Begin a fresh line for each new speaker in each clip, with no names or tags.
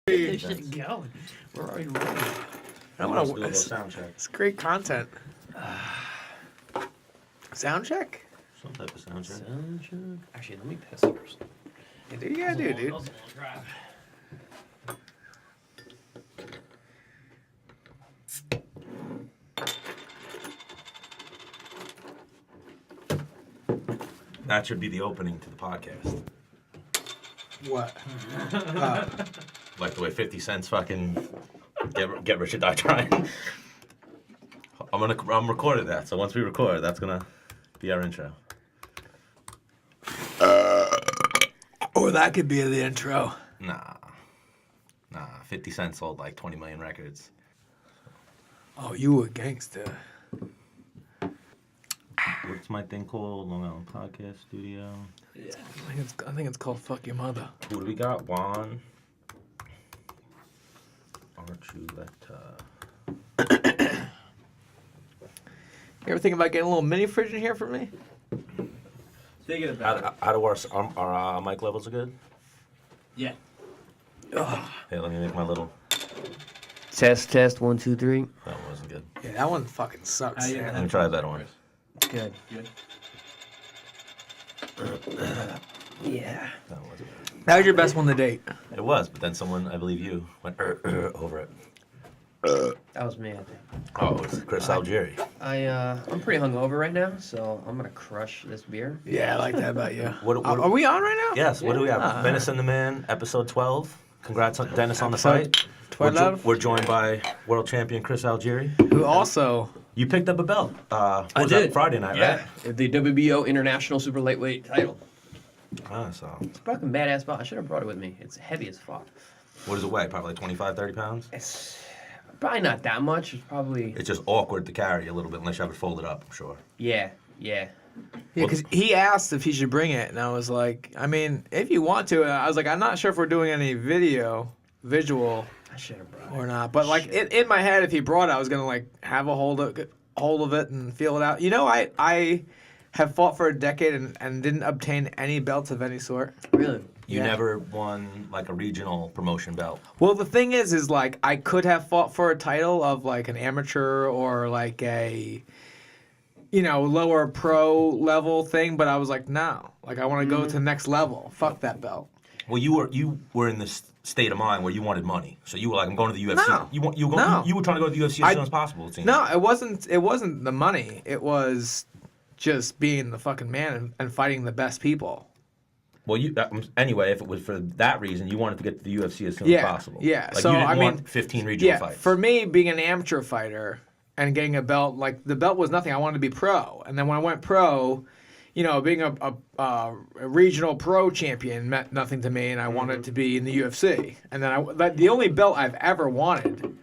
Get this shit going. We're already ready.
I want to do a little sound check.
It's great content. Sound check?
Some type of sound check.
Sound check. Actually, let me piss first.
You do, yeah, dude.
That was a long drive.
That should be the opening to the podcast.
What?
Like the way 50 Cent's fucking get rich or die trying. I'm recording that, so once we record, that's gonna be our intro.
Or that could be the intro.
Nah. 50 Cent sold like 20 million records.
Oh, you a gangster.
What's my thing called? Long Island Podcast Studio.
Yeah, I think it's called Fuck Your Mother.
Who do we got? Juan Archuleta.
You ever think about getting a little mini fridge in here for me?
Thinking about it.
How do our mic levels are good?
Yeah.
Hey, let me make my little...
Test, 1, 2, 3.
That wasn't good.
Yeah, that one fucking sucks.
Let me try a better one.
Good. Yeah.
That wasn't good.
That was your best one to date.
It was, but then someone, I believe you, went over it.
That was me, I think.
Oh, it was Chris Algieri.
I'm pretty hungover right now, so I'm gonna crush this beer.
Yeah, I like that about you.
What-
Are we on right now?
Yes, what do we have? Menace and The Man, episode 12. Congrats on Dennis on the
Episode
fight.
12.
We're joined by world champion Chris Algieri.
Who also...
You picked up a belt.
I
Was
did.
that Friday night,
Yeah,
right?
the WBO International Super Lightweight title.
So
It's a fucking badass belt. I should have brought it with me. It's heavy as fuck.
what does it weigh? Probably like 25, 30 pounds?
It's probably not that much. It's probably...
It's just awkward to carry a little bit unless you have it folded up, I'm sure.
Yeah.
Yeah, because he asked if he should bring it, and I was like, I mean, if you want to. I was like, I'm not sure if we're doing any visual,
I should have brought it.
or not. But like in my head, if he brought it, I was gonna like have a hold of it and feel it out. You know, I have fought for a decade and didn't obtain any belts of any sort.
Really?
You
Yeah.
never won like a regional promotion belt.
Well, the thing is like I could have fought for a title of like an amateur or like a, lower pro level thing, but I was like, no, like I want to go to the next level. Fuck that belt.
Well, you were in this state of mind where you wanted money, so you were like, I'm going to the UFC.
No.
You
No.
were trying to go to the UFC as soon as possible. It seemed.
No, it wasn't the money. It was just being the fucking man and fighting the best people.
Well, anyway, if it was for that reason, you wanted to get to the UFC as soon as possible.
Yeah.
Like
So
you didn't
I
want
mean,
15 regional fights.
for me, being an amateur fighter and getting a belt, like the belt was nothing. I wanted to be pro, and then when I went pro, being a regional pro champion meant nothing to me, and I wanted to be in the UFC. And then the only belt I've ever wanted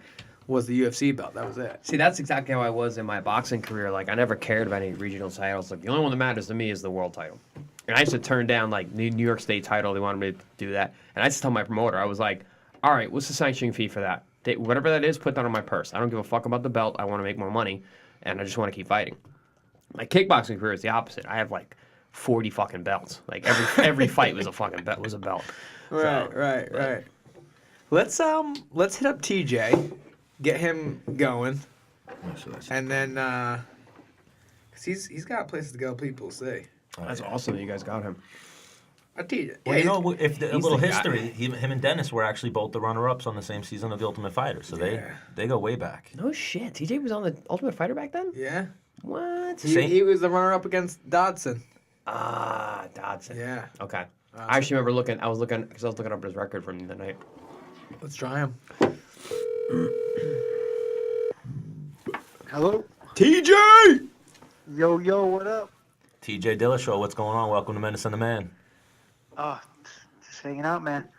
was the UFC belt. That was it.
See, that's exactly how I was in my boxing career. Like, I never cared about any regional titles. Like, the only one that matters to me is the world title. And I used to turn down, like, the New York State title. They wanted me to do that. And I used to tell my promoter, I was like, all right, what's the sanctioning fee for that? Whatever that is, put that on my purse. I don't give a fuck about the belt. I want to make more money, and I just want to keep fighting. My kickboxing career is the opposite. I have, like, 40 fucking belts. Like, every fight was a fucking belt.
Right. Let's hit up TJ, get him going, and then cause he's got places to go. People see.
That's awesome that you guys got him.
TJ.
Well, if a little
the guy.
history, him and Dennis were actually both the runner-ups on the same season of The Ultimate Fighter, so they go way back.
No shit. TJ was on the Ultimate Fighter back then?
Yeah.
What?
He was the runner-up against Dodson.
Ah, Dodson.
Yeah.
Okay. I actually remember looking up his record from the night.
Let's try him.
Hello?
TJ!
Yo, what up?
T.J. Dillashaw, what's going on? Welcome to Menace and The Man.
Just hanging out, man.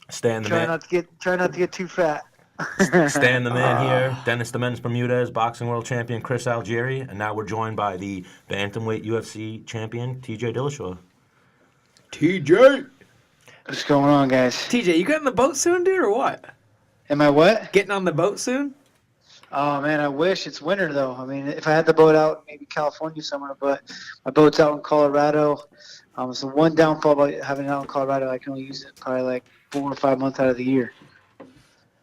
Stan the
Try
Man.
not to get too fat.
Stan the Man here. Dennis the Menace Bermudez, boxing world champion Chris Algieri, and now we're joined by the bantamweight UFC champion T.J. Dillashaw.
TJ!
What's going on, guys?
TJ, you getting on the boat soon, dude, or what?
Am I what?
Getting on the boat soon?
Oh, man, I wish. It's winter, though. I mean, if I had the boat out, maybe California somewhere, but my boat's out in Colorado. So one downfall about having it out in Colorado, I can only use it probably like 4 or 5 months out of the year.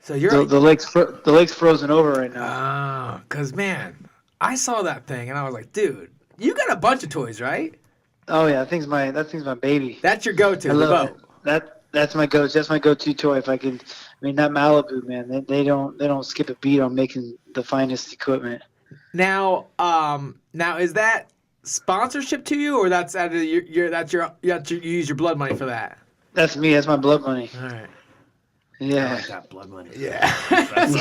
So you're
The lake's frozen over right now.
because man, I saw that thing and I was like, dude, you got a bunch of toys, right?
Oh yeah, that thing's my baby.
That's your go-to.
I
The
love
boat.
it. That's my go. That's my go-to toy. If I can, I mean that Malibu, man. They don't skip a beat on making the finest equipment.
Now is that sponsorship to you, or that's out of you use your blood money for that?
That's me. That's my blood money.
All right.
I
Yeah.
like that blood money.
Yeah.
That's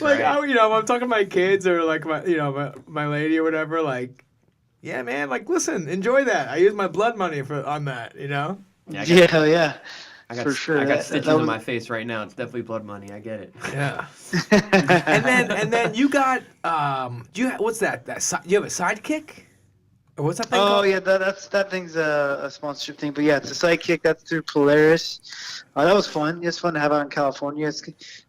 Like
right.
I'm talking to my kids or like my lady or whatever. Like, yeah, man. Like, listen, enjoy that. I use my blood money on that.
Yeah,
Yeah.
I got,
For sure.
I got
That
stitches
was-
in my face right now. It's definitely blood money. I get it.
Yeah. and then you got what's that? You have a sidekick? Or what's that thing
Oh
called?
yeah, that thing's a sponsorship thing, but yeah, it's a sidekick. That's through Polaris. That was fun. It's fun to have out in California. It's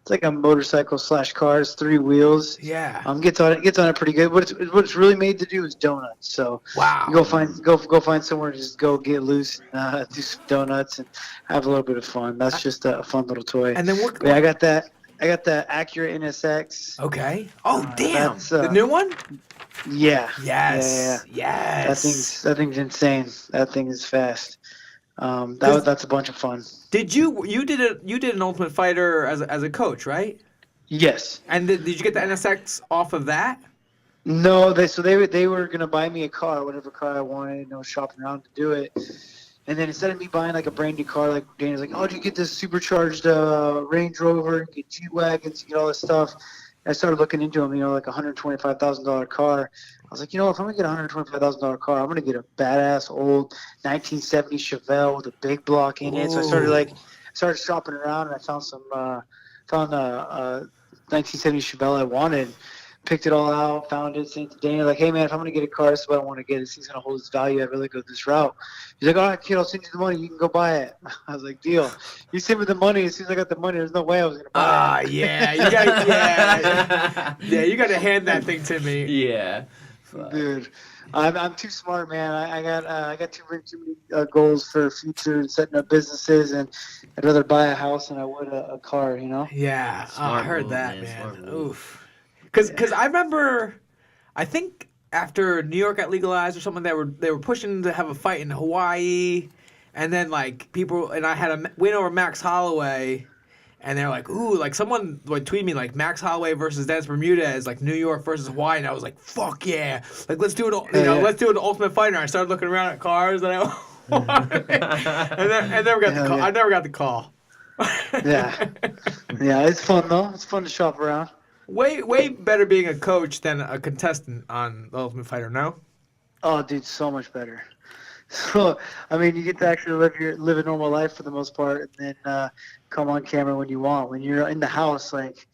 like a motorcycle / car. It's 3 wheels.
Yeah.
Gets on it pretty good. What it's really made to do is donuts. So
Wow.
you go find somewhere to just go get loose and do some donuts and have a little bit of fun. That's just a fun little toy.
And then
But yeah, I got that Acura NSX.
Okay. Oh damn.
that's,
The new one?
Yeah.
Yes.
Yeah.
Yes.
That thing's insane. That thing is fast. That's a bunch of fun.
Did you did an Ultimate Fighter as a coach, right?
Yes.
And did you get the NSX off of that?
No, they were gonna buy me a car, whatever car I wanted, and I was shopping around to do it. And then instead of me buying like a brand new car, like Dana's like, oh, did you get this supercharged Range Rover, get G-Wagons, you get all this stuff. I started looking into them, like a $125,000 car. I was like, if I'm going to get a $125,000 car, I'm going to get a badass old 1970 Chevelle with a big block in it. So I started shopping around, and I found found a 1970 Chevelle I wanted. Picked it all out, found it, sent it to Dana, like, hey man, if I'm gonna get a car, this is what I want to get. This thing's gonna hold its value. I'd really go this route. He's like, all right, kid, I'll send you the money. You can go buy it. I was like, deal. You sent me the money. As soon as I got the money, there's no way I was gonna buy it.
Yeah, you got you got to hand that thing to me.
Yeah.
Dude, I'm too smart, man. I got too many goals for the future and setting up businesses, and I'd rather buy a house than I would a car.
Yeah, I
Smart
heard
move,
that,
man,
man.
smart move.
Oof. Because I remember, I think after New York got legalized or something, they were pushing to have a fight in Hawaii, and then like people and I had a win over Max Holloway, and they're like, ooh, like someone like tweeted me like Max Holloway versus Dennis Bermudez, like New York versus Hawaii, and I was like, fuck yeah, like let's do it, let's do an Ultimate Fighter. I started looking around at cars and I never got the call.
Yeah.
I never got the call.
Yeah, it's fun though. It's fun to shop around.
Way better being a coach than a contestant on The Ultimate Fighter, no?
Oh, dude, so much better. So, I mean, you get to actually live a normal life for the most part, and then come on camera when you want. When you're in the house, like,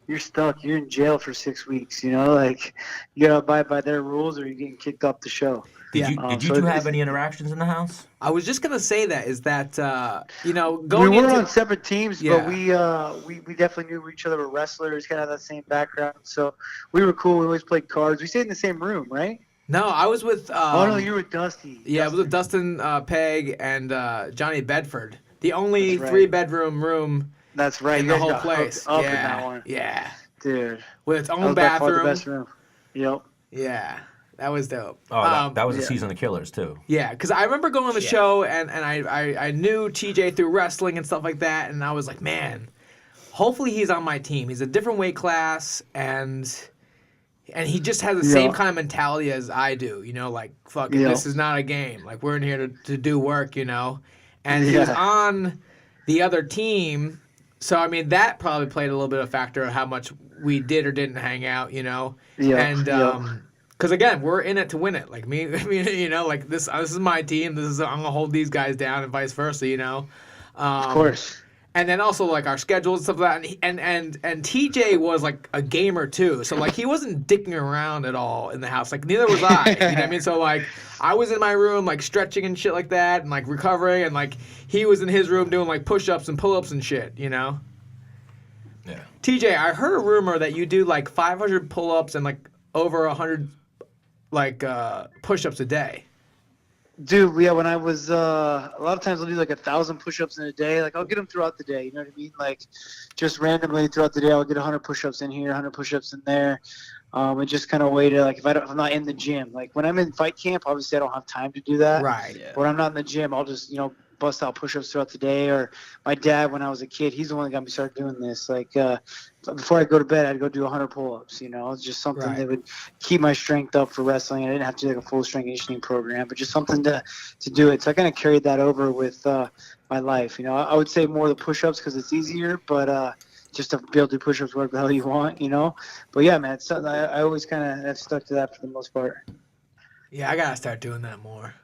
you're stuck. You're in jail for 6 weeks, Like, you gotta abide by their rules or you're getting kicked off the show.
Did you two have any interactions in the house?
I was just gonna say that
We
going
were
into
on separate teams,
Yeah.
but we definitely knew each other were wrestlers, kind of that same background. So we were cool. We always played cards. We stayed in the same room, right?
No, I was with
Oh no, you were with Dusty.
yeah, I was with Dustin Pegg and Johnny Bedford. The only
That's right.
3-bedroom room
That's right.
in
You
the
guys
whole
got
place.
hooked up in
Yeah.
that one,
Yeah.
dude.
With its
That
own
was by far the
bathroom.
best room. Yep.
Yeah. That was dope.
Oh, that was a
yeah.
season of Killers too.
Yeah, because I remember going on the show and I knew TJ through wrestling and stuff like that, and I was like, man, hopefully he's on my team. He's a different weight class, and he just has the same kind of mentality as I do. Like, fuck it, this is not a game. Like, we're in here to do work, And he was on the other team, so I mean that probably played a little bit of a factor of how much we did or didn't hang out,
Yeah.
And because again, we're in it to win it. Like like this is my team. I'm gonna hold these guys down, and vice versa.
Of course.
And then also like our schedules and stuff like that. And TJ was like a gamer too, so like he wasn't dicking around at all in the house. Like neither was I. You know what I mean? So like I was in my room like stretching and shit like that, and like recovering, and like he was in his room doing like push-ups and pull-ups and shit.
Yeah.
TJ, I heard a rumor that you do like 500 pull-ups and like over 100 like push-ups a day.
Dude, yeah, when I was, a lot of times I'll do like 1,000 push-ups in a day. Like, I'll get them throughout the day, you know what I mean? Like, just randomly throughout the day, I'll get 100 push-ups in here, 100 push-ups in there. And just kind of way to, like, if I'm not in the gym. Like, when I'm in fight camp, obviously I don't have time to do that.
Right.
Yeah.
But when I'm not in the gym, I'll just, bust out push-ups throughout the day. Or my dad, when I was a kid, he's the one that got me started doing this. Like, before I go to bed, I'd go do 100 pull-ups, It's just something that would keep my strength up for wrestling. I didn't have to do like a full strength conditioning program, but just something to do it. So I kind of carried that over with my life. I would say more the push-ups because it's easier, but just to be able to do push-ups wherever the hell you want, But yeah, man, it's something I always kind of have stuck to that for the most part.
Yeah, I gotta start doing that more.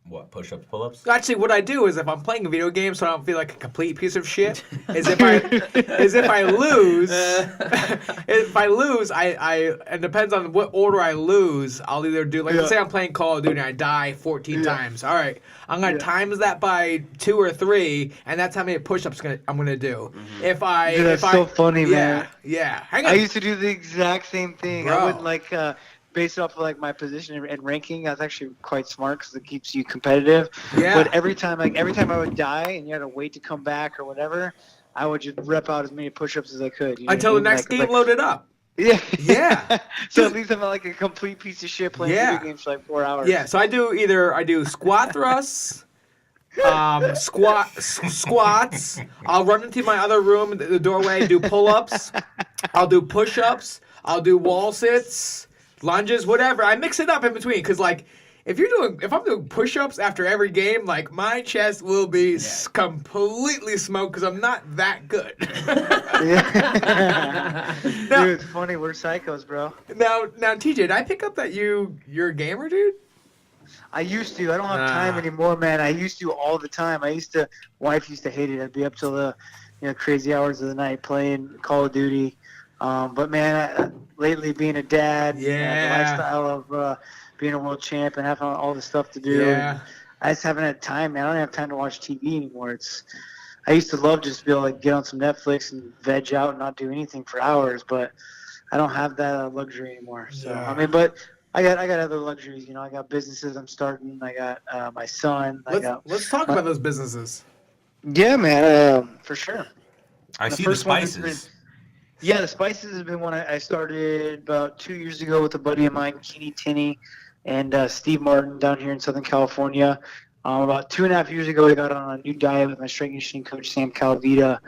What, push-ups, pull-ups?
Actually, what I do is if I'm playing a video game, so I don't feel like a complete piece of shit, is if I lose, I it depends on what order I lose. I'll either do let's say I'm playing Call of Duty and I die 14 times. All right, I'm gonna times that by 2 or 3, and that's how many push-ups I'm gonna do.
Mm-hmm. Dude, that's so funny, man.
Yeah.
I used to do the exact same thing.
Bro.
I wouldn't based off of like my position and ranking. That's actually quite smart because it keeps you competitive.
Yeah.
But every time I would die and you had to wait to come back or whatever, I would just rep out as many push-ups as I could.
Until the next game loaded up.
Yeah.
Yeah.
So at least I'm not like a complete piece of shit playing video games for like 4 hours.
Yeah. So I do squat thrusts. Squats. I'll run into my other room, the doorway, do pull-ups. I'll do push-ups. I'll do wall sits, lunges, whatever. I mix it up in between because, like, if I'm doing push-ups after every game, like, my chest will be completely smoked because I'm not that good.
Dude, it's funny. We're psychos, bro.
Now, TJ, did I pick up that you're a gamer, dude?
I used to. I don't have time anymore, man. I used to all the time. Wife used to hate it. I'd be up till the crazy hours of the night playing Call of Duty. But man, lately being a dad, the lifestyle of being a world champ and having all the stuff to do.
Yeah.
I just haven't had time, man. I don't have time to watch TV anymore. I used to love just to be able to get on some Netflix and veg out and not do anything for hours, but I don't have that luxury anymore. So I mean, but I got other luxuries. I got businesses I'm starting. I got my son.
Let's talk about those businesses.
Yeah, man, for sure.
I see the spices.
Yeah, the spices has been one I started about 2 years ago with a buddy of mine, Keeney Tinney, and Steve Martin down here in Southern California. About 2.5 years ago, I got on a new diet with my strength and conditioning coach, Sam Calavita,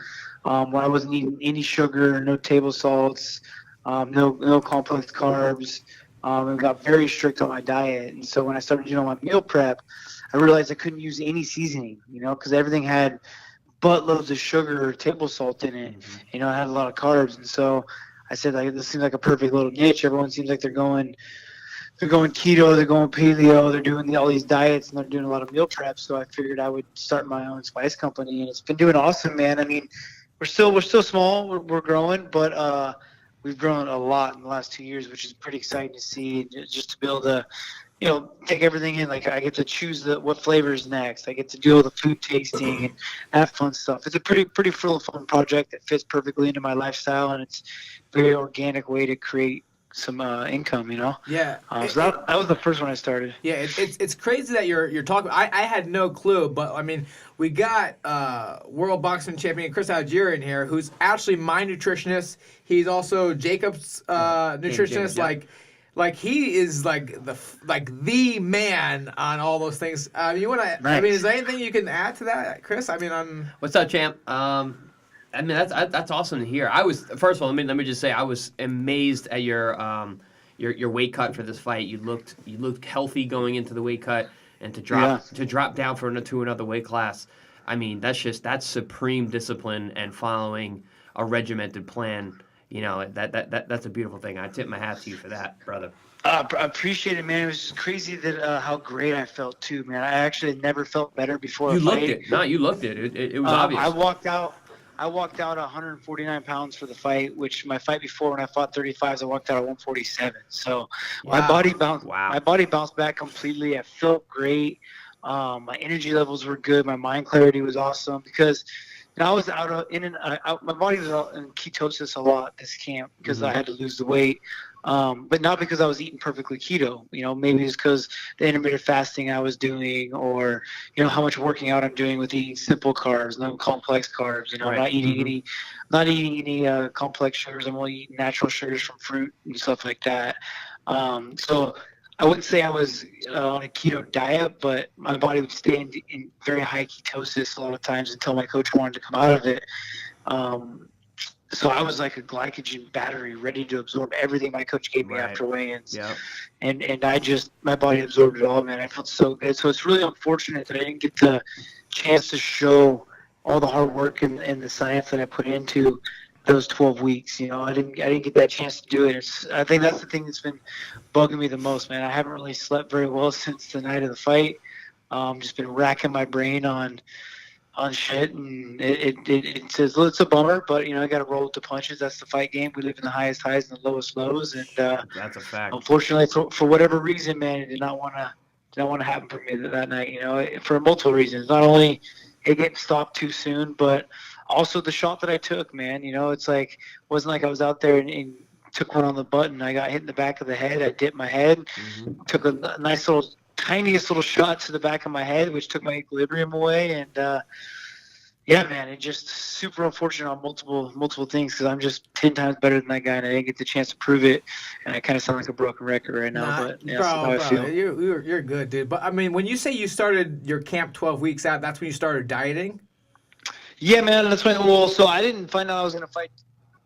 where I wasn't eating any sugar, no table salts, no complex carbs, and got very strict on my diet. And so when I started doing my meal prep, I realized I couldn't use any seasoning, because everything had buttloads of sugar or table salt in it. It had a lot of carbs. And so I said, this seems like a perfect little niche. Everyone seems like they're going keto, they're going paleo, they're doing all these diets, and they're doing a lot of meal prep. So I figured I would start my own spice company, and it's been doing awesome, man. I mean, we're still small, we're growing, but we've grown a lot in the last 2 years, which is pretty exciting to see. Just to be able to take everything in. Like, I get to choose what flavors next. I get to do all the food tasting and have fun stuff. It's a pretty full fun project that fits perfectly into my lifestyle, and it's a very organic way to create some income,
Yeah.
So that was the first one I started.
Yeah, it's crazy that you're talking. I had no clue, but I mean, we got world boxing champion Chris Algieri in here, who's actually my nutritionist. He's also Jacob's nutritionist.
Yeah.
Like he is like the man on all those things. You want to?
Nice.
I mean, is there anything you can add to that, Chris? I mean,
What's up, champ? I mean, that's awesome to hear. First of all, let me just say I was amazed at your weight cut for this fight. You looked healthy going into the weight cut, and to drop down to another weight class. I mean, that's supreme discipline and following a regimented plan. That's a beautiful thing. I tip my hat to you for that, brother.
I appreciate it, man. It was just crazy that how great I felt too, man. I actually never felt better before.
You looked it. No, you looked it. It was obvious.
I walked out 149 pounds for the fight, which my fight before when I fought 35s, I walked out at 147. So my body bounced back completely. I felt great. My energy levels were good. My mind clarity was awesome because I was out. My body was out in ketosis a lot this camp because I had to lose the weight. but not because I was eating perfectly keto. Maybe it's because the intermittent fasting I was doing, or how much working out I'm doing with eating simple carbs, no complex carbs.
Right.
Not eating any complex sugars. I'm only eating natural sugars from fruit and stuff like that. So I wouldn't say I was on a keto diet, but my body would stay in very high ketosis a lot of times until my coach wanted to come out of it. So I was like a glycogen battery, ready to absorb everything my coach gave me after weigh-ins.
Yep.
And my body absorbed it all, man. I felt so good. So it's really unfortunate that I didn't get the chance to show all the hard work and the science that I put into those 12 weeks. I didn't get that chance to do it. I think that's the thing that's been bugging me the most, man. I haven't really slept very well since the night of the fight. Just been racking my brain on shit, and it says, well, it's a bummer, but I got to roll with the punches. That's the fight game. We live in the highest highs and the lowest lows, and
That's a fact.
unfortunately, for whatever reason, man, it did not want to happen for me that night. For multiple reasons. Not only it getting stopped too soon, but also the shot that I took, man. It's like wasn't like I was out there and took one on the button. I got hit in the back of the head. I dipped my head, took a nice little. Tiniest little shot to the back of my head, which took my equilibrium away, and yeah, man, it just super unfortunate on multiple things because I'm just 10 times better than that guy, and I didn't get the chance to prove it, and I kind of sound like a broken record right now. But yeah, that's how I feel.
You're good, dude. But I mean, when you say you started your camp 12 weeks out, that's when you started dieting.
Yeah, man, that's when. Well, so I didn't find out I was gonna fight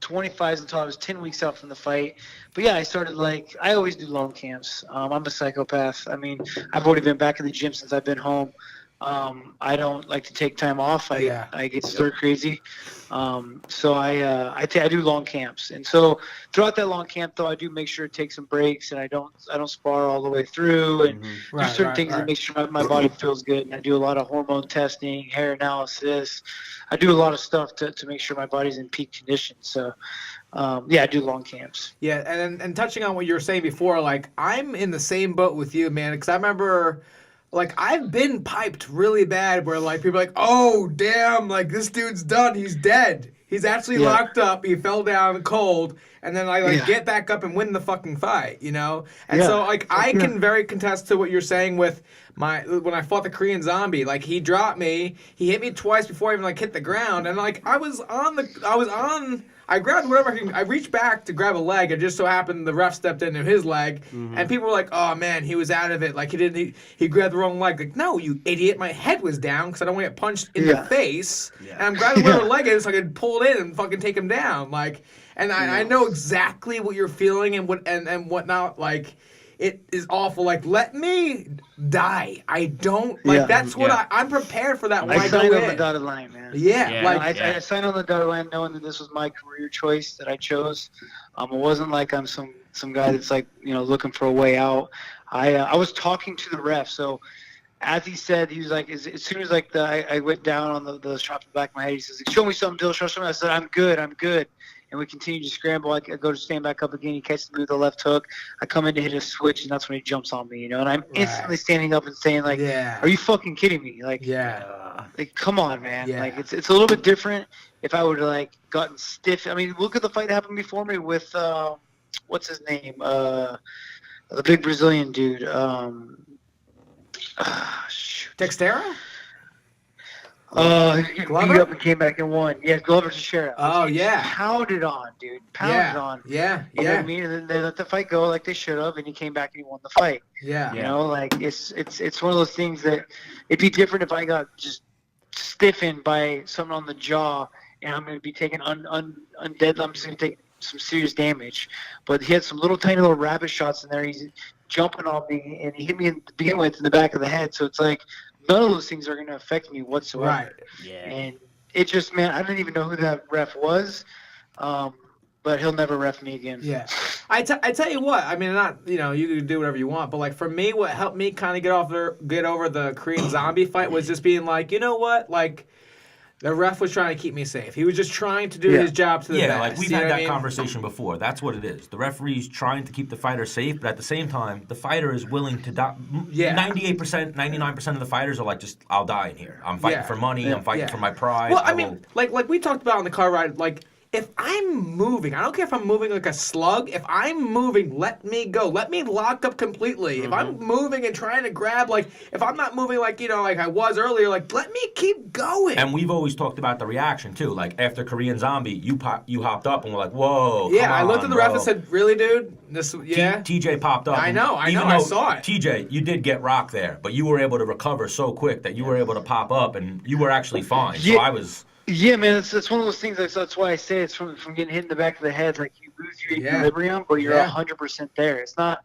25s until I was 10 weeks out from the fight. But yeah, I started I always do long camps. I'm a psychopath. I mean, I've already been back in the gym since I've been home. I don't like to take time off. I get stir crazy. So I do long camps. And so throughout that long camp, though, I do make sure to take some breaks, and I don't spar all the way through, and do certain things that make sure my body feels good. And I do a lot of hormone testing, hair analysis. I do a lot of stuff to make sure my body's in peak condition. So, I do long camps.
Yeah, and touching on what you were saying before, I'm in the same boat with you, man, because I remember, I've been piped really bad where, people are like, oh, damn, this dude's done. He's dead. He's actually locked up. He fell down cold. And then I get back up and win the fucking fight, And so I can very contest to what you're saying with when I fought the Korean Zombie. He dropped me. He hit me twice before I even hit the ground. And I grabbed whatever I reached back to grab a leg. It just so happened the ref stepped into his leg, and people were like, "Oh man, he was out of it. He grabbed the wrong leg." No, you idiot! My head was down because I don't want to get punched in the face, and I'm grabbing whatever leg it is so I could pull it in and fucking take him down. I know exactly what you're feeling and whatnot. It is awful. Let me die. I don't That's what I'm prepared for that. When I
signed on the dotted line, man.
I
signed on the dotted line knowing that this was my career choice that I chose. It wasn't like I'm some guy that's looking for a way out. I was talking to the ref. So as he said, he was like, as soon as I went down on the shot in the back of my head, he says, "Show me something, Dill. Show me." I said, "I'm good. And we continue to scramble. I go to stand back up again. He catches me with the left hook. I come in to hit a switch, and that's when he jumps on me, And I'm instantly standing up and saying, are you fucking kidding me? Come on, man.
Yeah.
It's a little bit different if I would have, gotten stiff. I mean, look at the fight that happened before me with, what's his name? The big Brazilian dude. Shoot.
Dextera?
He
Glover?
beat up and came back and won. Yeah, Glover Teixeira.
Oh, yeah.
Pounded on, dude. Pounded on.
Yeah.
You know what I mean? And then they let the fight go like they should have, and he came back and he won the fight.
Yeah.
It's one of those things that it'd be different if I got just stiffened by someone on the jaw, and I'm going to be taking undead. I'm just going to take some serious damage. But he had some tiny little rabbit shots in there. He's jumping on me, and he hit me to begin with in the back of the head. So it's none of those things are going to affect me whatsoever.
Right.
Yeah.
And it just, man, I didn't even know who that ref was, but he'll never ref me again.
Yeah. I tell you what, I mean, you can do whatever you want, but for me, what helped me kind of get over the Korean Zombie fight was just being you know what, the ref was trying to keep me safe. He was just trying to do his job to the best.
We've had that conversation before. That's what it is. The referee's trying to keep the fighter safe, but at the same time, the fighter is willing to die. 98%, 99% of the fighters are I'll die in here. I'm fighting for money. I'm fighting for my pride.
Well, I mean, like we talked about on the car ride, if I'm moving, I don't care if I'm moving like a slug. If I'm moving, let me go. Let me lock up completely. If I'm moving and trying to grab, like, if I'm not moving like, like I was earlier, like, let me keep going.
And we've always talked about the reaction, too. Like, after Korean Zombie, you hopped up and were like, whoa,
yeah,
come
I looked
on,
at the
bro.
ref and said, really, dude? This, yeah?
TJ popped up.
I know,
even
I
though,
saw it.
TJ, you did get rocked there, but you were able to recover so quick that you were able to pop up, and you were actually fine. So
Yeah.
I was...
Yeah, man, it's one of those things. That's why I say it's from getting hit in the back of the head. Like you lose your equilibrium, but you're 100% there. It's not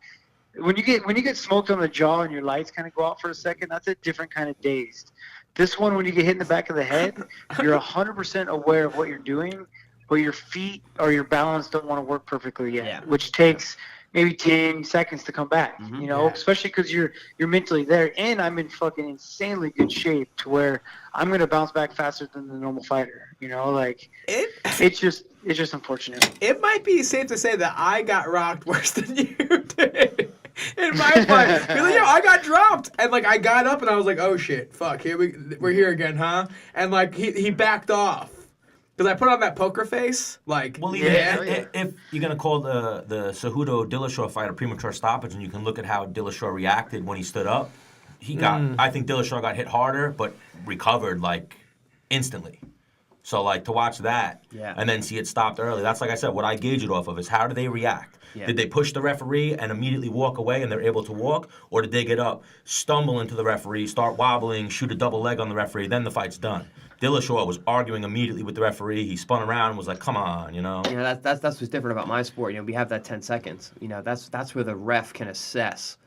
when you get smoked on the jaw and your lights kind of go out for a second. That's a different kind of dazed. This one, when you get hit in the back of the head, you're 100% aware of what you're doing, but your feet or your balance don't want to work perfectly yet, which takes maybe 10 seconds to come back. Especially because you're mentally there, and I'm in fucking insanely good shape to where I'm gonna bounce back faster than the normal fighter. It's just unfortunate.
It might be safe to say that I got rocked worse than you did. In my fight, I got dropped, and like I got up and I was like, "Oh shit, fuck, we're here again, huh?" And like he backed off. Because I put on that poker face, like,
well, if you're going to call the Cejudo Dillashaw fight a premature stoppage, and you can look at how Dillashaw reacted when he stood up, I think Dillashaw got hit harder, but recovered, like, instantly. So, like, to watch that and then see it stopped early, that's, like I said, what I gauge it off of is how do they react? Yeah. Did they push the referee and immediately walk away and they're able to walk? Or did they get up, stumble into the referee, start wobbling, shoot a double leg on the referee, then the fight's done? Dillashaw was arguing immediately with the referee. He spun around and was like, "Come on,
that's what's different about my sport. We have that 10 seconds. That's where the ref can assess,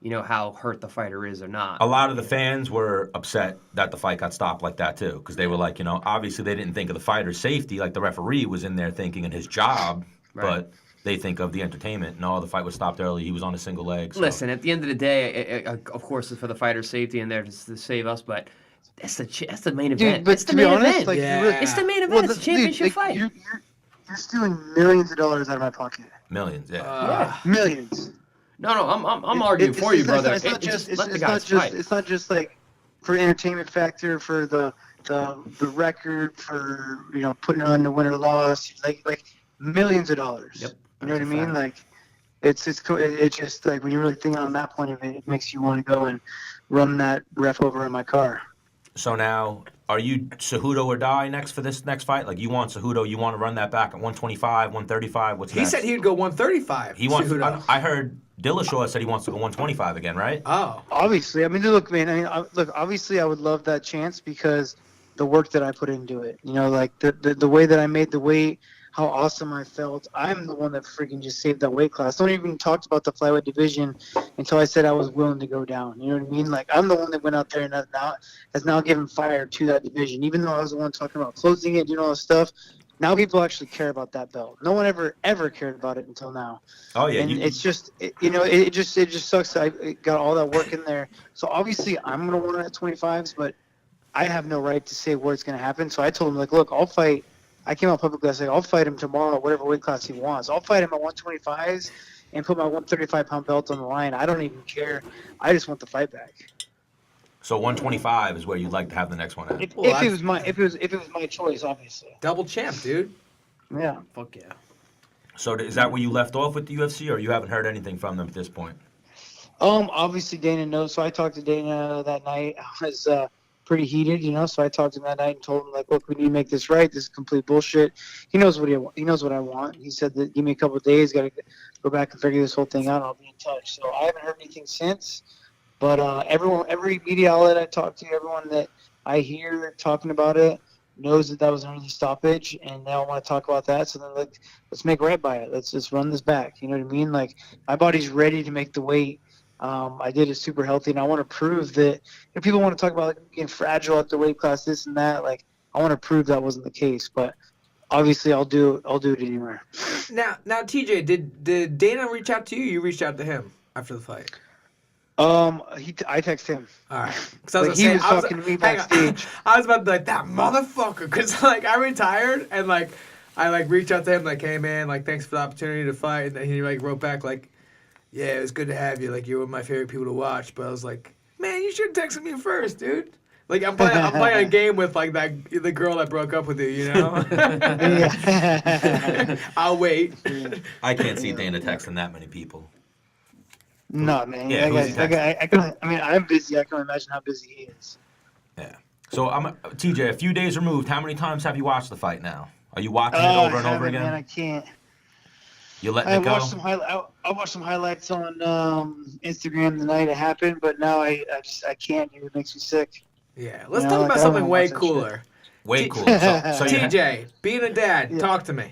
how hurt the fighter is or not.
A lot of the fans were upset that the fight got stopped like that too, because they were like, obviously they didn't think of the fighter's safety, like the referee was in there thinking in his job, but they think of the entertainment. No, the fight was stopped early. He was on a single leg. So.
Listen, at the end of the day, of course, it's for the fighter's safety and there to save us, but. That's the main event.
Dude, but
it's
to be honest,
it's the main event. It's a championship fight.
You're stealing millions of dollars out of my pocket.
Millions,
Millions.
No, I'm arguing for you, brother. It's
not just like for entertainment factor, for the record, for putting on the win or loss, like millions of dollars.
Yep.
You know what I mean? Like it's just like when you really think on that point of it, it makes you want to go and run that ref over in my car.
So now, are you Cejudo or die next for this next fight? Like, you want Cejudo, you want to run that back at 125, 135? What's next?
He said he would go 135.
He wants. I heard Dillashaw said he wants to go 125 again, right?
Oh.
Obviously. I mean, look, man. Obviously, I would love that chance because the work that I put into it. Like the way that I made the weight, how awesome I felt. I'm the one that freaking just saved that weight class. Don't even talk about the flyweight division until I said I was willing to go down. You know what I mean? Like, I'm the one that went out there and has now given fire to that division. Even though I was the one talking about closing it, all this stuff, now people actually care about that belt. No one ever cared about it until now.
Oh, yeah.
And it's just, it just sucks that I got all that work in there. So, obviously, I'm going to want it at 25s, but I have no right to say where it's going to happen. So, I told him, like, look, I'll fight. I came out publicly. I said, I'll fight him tomorrow, whatever weight class he wants. I'll fight him at 125s and put my 135-pound belt on the line. I don't even care. I just want the fight back.
So 125 is where you'd like to have the next one at.
If it was my choice, obviously.
Double champ, dude.
Yeah.
Fuck yeah.
So is that where you left off with the UFC, or you haven't heard anything from them at this point?
Obviously Dana knows. So I talked to Dana that night. I was pretty heated, so I talked to him that night and told him, like, look, we need to make this right. This is complete bullshit. He knows what he knows what I want. He said that give me a couple of days, got to go back and figure this whole thing out, and I'll be in touch. So I haven't heard anything since. But every media outlet I talk to, everyone that I hear talking about it knows that was an early stoppage, and they all want to talk about that. So then let's make right by it. Let's just run this back. You know what I mean? Like, my body's ready to make the weight. I did it super healthy, and I want to prove that. If people want to talk about being fragile at the weight class, this and that, like, I want to prove that wasn't the case. But obviously, I'll do it anywhere.
Now, TJ, did Dana reach out to you? You reached out to him after the fight.
I text him.
All right, because
he was talking to me backstage.
I was about to be like, that motherfucker, because like I retired and like I like reached out to him like, hey man, like thanks for the opportunity to fight, and he like wrote back like, yeah, it was good to have you. Like, you're one of my favorite people to watch. But I was like, man, you should have texted me first, dude. Like I'm playing a game with like the girl that broke up with you, you know?
Yeah.
I'll wait.
I can't see Dana texting that many people.
No, man.
Yeah, who's he texting?
I mean, I'm busy. I can imagine how busy he is.
Yeah. So TJ. A few days removed. How many times have you watched the fight now? Are you watching it over and over again?
Man, I can't.
You letting it go?
I watched some highlights on Instagram the night it happened, but now I can't. It makes me sick.
Yeah, let's talk about something way cooler.
Way cooler. So
TJ, being a dad, talk to me.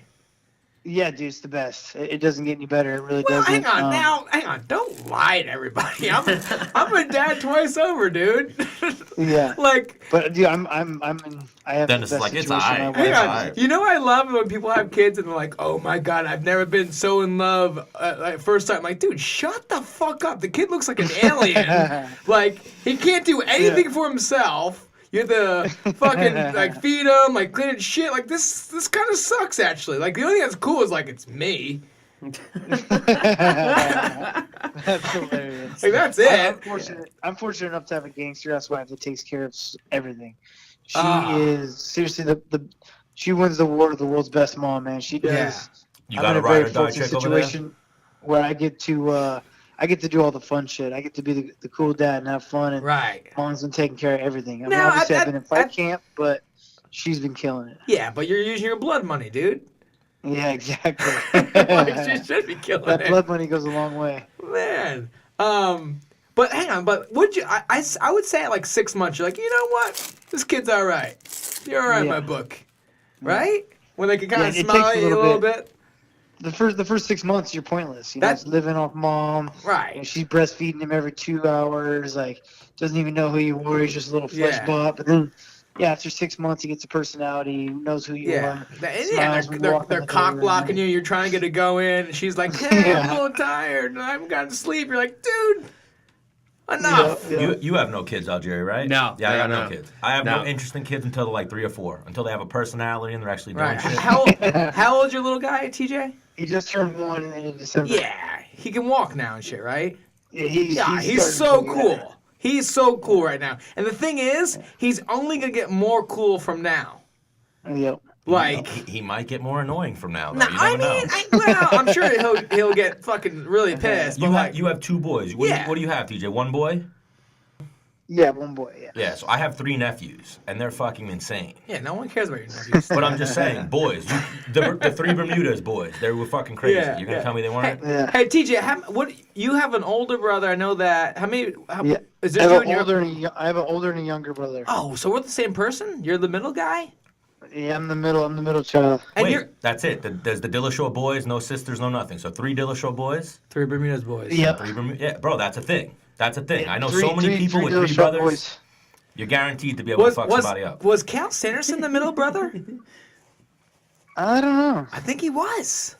Yeah, dude, it's the best. It doesn't get any better. It really
Well,
doesn't.
hang on. Don't lie to everybody. I'm a dad twice over, dude.
Yeah.
Like,
but dude, I have
Dennis
the
is
best
like, it's
situation in my
aight.
hang
life.
on. You know, I love when people have kids and they're like, "Oh my god, I've never been so in love at first time." I'm like, dude, shut the fuck up. The kid looks like an alien. Like, he can't do anything for himself. You have to fucking like feed him, like clean his shit. Like this kind of sucks actually. Like the only thing that's cool is like it's me.
That's hilarious.
Like that's it.
I'm fortunate enough to have a gangster housewife that takes care of everything. She is seriously she wins the award of the world's best mom, man. She does.
Yeah.
You
I'm
got
in
a
a very
ride or die
fortunate
chick over there?
situation where I get to do all the fun shit. I get to be the cool dad and have fun, and
Right.
mom's been taking care of everything. I mean,
Now,
obviously I've been in fight camp, but she's been killing it.
Yeah, but you're using your blood money, dude.
Yeah, exactly.
Like, she should be killing
That
it.
blood money goes a long way.
Man. But hang on, but would you I would say at like 6 months you're like, you know what? This kid's alright. You're alright in my book. Right? When they can kind of
it
smile
takes
at you a little bit.
The first 6 months you're pointless. You know, it's living off mom.
Right.
You know, she's breastfeeding him every 2 hours. Like, doesn't even know who you are. He's just a little flesh bot. But then, after 6 months, he gets a personality. Knows who you are. Smiles when you walk in
They're
the
cock
door,
blocking you. You're trying to get to go in, and she's like, "Hey, I'm a little tired, and I haven't gotten to sleep." You're like, "Dude, enough."
Yeah.
You have no kids, Algieri, right?
No.
Yeah, I got no
no.
kids. I have no
No.
interest in kids until they're like 3 or 4, until they have a personality and they're actually doing
Right.
shit.
How old's your little guy, TJ?
He just turned 1 in December.
Yeah, he can walk now and shit, right?
Yeah,
He's so cool. He's so cool right now. And the thing is, he's only gonna get more cool from now.
Yep.
Like,
He might get more annoying from now, though.
nah,
You
I
never
mean,
know.
I'm sure he'll get fucking really pissed. But
You have 2 boys. What
Yeah.
do you have, TJ? 1 boy?
Yeah, 1 boy. Yeah.
Yeah, so I have 3 nephews, and they're fucking insane.
yeah, no one cares about your nephews.
But I'm just saying, boys, the 3 Bermudas boys, they were fucking crazy.
Yeah,
You're gonna
yeah.
tell me they weren't?
Yeah.
Hey, TJ, what you have an older brother? I know that. How many?
Yeah.
Is
I
this
have,
you
an
and your?
I have an older and a younger brother.
Oh, so we're the same person? You're the middle guy?
Yeah, I'm the middle child.
And
Wait,
you're
that's it. There's the Dillashaw boys, no sisters, no nothing. So 3 Dillashaw boys.
3 Bermuda's boys.
Yep.
3 yeah, bro, that's a thing. That's a thing. I know
Three-
so many
three-
people
three
with 3
Dillashaw
brothers.
boys.
You're guaranteed to be able to fuck somebody up.
Was Cal Sanderson the middle brother?
I don't know.
I think he was.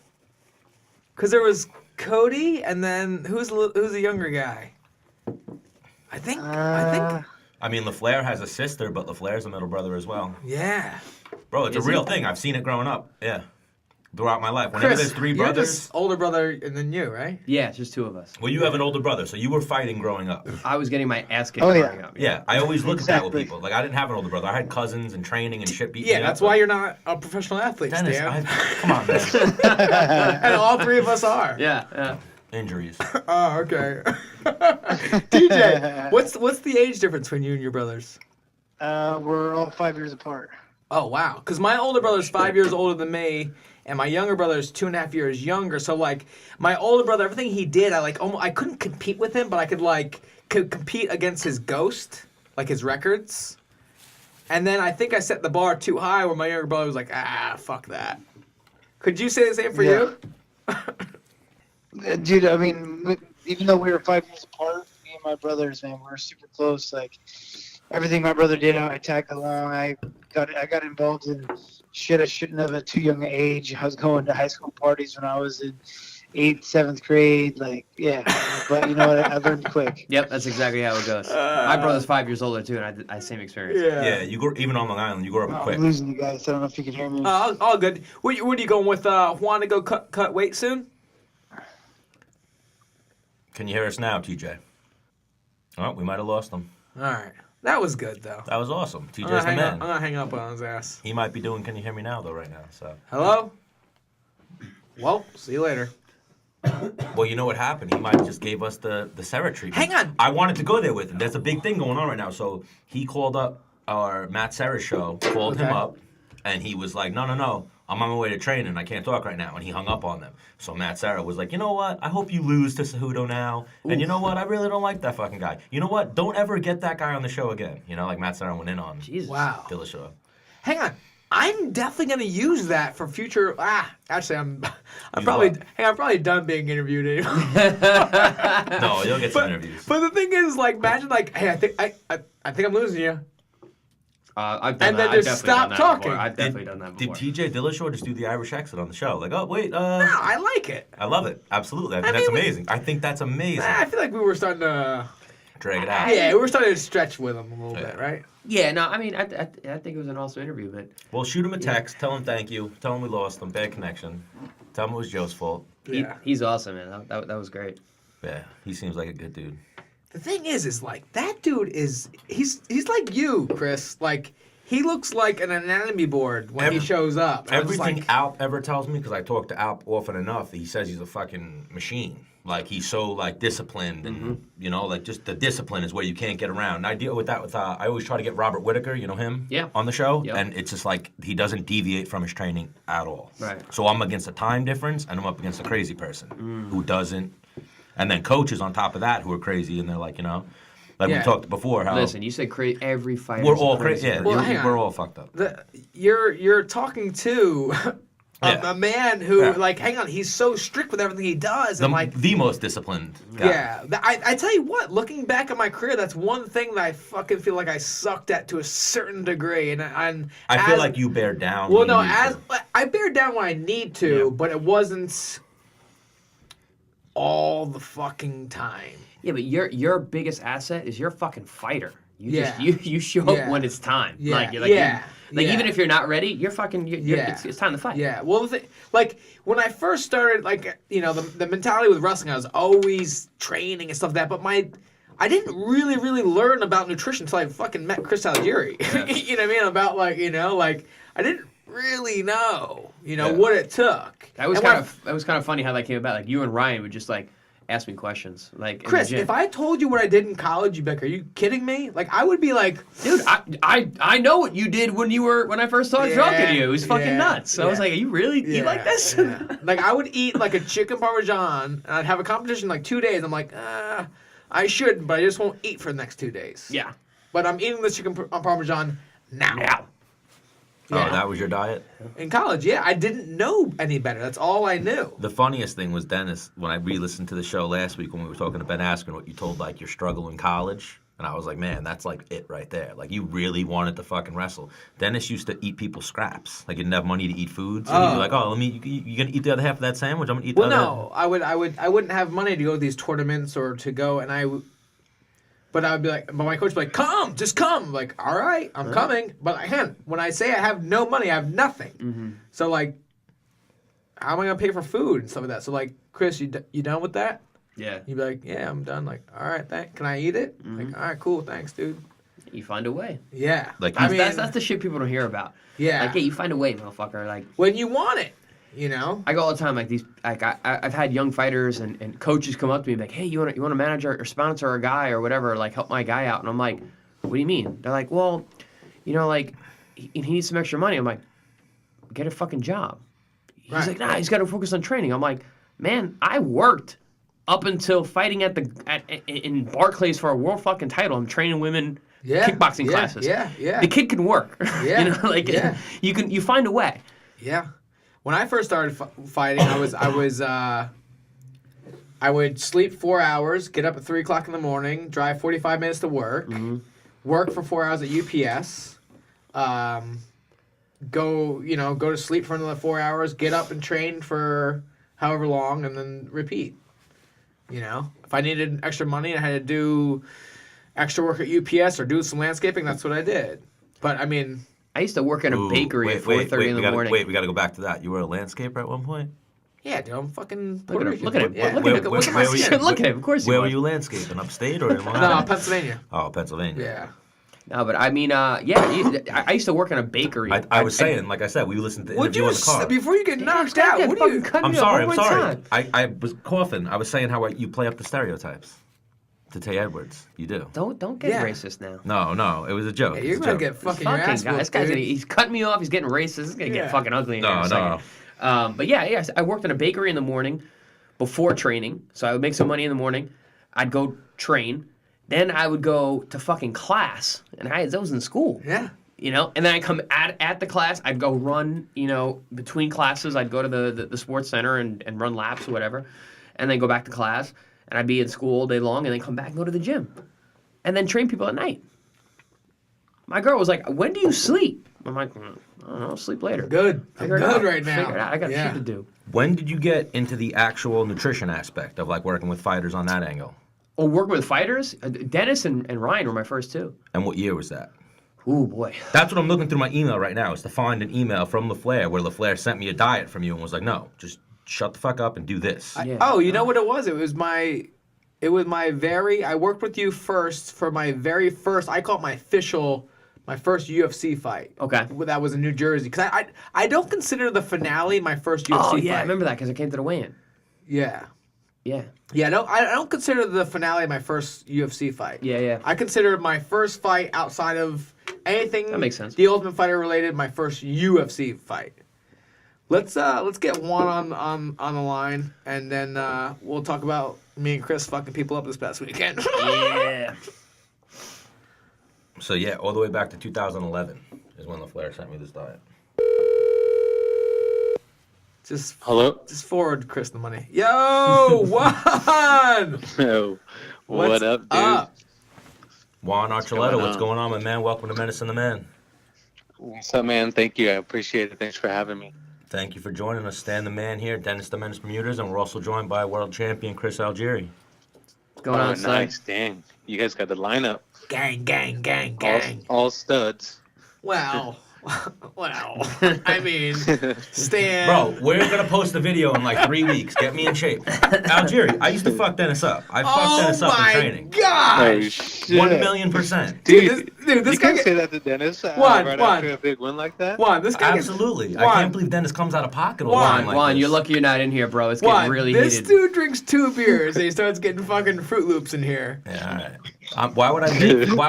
Cause there was Cody, and then who's the younger guy? I think.
I mean, LaFleur has a sister, but LaFleur's a middle brother as well.
Yeah.
Bro, it's
Is
a real
he?
thing. I've seen it growing up. Yeah. Throughout my life. Whenever
Chris,
there's 3
you're
brothers.
just older brother and then you, right?
Yeah, it's just 2 of us.
Well, you have an older brother, so you were fighting growing up.
I was getting my ass kicked
Oh, yeah.
growing up.
Yeah, I always look at that with
Exactly.
people. Like, I didn't have an older brother. I had cousins and training and shit beating
Yeah,
me
that's
up.
why you're not a professional athlete,
Dennis,
Stan.
come on, man.
And all 3 of us are.
Yeah.
Injuries.
Oh, okay. TJ, what's the age difference between you and your brothers?
We're all 5 years apart.
Oh, wow. Because my older brother's 5 years older than me, and my younger brother's 2.5 years younger. So, like, my older brother, everything he did, I couldn't compete with him, but I could compete against his ghost, like his records. And then I think I set the bar too high where my younger brother was like, fuck that. Could you say the same for you?
Dude, I mean, even though we were 5 years apart, me and my brothers, man, we're super close. Like, everything my brother did, I tagged along. I got involved in shit I shouldn't have at too young an age. I was going to high school parties when I was in 8th, 7th grade. Like, yeah. But you know what? I learned quick.
Yep, that's exactly how it goes. My brother's 5 years older too, and I had same experience.
Yeah, you grew, even on Long Island, you grew up quick.
I'm losing you guys. I don't know if you can hear me.
All good. What are you going with, Juan to go cut weight soon?
Can you hear us now, TJ? Oh, we might have lost them.
All right. That was good though.
That was awesome. TJ's
I'm
the man.
gonna hang up on his ass.
He might be doing Can You Hear Me Now, though, right now. So.
Hello? Well, see you later.
Well, you know what happened? He might have just gave us the Sarah treatment.
Hang on.
I wanted to go there with him. There's a big thing going on right now. So he called up our Matt Serra show, called him up, and he was like, no. I'm on my way to training. I can't talk right now. And he hung up on them. So Matt Serra was like, you know what? I hope you lose to Cejudo now. And you know what? I really don't like that fucking guy. You know what? Don't ever get that guy on the show again. You know, like Matt Serra went in on
Wow.
Dillashaw.
Hang on. I'm definitely gonna use that for future. Actually, I'm probably done being interviewed anymore.
No, you'll get some interviews.
But the thing is, like, imagine, like, hey, I think I'm losing you.
I've done
And
that.
then
I've
just
definitely done
stop
that
talking.
before. I've definitely done that before.
Did T.J. Dillashaw just do the Irish exit on the show? Like, oh, wait,
No, I like it.
I love it. Absolutely.
I
That's
mean,
amazing. I think that's amazing.
I feel like we were starting to.
Drag it out.
Yeah, we were starting to stretch with him a little bit, right?
Yeah, no, I mean, I think it was an awesome interview, man.
Well, shoot him a text. Tell him thank you. Tell him we lost him. Bad connection. Tell him it was Joe's fault.
Yeah.
He's awesome, man. That was great.
Yeah, he seems like a good dude.
The thing is like that dude is he's like you, Chris. Like he looks like an anatomy board when he shows up. And I'm just
Everything
like,
Alp ever tells me, because I talk to Alp often enough, he says he's a fucking machine. Like, he's so, like, disciplined and, you know, like, just the discipline is where you can't get around. And I deal with that with, I always try to get Robert Whitaker, you know him?
Yeah.
On the show.
Yep.
And it's just like, he doesn't deviate from his training at all.
Right.
So I'm against a time difference, and I'm up against a crazy person who doesn't. And then coaches on top of that who are crazy, and they're like, you know, like we talked before, how
Listen, you said every fighter.
we're all crazy. Yeah,
Well, hang on.
we're all fucked up.
You're talking to a man who like, hang on, he's so strict with everything he does, and like
The most disciplined guy.
yeah. I tell you what, looking back at my career, that's one thing that I fucking feel like I sucked at to a certain degree, and
I feel like you bear down.
Well,
when
no,
you need
as
to.
I bear down when I need to,
Yeah.
but it wasn't all the fucking time.
Yeah, but your biggest asset is your fucking fighter.
Yeah.
You show up
Yeah.
when it's time.
Yeah.
Like
Yeah.
even if you're not ready, you're fucking.
Yeah.
It's time to fight.
Yeah. Well, like when I first started, like you know, the mentality with wrestling, I was always training and stuff like that. But I didn't really learn about nutrition until I fucking met Chris Algieri. You know what I mean? About like I didn't really know what it took.
That was
And
kind of funny how that came about. Like you and Ryan would just like ask me questions. Like in the
Chris,
gym.
if I told you what I did in college, you'd be like, "Are you kidding me?" Like I would be like,
dude, I know what you did when I first started talking to you. It was fucking nuts. So I was like, are you really eat like this?
Yeah. Like I would eat like a chicken parmesan, and I'd have a competition in like 2 days. I'm like, I should, but I just won't eat for the next 2 days.
Yeah.
But I'm eating the chicken parmesan now.
Oh, that was your diet?
In college, yeah. I didn't know any better. That's all I knew.
The funniest thing was, Dennis, when I re-listened to the show last week when we were talking to Ben Askren, what you told, like, your struggle in college. And I was like, man, that's, like, it right there. Like, you really wanted to fucking wrestle. Dennis used to eat people's scraps. Like, he didn't have money to eat food. So he'd be like, oh, you going to eat the other half of that sandwich? I'm going to eat the other
Well, no. I wouldn't have money to go to these tournaments or to go, but I would be like, but my coach would be like, come, just come. I'm like, all right, I'm coming. But again, when I say I have no money, I have nothing.
Mm-hmm.
So like, how am I gonna pay for food and stuff like that? So like, Chris, you done with that?
Yeah.
You'd be like, yeah, I'm done. Like, all right, can I eat it? Like, all right, cool, thanks, dude.
You find a way.
Yeah.
Like,
I mean,
That's the shit people don't hear about.
Yeah.
Like, yeah, you find a way, motherfucker. Like
when you want it, you know.
I go all the time. Like these, like I've had young fighters and coaches come up to me like, hey, you want to manage or sponsor a guy or whatever, like help my guy out. And I'm like, what do you mean? They're like, well, like he needs some extra money. I'm like, get a fucking job. He's like, nah, he's got to focus on training. I'm like, man, I worked up until fighting in Barclays for a world fucking title. I'm training women.
Yeah,
kickboxing classes.
Yeah.
The kid can work.
Yeah,
you find a way.
Yeah. When I first started fighting, I would sleep 4 hours, get up at 3 o'clock in the morning, drive 45 minutes to work, work for 4 hours at UPS, go to sleep for another 4 hours, get up and train for however long, and then repeat. You know, if I needed extra money and I had to do extra work at UPS or do some landscaping, that's what I did. But I mean,
I used to work at a bakery at 4:30 in the morning.
Wait, we got to go back to that. You were a landscaper at one point?
yeah, dude, I'm fucking
Look
Puerto
at him.
Rican.
Look at him.
Yeah.
Look at my skin. Look at him. Of course you
Where
would.
were you landscaping? Upstate or in Long
No,
Island?
Pennsylvania.
Oh, Pennsylvania.
Yeah.
No, but I mean, I used to work in a bakery.
I was saying, like I said, we listened to the
Would
interview
you
in the car.
before you get knocked
God,
out?
yeah,
What do
fucking
you?
cut
I'm
me
sorry.
off
I'm
one
sorry.
time.
I was coughing. I was saying how you play up the stereotypes to Tay Edwards. You do.
Don't get
Yeah.
racist now.
No, it was a joke.
Yeah,
It's
you're
a
gonna
joke.
get fucking your
Fucking
ass
guy.
whooped,
This guy's
dude.
he's cutting me off. He's getting racist. This is gonna
Yeah.
get fucking ugly in here in a
No.
second. But yeah, I worked in a bakery in the morning before training, so I would make some money in the morning. I'd go train, then I would go to fucking class, and that was in school.
Yeah.
You know, and then I come at the class. I'd go run. You know, between classes, I'd go to the sports center and run laps or whatever, and then go back to class. And I'd be in school all day long, and then come back and go to the gym, and then train people at night. My girl was like, "When do you sleep?" I'm like, I don't know, I'll sleep later.
Good. I'm
Figure it
good
out.
right now.
Figure it out. I got
Yeah.
shit to do.
When did you get into the actual nutrition aspect of like working with fighters on that angle?
Oh, working with fighters? Dennis and Ryan were my first two.
And what year was that?
Ooh, boy.
That's what I'm looking through my email right now, is to find an email from LaFleur where LaFleur sent me a diet from you and was like, no, just shut the fuck up and do this.
Yeah.
Oh, you know what it was? It was my I worked with you first for my very first, I call it my first UFC fight.
Okay.
That was in New Jersey. Because I don't consider the finale my first UFC
Oh,
fight.
yeah, I remember that because I came to the weigh-in.
Yeah.
Yeah.
Yeah, no, I don't consider the finale my first UFC fight.
Yeah.
I consider my first fight outside of anything
That makes sense.
The Ultimate Fighter related, my first UFC fight. Let's get Juan on the line, and then we'll talk about me and Chris fucking people up this past weekend.
Yeah.
So yeah, all the way back to 2011 is when LaFleur sent me this diet.
Just
Hello?
Just forward Chris the money. Yo, Juan!
Yo, what
What's
up, dude?
up?
Juan Archuleta,
going
what's
on?
going on, my man? Welcome to Menace and The Man.
What's up, man? Thank you. I appreciate it. Thanks for having me.
Thank you for joining us. Stan the Man here, Dennis the Menace Bermudez, and we're also joined by world champion Chris Algieri.
What's going on, son?
Nice. Dang. You guys got the lineup.
Gang, gang, gang,
All,
gang.
all studs.
Well, I mean, Stan.
Bro, we're gonna post a video in like 3 weeks. Get me in shape. Algieri, I used to fuck Dennis up. I fucked Dennis up in training.
God!
Oh, shit.
1,000,000%.
Dude, this
you
guy
can't
get,
say that to Dennis
Juan,
right
Juan.
after a big win like that.
Juan, this guy gets,
Absolutely. I
Juan.
can't believe Dennis comes out of pocket a
Juan,
line like
Juan,
this.
you're lucky you're not in here, bro. It's getting
Juan,
really
this
heated.
dude drinks 2 beers and he starts getting fucking Fruit Loops in here.
Yeah, all right. Why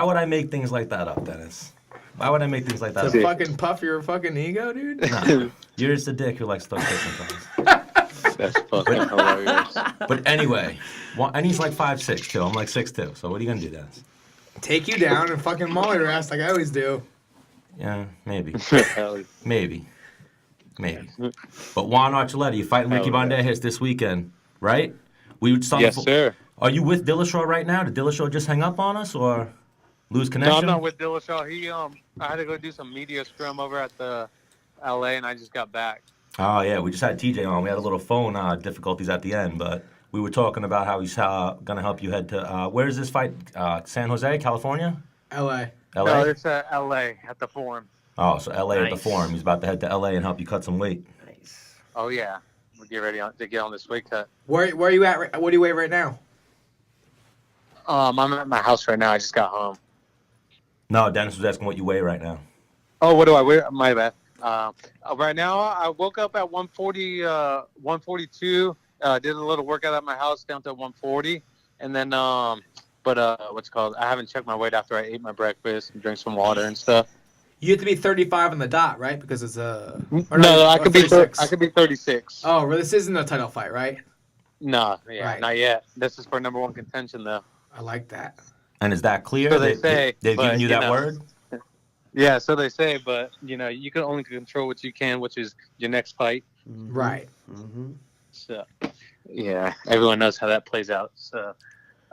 would I make things like that up, Dennis? Why would I make things like that
To
up?
fucking puff your fucking ego, dude?
Nah, you're just a dick who likes to talk shit sometimes.
That's fucking hilarious.
But anyway, and he's like 5'6" too. I'm like 6'2". So what are you gonna do, Dennis?
Take you down and fucking maul your ass like I always do.
Yeah, maybe.
Hell,
Maybe. But Juan Archuleta, you fighting Ricky
Oh, yeah.
Bandejas this weekend, right? We would start.
yes, sir.
Are you with Dillashaw right now? Did Dillashaw just hang up on us or lose
No,
connection?
I'm not with Dillashaw. I had to go do some media scrum over at the LA, and I just got back.
Oh yeah, we just had TJ on. We had a little phone difficulties at the end, but we were talking about how he's gonna help you head to where is this fight? San Jose, California?
LA.
LA?
No, it's LA at the Forum.
Oh, so LA at the
Nice.
Forum. He's about to head to LA and help you cut some weight.
Nice.
Oh yeah, we'll get ready to get on this weight cut.
Where are you at? What do you weigh right now?
I'm at my house right now. I just got home.
No, Dennis was asking what you weigh right now.
Oh, what do I weigh? My bad. Right now, I woke up at 140, 142. Did a little workout at my house down to 140, and then what's it called? I haven't checked my weight after I ate my breakfast and drank some water and stuff.
You have to be 35 on the dot, right? Because it's a.
No, I could be
36.
I could be 36.
Oh, well, this isn't a title fight, right?
No, yeah,
Right.
not yet. This is for #1 contention though.
I like that.
And is that clear?
So they say,
they've given
but,
you
you
that
know.
word?
Yeah, so they say, but you can only control what you can, which is your next fight.
Right.
Mm-hmm.
So, yeah, everyone knows how that plays out. So,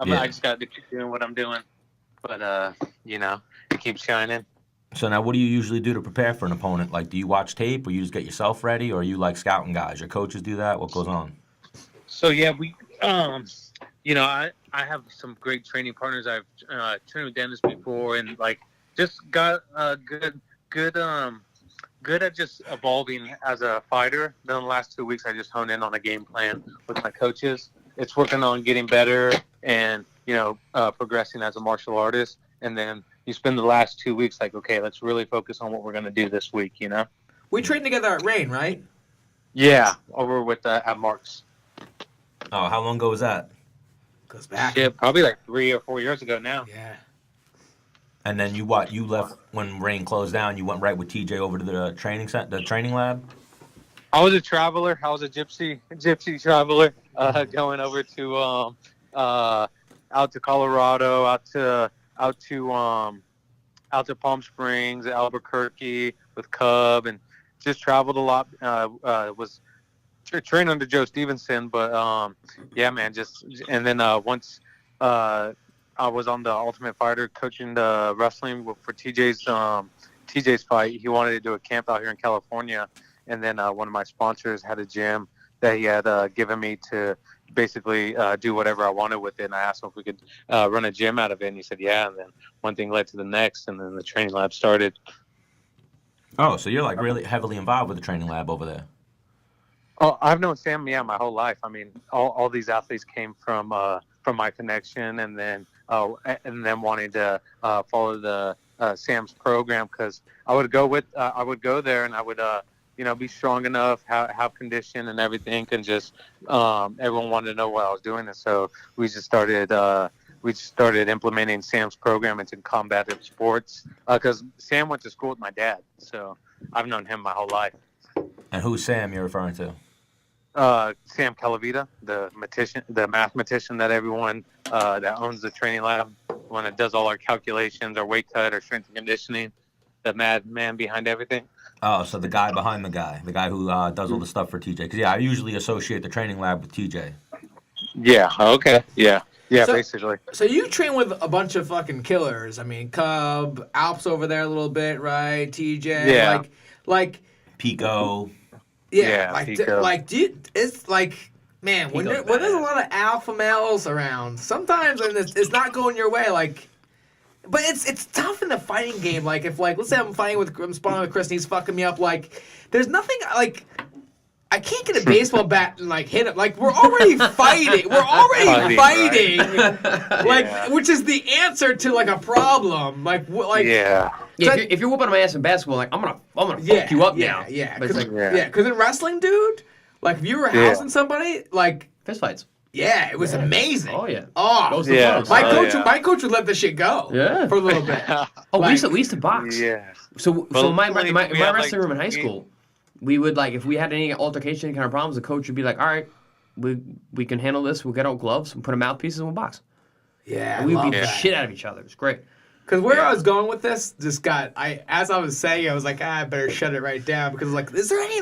Yeah.
I just got to keep doing what I'm doing, but it keeps shining.
So now what do you usually do to prepare for an opponent? Like, do you watch tape or you just get yourself ready or are you like scouting guys? Your coaches do that? What goes on?
So yeah, we, I have some great training partners. I've trained with Dennis before, and like just got good at just evolving as a fighter. Then the last 2 weeks, I just honed in on a game plan with my coaches. It's working on getting better and progressing as a martial artist. And then you spend the last 2 weeks like, okay, let's really focus on what we're gonna do this week.
We trained together at Rain, right?
Yeah, over with at Mark's.
Oh, how long ago was that?
Goes back.
Yeah, probably like 3 or 4 years ago now.
Yeah.
And then you left when Rain closed down. You went right with TJ over to the training lab.
I was a traveler. I was a gypsy traveler, going over to out to Colorado, out to Palm Springs, Albuquerque with Cub, and just traveled a lot. Was trained under Joe Stevenson, but yeah, man, and then once I was on the Ultimate Fighter coaching the wrestling for TJ's fight. He wanted to do a camp out here in California. And then one of my sponsors had a gym that he had given me to basically do whatever I wanted with it. And I asked him if we could run a gym out of it. And he said, yeah. And then one thing led to the next. And then the training lab started.
Oh, so you're like really heavily involved with the training lab over there.
Oh, I've known Sam, my whole life. I mean, all these athletes came from my connection, and then wanting to follow the Sam's program, because I would go there, and I would be strong enough, have condition and everything, and just everyone wanted to know what I was doing, and so we just started implementing Sam's program into combative sports, because Sam went to school with my dad, so I've known him my whole life.
And who's Sam you're referring to?
Sam Calavita, the mathematician that everyone that owns the training lab, one that does all our calculations, our weight cut, our strength and conditioning, the madman behind everything.
Oh, so the guy behind the guy who does all the stuff for TJ. Because I usually associate the training lab with TJ.
Yeah. Okay. Yeah. Yeah.
So-
basically.
So you train with a bunch of fucking killers. I mean, Cub, Alps over there a little bit, right? TJ.
Yeah.
Like.
Pico.
Yeah.
Yeah, Pico.
It's like, man, when there's a lot of alpha males around, sometimes and it's not going your way, like. But it's tough in the fighting game. Like, if, like, let's say I'm sparring with Chris and he's fucking me up, like, there's nothing, like, I can't get a baseball bat and, like, hit him. Like, we're already fighting.
Fighting,
Like,
Yeah.
which is the answer to, like, a problem. Like,
Yeah.
Yeah, if you're whooping my ass in basketball, like, I'm gonna fuck you up now.
Yeah,
But it's like,
because in wrestling, dude, like, if you were housing somebody, like,
fist fights.
yeah, it was amazing.
Oh, yeah.
Oh,
Goes to
Yeah.
blows.
my coach would let the shit go.
Yeah.
For a little bit.
Oh,
Like-
we used to box.
Yeah.
So
Well,
my
we
my
had,
wrestling
like,
room in high school, we would, like, if we had any altercation, any kind of problems, the coach would be like, all right, we can handle this. We'll get out gloves and put a mouthpieces and we'll box.
Yeah,
And we'd
love
beat the
that.
shit out of each other. It was great.
Because where I was going with this just got, as I was saying, I was like, I better shut it right down, because, like, is there any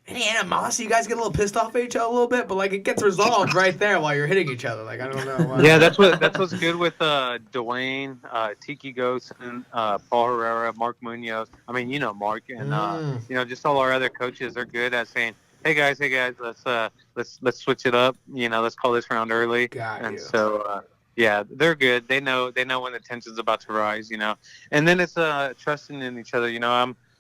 animosity? You guys get a little pissed off at each other a little bit, but, like, it gets resolved right there while you're hitting each other. Like, I don't know.
Yeah, that's what's good with Dwayne, Tiki Ghost, and Paul Herrera, Mark Munoz. I mean, Mark, and just all our other coaches are good at saying, hey guys, let's switch it up. Let's call this round early.
Got
and
you.
so yeah, they're good. They know when the tension's about to rise. And then it's trusting in each other.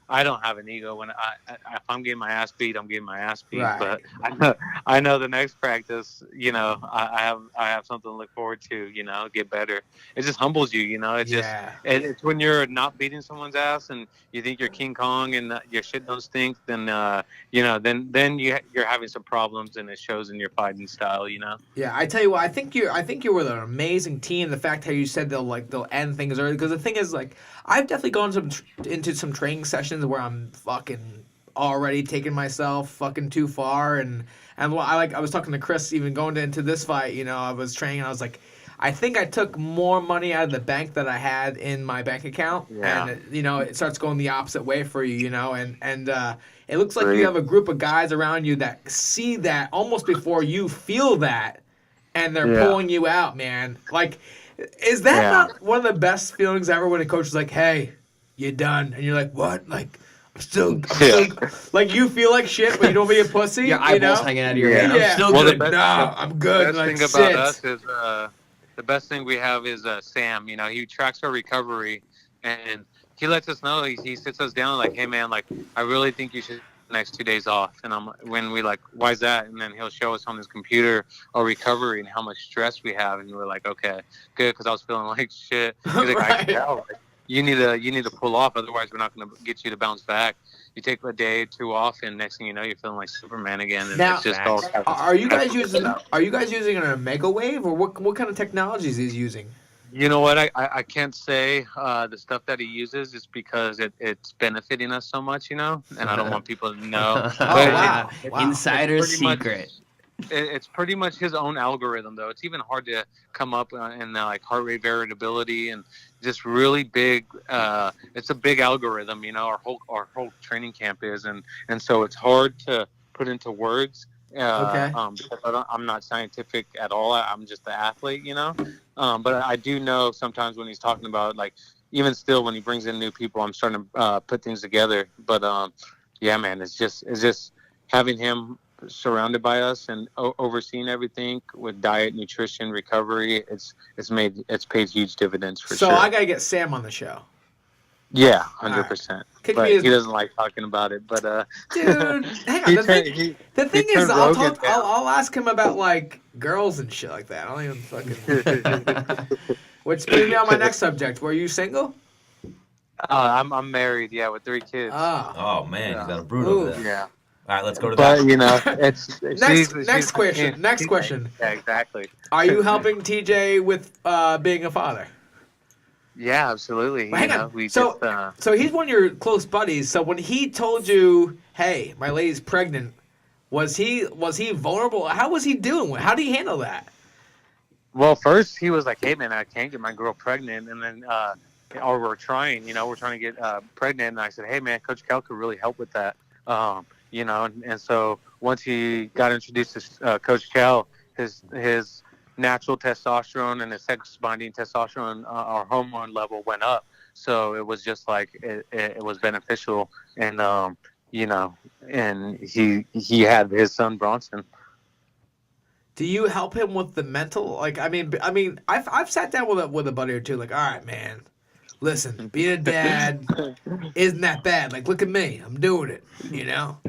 I don't have an ego. When if I'm getting my ass beat, I'm getting my ass beat.
Right.
But I know the next practice, I have something to look forward to. Get better. It just humbles you. It's when you're not beating someone's ass and you think you're King Kong and your shit don't stink. Then then you're having some problems, and it shows in your fighting style.
Yeah, I tell you what, I think you were an amazing team. The fact how you said they'll end things early, because the thing is, like, I've definitely gone into some training sessions where I'm fucking already taking myself fucking too far, and I was talking to Chris even going into this fight. I was training, and I was like, I think I took more money out of the bank that I had in my bank account,
Yeah.
and it starts going the opposite way for you, and it looks like you have a group of guys around you that see that almost before you feel that, and they're pulling you out, man. Like, is that not one of the best feelings ever when a coach is like, hey, you're done, and you're like, what? Like, I'm still like, you feel like shit, but you don't be a pussy.
Your eyeballs hanging out of your head.
Yeah.
I'm still
Well,
good.
I'm good.
The
Like,
best thing about
sit.
us is the best thing we have is Sam. He tracks our recovery, and he lets us know. He sits us down like, hey man, like, I really think you should next 2 days off. And when we like, why is that? And then he'll show us on his computer our recovery and how much stress we have. And we're like, okay, good. Cause I was feeling like shit. He's like, I can tell. Like, you need to pull off. Otherwise we're not going to get you to bounce back. You take a day or two off and next thing you know, you're feeling like Superman again. And
Now,
it's just all
are you guys using an Omega Wave, or what kind of technologies he's using?
You know what? I can't say the stuff that he uses is because it's benefiting us so much, and I don't want people to know.
Wow.
Insider
It's pretty
secret.
It's pretty much his own algorithm, though. It's even hard to come up in like heart rate variability and just really big. It's a big algorithm, Our whole training camp is, and so it's hard to put into words.
Okay.
Because I'm not scientific at all. I'm just the athlete, But I do know sometimes when he's talking about, like, even still when he brings in new people, I'm starting to put things together. But yeah, man, it's just having him surrounded by us and overseeing everything with diet, nutrition, recovery. It's paid huge dividends for sure.
So I gotta get Sam on the show.
Yeah, 100%.
Kick
But
me his-
he doesn't like talking about it. But
Dude, hang on. The thing is,
turned Rogan down.
I'll ask him about like girls and shit like that. I don't even fucking. Which brings me on my next subject. Were you single?
I'm married, yeah, with 3 kids.
Ah.
Oh man, he's got a brood over there.
Yeah.
All right, let's go to
But
that.
it's
Next question. Next question.
Yeah, exactly.
Are you helping TJ with being a father?
Yeah, absolutely.
Well, hang on.
We
So he's one of your close buddies. So when he told you, "Hey, my lady's pregnant," was he vulnerable? How was he doing? How did he handle that?
well, first he was like, "Hey, man, I can't get my girl pregnant," and then or we're trying to get pregnant, and I said, "Hey, man, Coach Cal could really help with that." And so once he got introduced to Coach Cal, his natural testosterone and his sex-binding testosterone, our hormone level went up. So it was just like it was beneficial, and and he had his son Bronson.
Do you help him with the mental? Like, I mean, I've sat down with a buddy or two. Like, all right, man, listen, being a dad isn't that bad. Like, look at me, I'm doing it.
Yeah.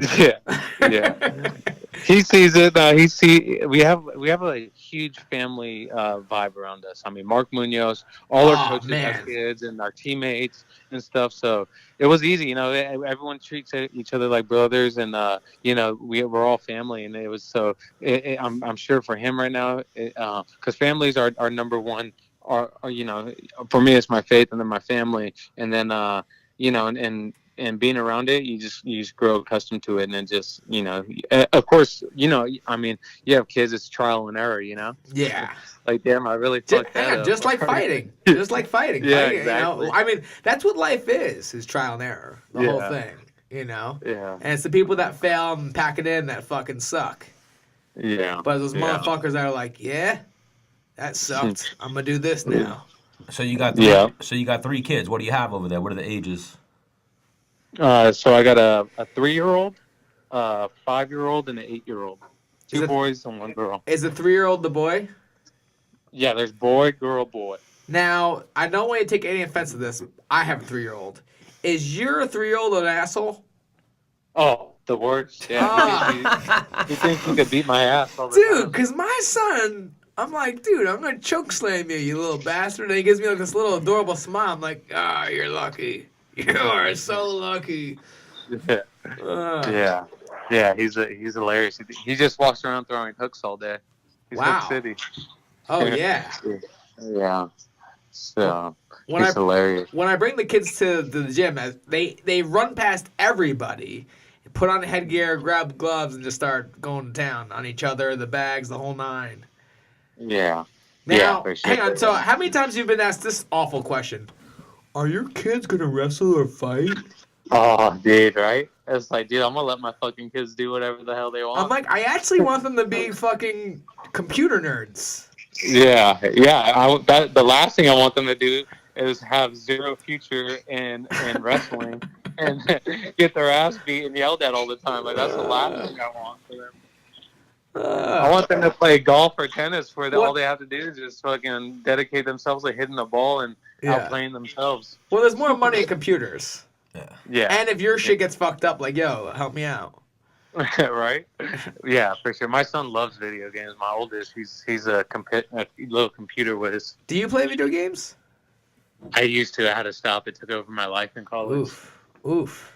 He sees it. We have a huge family vibe around us. I mean, Mark Munoz, all our coaches have kids, and our teammates and stuff. So it was easy. Everyone treats each other like brothers, and we're all family. And it was so. I'm sure for him right now, because families are number one. Are for me, it's my faith, and then my family, and then and being around it, you just grow accustomed to it, and then just of course, I mean, you have kids, it's trial and error,
Yeah.
Like, damn, I really fucked that up.
Just like fighting. Just like fighting.
Yeah,
Fighting,
exactly.
I mean, that's what life is trial and error. The whole thing.
Yeah.
And it's the people that fail and pack it in that fucking suck.
Yeah.
But those motherfuckers that are like, yeah, that sucked. I'm gonna do this now.
So you got 3 kids. What do you have over there? What are the ages?
So I got a 3-year-old, a 5-year-old, and an 8-year-old. 2 boys and 1 girl.
Is the 3-year-old the boy?
Yeah, there's boy, girl, boy.
Now, I don't want you to take any offense to this. I have a 3-year-old. Is your 3-year-old an asshole?
Oh, the worst. Yeah. You think you could beat my ass all the time?
Dude, because my son, I'm like, dude, I'm going to choke slam you little bastard. And he gives me like this little adorable smile. I'm like, you're lucky. You are so lucky.
Yeah. Yeah, he's hilarious. He just walks around throwing hooks all day. He's Hook City.
Oh, yeah.
Yeah. So,
When
he's hilarious.
When I bring the kids to the gym, they run past everybody, put on headgear, grab gloves, and just start going to town on each other, the bags, the whole nine.
Yeah.
Now,
for sure.
hang on. So, how many times have you been asked this awful question? Are your kids going to wrestle or fight?
Oh, dude, right? It's like, dude, I'm going to let my fucking kids do whatever the hell they want.
I'm like, I actually want them to be fucking computer nerds.
Yeah. The last thing I want them to do is have zero future in wrestling and get their ass beat and yelled at all the time. Like, that's the last thing I want for them. I want them to play golf or tennis where all they have to do is just fucking dedicate themselves to hitting the ball and outplaying themselves.
Well, there's more money in computers.
Yeah.
And if your shit gets fucked up, like, yo, help me out.
Right? Yeah, for sure. My son loves video games. My oldest, he's a little computer whiz.
Do you play video games?
I used to. I had to stop. It took over my life in college.
Oof.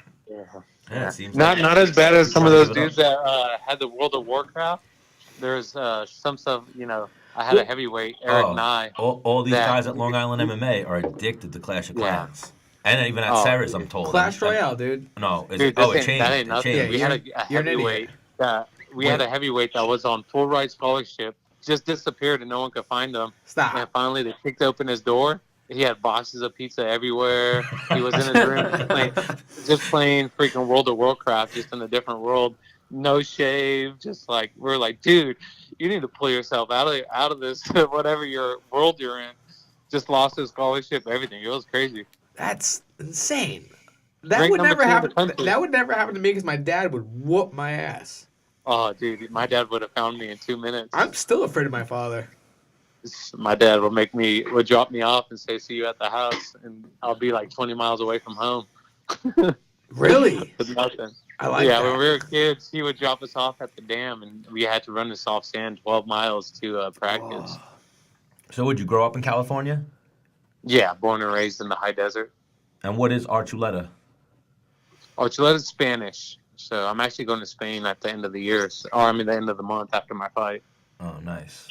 Yeah, it seems
Not
like
not as bad as some of those
Give it up.
dudes that had the World of Warcraft. There's some stuff. I had a heavyweight, Eric Nye.
All these
that-
guys at Long Island MMA are addicted to Clash of
Yeah.
Clans. And even at
Oh,
Sarah's,
dude.
I'm told.
Clash Royale, dude.
No,
Dude,
it
this
changed.
that ain't
It
nothing.
changed.
We had a
You're an
heavyweight. We had a heavyweight that was on full ride scholarship. Just disappeared and no one could find him.
Stop.
And finally, they kicked open his door. He had boxes of pizza everywhere. He was in his room just playing freaking World of Warcraft, just in a different world. No shave, just like we're like, dude, you need to pull yourself out of this whatever your world you're in. Just lost his scholarship, everything. It was crazy.
That's insane. That
Rank
would
number
never
2 in the
happen.
country.
That would never happen to me because my dad would whoop my ass.
Oh, dude, my dad would have found me in 2 minutes.
I'm still afraid of my father.
My dad would drop me off and say, "See you at the house," and I'll be like 20 miles away from home.
Really?
With nothing.
I like
Yeah,
that.
when we were kids, he would drop us off at the dam, and we had to run the soft sand 12 miles to practice.
Oh.
So would you grow up in California?
Yeah, born and raised in the high desert.
And what is Archuleta?
Archuleta's Spanish, so I'm actually going to Spain at the end of the year, the end of the month after my fight.
Oh, nice.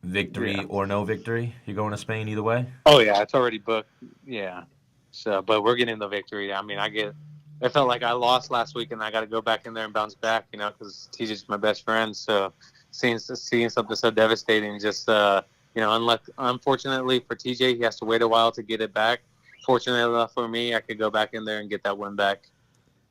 Victory
Yeah.
or no victory? You're going to Spain either way?
Oh yeah, it's already booked. Yeah, so but we're getting the victory. I mean, it felt like I lost last week, and I got to go back in there and bounce back, because TJ's my best friend. So seeing something so devastating, just unfortunately for TJ, he has to wait a while to get it back. Fortunately enough for me, I could go back in there and get that win back.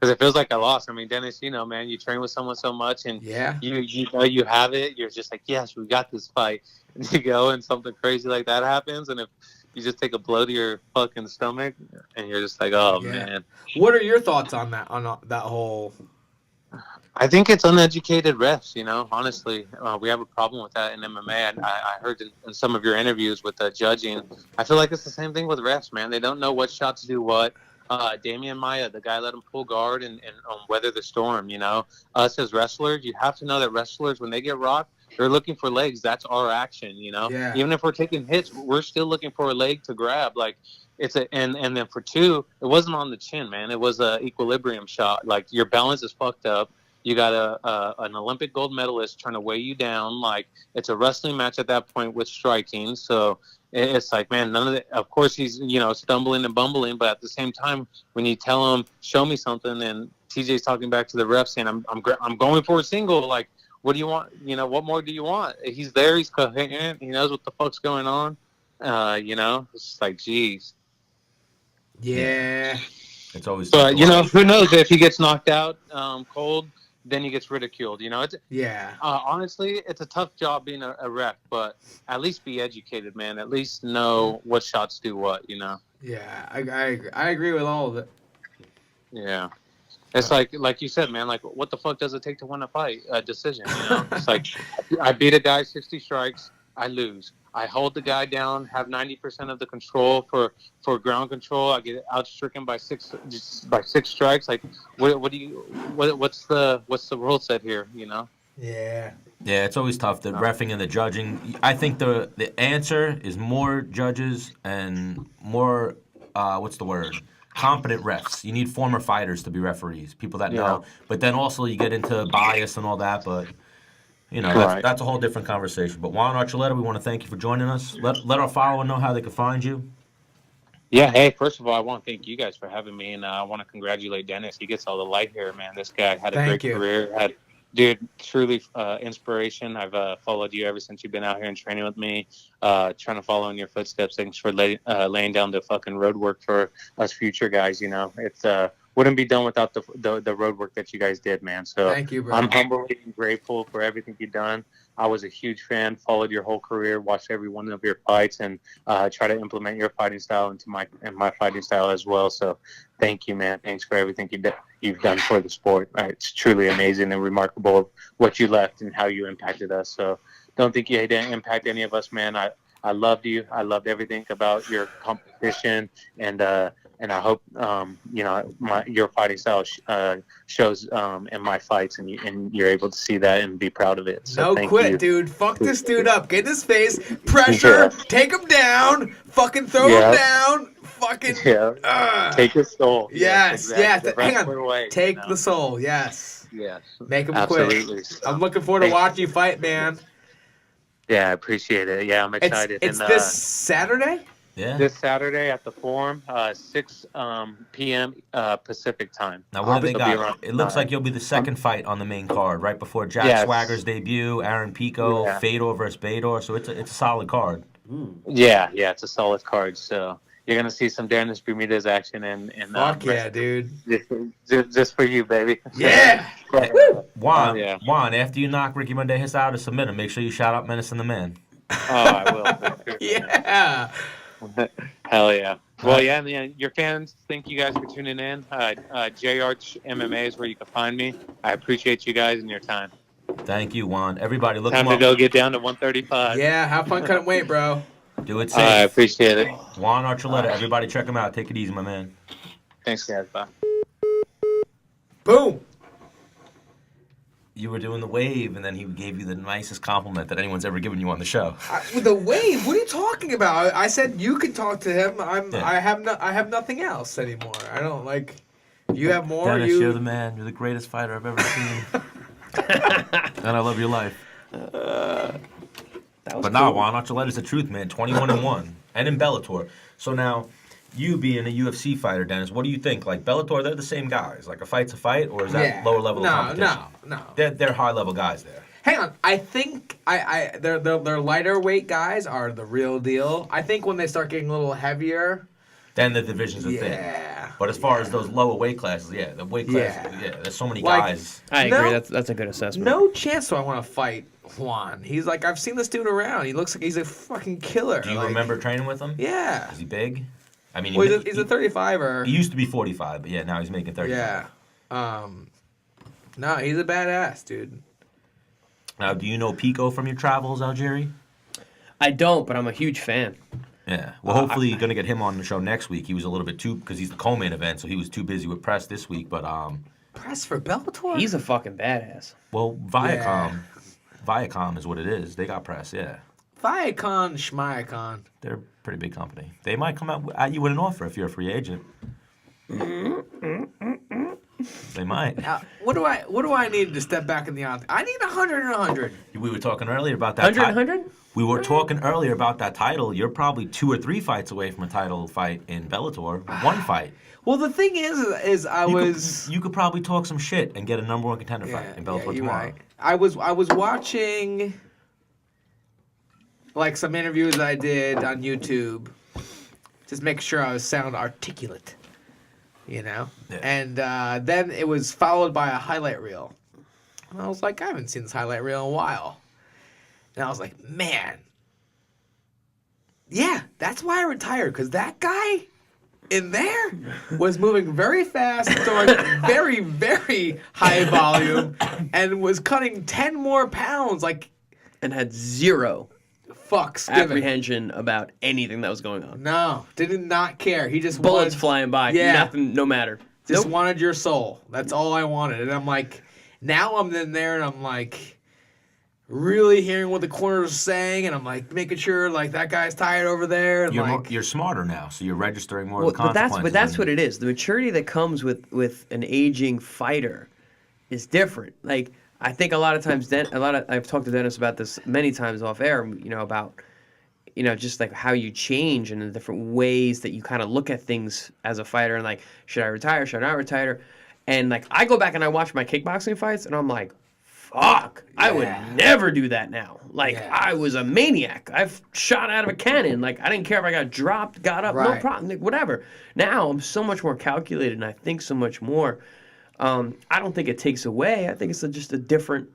Because it feels like I lost. I mean, Dennis, man, you train with someone so much, and
Yeah.
you know you have it. You're just like, yes, we got this fight. And you go, and something crazy like that happens, and if you just take a blow to your fucking stomach, and you're just like, oh
Yeah.
man.
What are your thoughts on that? On that whole?
I think it's uneducated refs. Honestly, we have a problem with that in MMA. And I heard in some of your interviews with the judging. I feel like it's the same thing with refs, man. They don't know what shots do what. Damian Maia, the guy let him pull guard and weather the storm. Us as wrestlers, you have to know that wrestlers, when they get rocked, they're looking for legs. That's our action.
Yeah.
Even if we're taking hits, we're still looking for a leg to grab. Like and then for 2, it wasn't on the chin, man. It was a equilibrium shot. Like your balance is fucked up. You got an Olympic gold medalist trying to weigh you down. Like it's a wrestling match at that point with striking. So it's like, man, none of it. Of course, he's stumbling and bumbling, but at the same time, when you tell him, "Show me something," and TJ's talking back to the ref saying, "I'm going for a single." Like, what do you want? What more do you want? He's there. He's coherent. He knows what the fuck's going on. It's just like, geez.
Yeah.
It's always.
But who knows if he gets knocked out cold. Then he gets ridiculed. It's
Yeah.
honestly, it's a tough job being a ref, but at least be educated, man. At least know what shots do what.
Yeah. I agree with all of it.
Yeah, it's like you said, man. Like, what the fuck does it take to win a fight? A decision. It's like I beat a guy 60 strikes, I lose. I hold the guy down, have 90% of the control for ground control. I get outstricken by six strikes. Like, what's the rule set here?
Yeah.
Yeah, it's always tough, the reffing and the judging. I think the answer is more judges and more, competent refs. You need former fighters to be referees, people that know. But then also you get into bias and all that, but, that's a whole different conversation. But Juan Archuleta, we want to thank you for joining us. Let our follower know how they can find you.
Yeah, hey, first of all, I want to thank you guys for having me, and I want to congratulate Dennis. He gets all the light here, man. This guy had a
Thank
great
you.
career. Dude, truly inspiration. I've followed you ever since you've been out here and training with me, trying to follow in your footsteps. Thanks for laying down the fucking road work for us future guys. It's wouldn't be done without the road work that you guys did, man. So
Thank you, bro.
I'm humbly grateful for everything you've done. I was a huge fan, followed your whole career, watched every one of your fights, and try to implement your fighting style into my fighting style as well. So thank you, man. Thanks for everything you've done for the sport. It's truly amazing and remarkable what you left and how you impacted us. So don't think you didn't impact any of us, man. I loved you. I loved everything about your competition, and and I hope your fighting style shows in my fights, and you're able to see that and be proud of it. So
No quit, dude. Fuck this dude up. Get in his face. Pressure. Take him down. Fucking throw him down. Fucking.
Take his soul.
Yes. Yes.
The
Hang on.
wrestler way,
Take the soul. Yes.
Yes.
Make him
Absolutely.
quit. I'm looking forward to watching you fight, man.
Yeah, I appreciate it. Yeah, I'm excited.
It's this Saturday?
Yeah.
This Saturday at the Forum, 6 p.m. Pacific time.
Now, what do they
It'll be
got?
around
It looks
9.
like you'll be the second fight on the main card, right before Jack
Yes.
Swagger's debut, Aaron Pico,
Yeah.
Fedor versus Bader. So it's a solid card.
Yeah, it's a solid card. So you're gonna see some Dennis Bermudez action and
Fuck yeah, dude.
just for you, baby.
Yeah.
Juan,
Yeah.
Juan, after you knock Ricky Bandejas out or submit him, make sure you shout out Menace and the Man.
Oh, I will. For sure.
Yeah.
Hell yeah. Well, yeah, your fans, thank you guys for tuning in. J Arch MMA is where you can find me. I appreciate you guys and your time.
Thank you, Juan. Everybody, look
Time
him
to
up.
go get down to 135.
Yeah, have fun cutting weight, bro.
Do it
I
safe.
appreciate it.
Juan Archuleta. Everybody, check him out. Take it easy, my man.
Thanks, guys. Bye.
Boom.
You were doing the wave, and then he gave you the nicest compliment that anyone's ever given you on the show.
The wave? What are you talking about? I said you can talk to him.
Yeah.
I have nothing else anymore. I don't like. You have more.
Dennis, you're the man. You're the greatest fighter I've ever seen. And I love your life.
That was
But nah, Juan Archuleta's the truth, man. 21-1, and in Bellator. So now, you being a UFC fighter, Dennis, what do you think? Like Bellator, they're the same guys. Like a fight's a fight, or is that lower level of competition?
No.
They're high level guys there.
Hang on. I think their lighter weight guys are the real deal. I think when they start getting a little heavier,
Then the divisions are thin.
yeah.
But as far as those lower weight classes, the weight classes, there's so many
Like-
guys.
I agree.
No.
That's a good assessment.
No chance do I want to fight Juan. He's like, I've seen this dude around. He looks like he's a fucking killer.
Do you
Like,
remember training with him?
Yeah.
Is he big? I mean,
Well, he's a 35er.
he used to be 45, but yeah, now he's making 35.
Yeah. No, he's a badass, dude.
Now, do you know Pico from your travels, Algieri?
I don't, but I'm a huge fan.
Yeah. Well, hopefully you're going to get him on the show next week. He was a little bit too, because he's the co-main event, so he was too busy with press this week. But,
Press for Bellator?
He's a fucking badass.
well, Viacom is what it is. They got press, yeah.
Viacom, Schmiacon.
They're a pretty big company. They might come out at you with an offer if you're a free agent. They might.
What do I need to step back in the octagon? I need 100 and 100.
We were talking earlier about that.
100, 100?
We were talking earlier about that title. You're probably 2 or 3 fights away from a title fight in Bellator. 1 fight.
Well, the thing is
You could probably talk some shit and get a number 1 contender fight in Bellator
you're
tomorrow.
right. I was watching like some interviews I did on YouTube, just making sure I was sound articulate, you know.
Yeah.
And then it was followed by a highlight reel. And I was like, I haven't seen this highlight reel in a while. And I was like, man, yeah, that's why I retired, because that guy in there was moving very fast, throwing very, very high volume, and was cutting 10 more pounds, like
And had zero
fucks given.
apprehension about anything that was going on.
No, did not care. He just
Bullets
wanted,
flying by.
Yeah.
Nothing, no matter.
just
Nope.
wanted your soul. That's all I wanted. And I'm like, now I'm in there and I'm like, really hearing what the corner's saying, and I'm like making sure like that guy's tired over there. And
You're smarter now, so you're registering more
Well,
of the
but
consequences.
that's what it is. The maturity that comes with an aging fighter is different. Like I think a lot of times, I've talked to Dennis about this many times off air. You know about just like how you change and the different ways that you kind of look at things as a fighter, and like should I retire? Should I not retire? And like I go back and I watch my kickboxing fights, and I'm like, fuck, I would never do that now. Like, I was a maniac. I've shot out of a cannon. Like, I didn't care if I got dropped, got up, no
Right.
problem, like, whatever. Now, I'm so much more calculated, and I think so much more. I don't think it takes away. I think it's just a different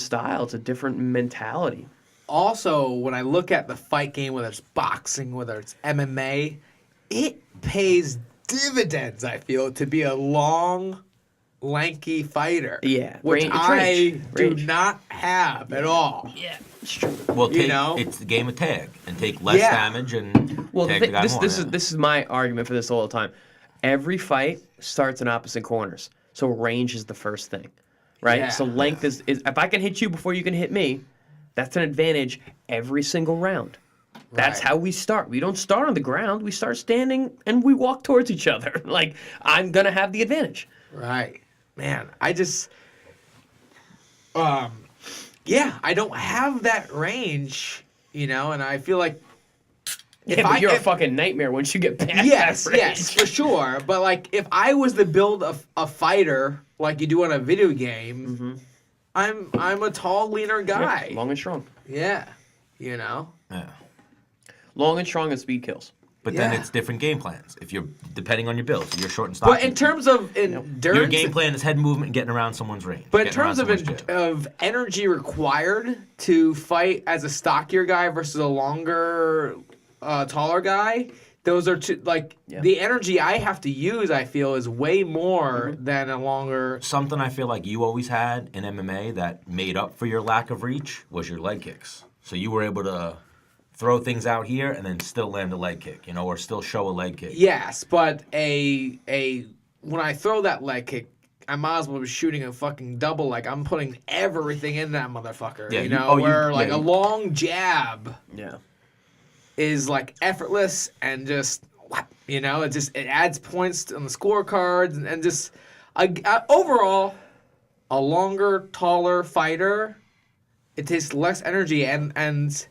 style. It's a different mentality.
also, when I look at the fight game, whether it's boxing, whether it's MMA, it pays dividends, I feel, to be a long, lanky fighter.
Yeah.
Which
Range-
I do
range.
not have at all.
Yeah, it's true.
Well,
you know?
it's the game of tag and take less
Yeah.
damage and
Well,
Take the guy more,
this is my argument for this all the time. Every fight starts in opposite corners, so range is the first thing, right?
Yeah.
So length is if I can hit you before you can hit me, that's an advantage every single round. That's
Right.
how we start. We don't start on the ground. We start standing and we walk towards each other. Like, I'm gonna have the advantage.
Right. Man, I just I don't have that range, and I feel like
You're a fucking nightmare once you get past
yes,
that range.
yes, for sure. But like if I was to build a fighter like you do in a video game, I'm a tall, leaner guy.
Yeah, long and strong.
Yeah.
Yeah.
Long and strong and speed kills.
But then
Yeah.
it's different game plans. If you're depending on your build, if you're short and stocky.
But in terms of endurance,
your game plan is head movement and getting around someone's range.
but in
getting around
terms of
someone's jab.
of energy required to fight as a stockier guy versus a longer, taller guy, those are two. Like the energy I have to use, I feel, is way more than a longer.
Something I feel like you always had in MMA that made up for your lack of reach was your leg kicks. So you were able to throw things out here and then still land a leg kick, or still show a leg kick.
Yes, but a when I throw that leg kick, I might as well be shooting a fucking double. Like I'm putting everything in that motherfucker.
Yeah,
a long jab
Yeah.
is like effortless and just it adds points on the scorecards and just overall a longer, taller fighter. It takes less energy and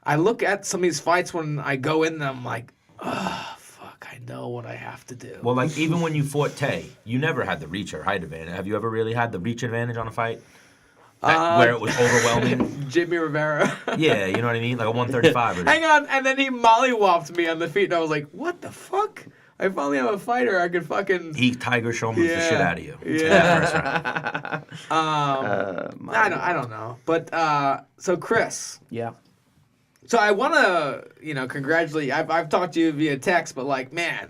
I look at some of these fights when I go in them like, oh, fuck, I know what I have to do.
Well, like even when you fought Tay, you never had the reach or height advantage. Have you ever really had the reach advantage on a fight? Where it was overwhelming?
Jimmy Rivera.
Yeah, you know what I mean? Like a 135 or
Hang on, and then he mollywopped me on the feet, and I was like, what the fuck? I finally have a fighter I could fucking...
He Tiger Showman's the shit out of you.
Yeah.
That first round.
I don't know. But, so Chris...
Yeah.
So I want to, congratulate you. I've talked to you via text, but like, man,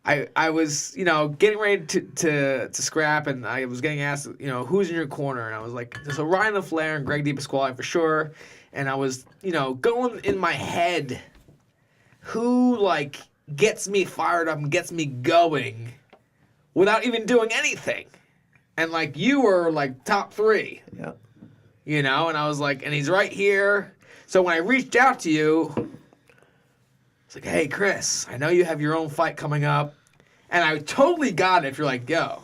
I was, getting ready to scrap, and I was getting asked, who's in your corner, and I was like, so Ryan LaFleur and Greg DiPasquale for sure, and I was, going in my head, who like gets me fired up and gets me going, without even doing anything, and like you were like top 3,
Yeah.
and I was like, and he's right here. So when I reached out to you, it's like, hey, Chris, I know you have your own fight coming up. And I totally got it if you're like, yo.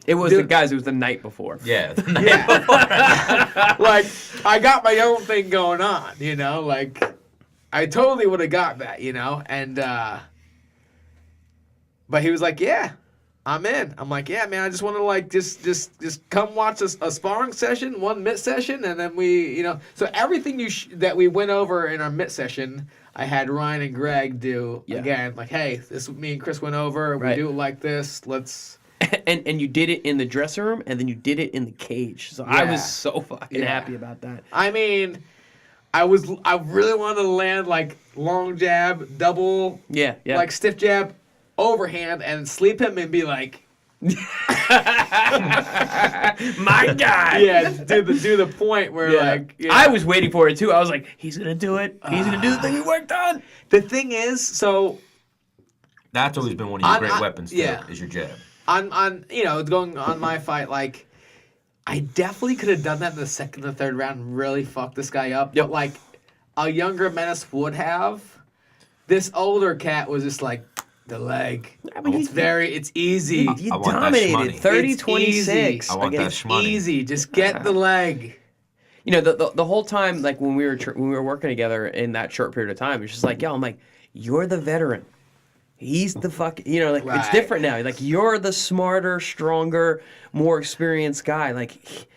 It was
Dude.
it was the night before.
Yeah.
Yeah. Like, I got my own thing going on, Like, I totally would have got that, And, but he was like, yeah, I'm in. I'm like, yeah, man, I just want to, like, just come watch a sparring session, one mitt session, and then we, So everything that we went over in our mitt session, I had Ryan and Greg do again. Like, hey, this is what me and Chris went over. We do it like this. Let's...
And you did it in the dressing room, and then you did it in the cage. So I was so fucking happy about that.
I mean, I really wanted to land, like, long jab, double, like, stiff jab, overhand, and sleep him and be like...
My guy.
Yeah, do the point where like
I was waiting for it too. I was like, he's gonna do it. He's gonna do the thing we worked on.
The thing is, so
That's always been one of your great weapons too, is your jab.
on going on my fight, like I definitely could have done that in the second or third round and really fucked this guy up. But like a younger Menace would have. This older cat was just like the leg.
I mean,
it's easy.
You
I want that
dominated
shmoney.
30-26.
I want that
It's
shmoney.
easy. Just get the leg.
The whole time, like when we were working together in that short period of time, it's just like, yo, I'm like, you're the veteran. He's the it's
Right.
different now. Like you're the smarter, stronger, more experienced guy. Like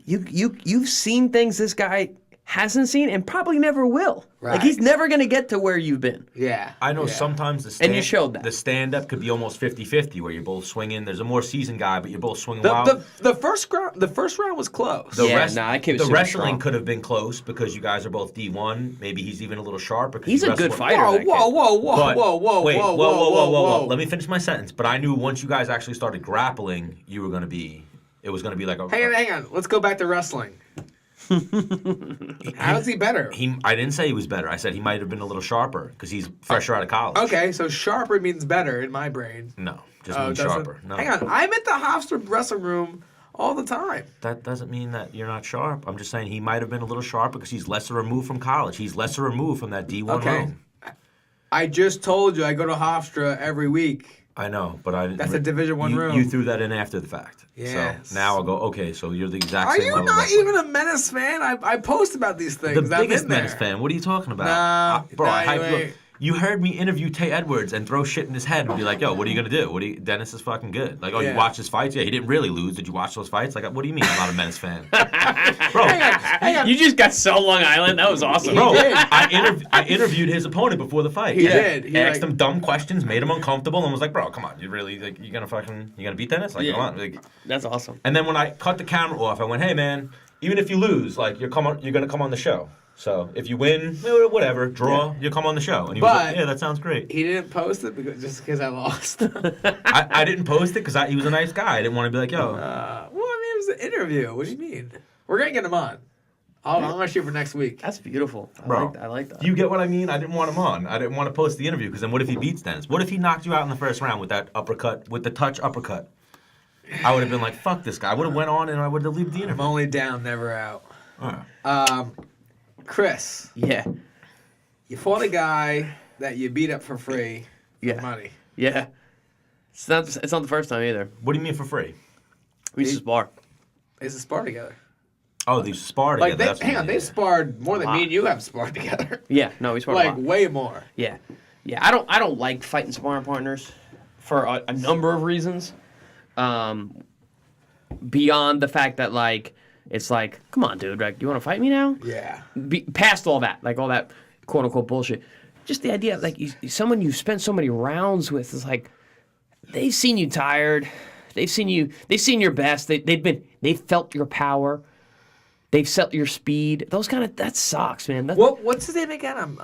you've seen things this guy hasn't seen and probably never will.
Right.
Like he's never gonna get to where you've been.
Yeah.
I know
yeah.
sometimes
And you showed that.
the stand-up could be almost 50-50 where you're both swinging. There's a more seasoned guy, but you're both swinging wild.
The first round was close.
That kid was
the
super
wrestling
strong.
could have been close because you guys are both D1. Maybe he's even a little sharp. Because
He's
you
a
wrestle
good
with-
fighter. that kid.
Whoa,
Wait,
whoa.
Let me finish my sentence. But I knew once you guys actually started grappling, you were going to be. It was going to be like a.
Hang on. Let's go back to wrestling. How is he better?
I didn't say he was better. I said he might have been a little sharper because he's fresher out of college.
Okay, so sharper means better in my brain.
No, just
Oh,
means
doesn't-
sharper. No.
Hang on, I'm at the Hofstra wrestling room all the time.
That doesn't mean that you're not sharp. I'm just saying he might have been a little sharper because he's lesser removed from college. He's lesser removed from that D1
Okay.
room.
I just told you I go to Hofstra every week.
I know, but I didn't.
That's a Division I room.
You threw that in after the fact.
Yes.
So now I'll go, okay, so you're the exact
Are
same
you
level
not
wrestler.
even a Menace fan? I post about these things.
The
I've
biggest
been there.
Menace fan. What are you talking about?
Nah,
Bro, I
anyway.
look, you heard me interview Tay Edwards and throw shit in his head and be like, yo, what are you going to do? Dennis is fucking good. Like, oh,
Yeah.
you watch his fights? Yeah, he didn't really lose. Did you watch those fights? Like, what do you mean I'm not a Menace fan? Bro,
Hang on.
You just got so Long Island. That was awesome.
Bro,
did.
I interviewed his opponent before the fight.
He did. He,
asked
like-
him dumb questions, made him uncomfortable, and was like, "Bro, come on, you really like you gonna beat Dennis? Like,
Yeah.
come on." Like,
That's awesome.
and then when I cut the camera off, I went, "Hey, man, even if you lose, like you're gonna come on the show. So if you win, whatever, draw, you come on the show." And he was
But-
like, "Yeah, that sounds great."
He didn't post it because I lost.
I didn't post it because he was a nice guy. I didn't want to be like, "Yo."
Well, I mean, it was an interview. What do you mean? We're gonna get him on. I'm gonna shoot for next week.
That's beautiful.
Bro,
I like that.
Do you get what I mean? I didn't want him on. I didn't want to post the interview because then what if he beats Dennis? What if he knocked you out in the first round with that uppercut, with the touch uppercut? I would have been like, fuck this guy. I would have went on and I would have left the
I'm
interview.
only down, never out.
All right.
Chris,
Yeah.
you fought a guy that you beat up for free for
Yeah.
money.
Yeah. It's not the first time either.
What do you mean for free?
We used to spar.
They used to spar together.
Oh, they spar together.
Like,
that's what
hang
you
on,
mean.
they sparred more than
Wow.
me and you have sparred together.
Yeah. No, we sparred a
Like,
lot.
way more.
Yeah. Yeah. I don't like fighting sparring partners for a number of reasons. Beyond the fact that like it's like, come on, dude, like you want to fight me now?
Yeah.
Past all that, like all that quote unquote bullshit. Just the idea, like someone you've spent so many rounds with is like, they've seen you tired, they've seen your best, they've felt your power, they've felt your speed. That sucks, man.
What's his name again?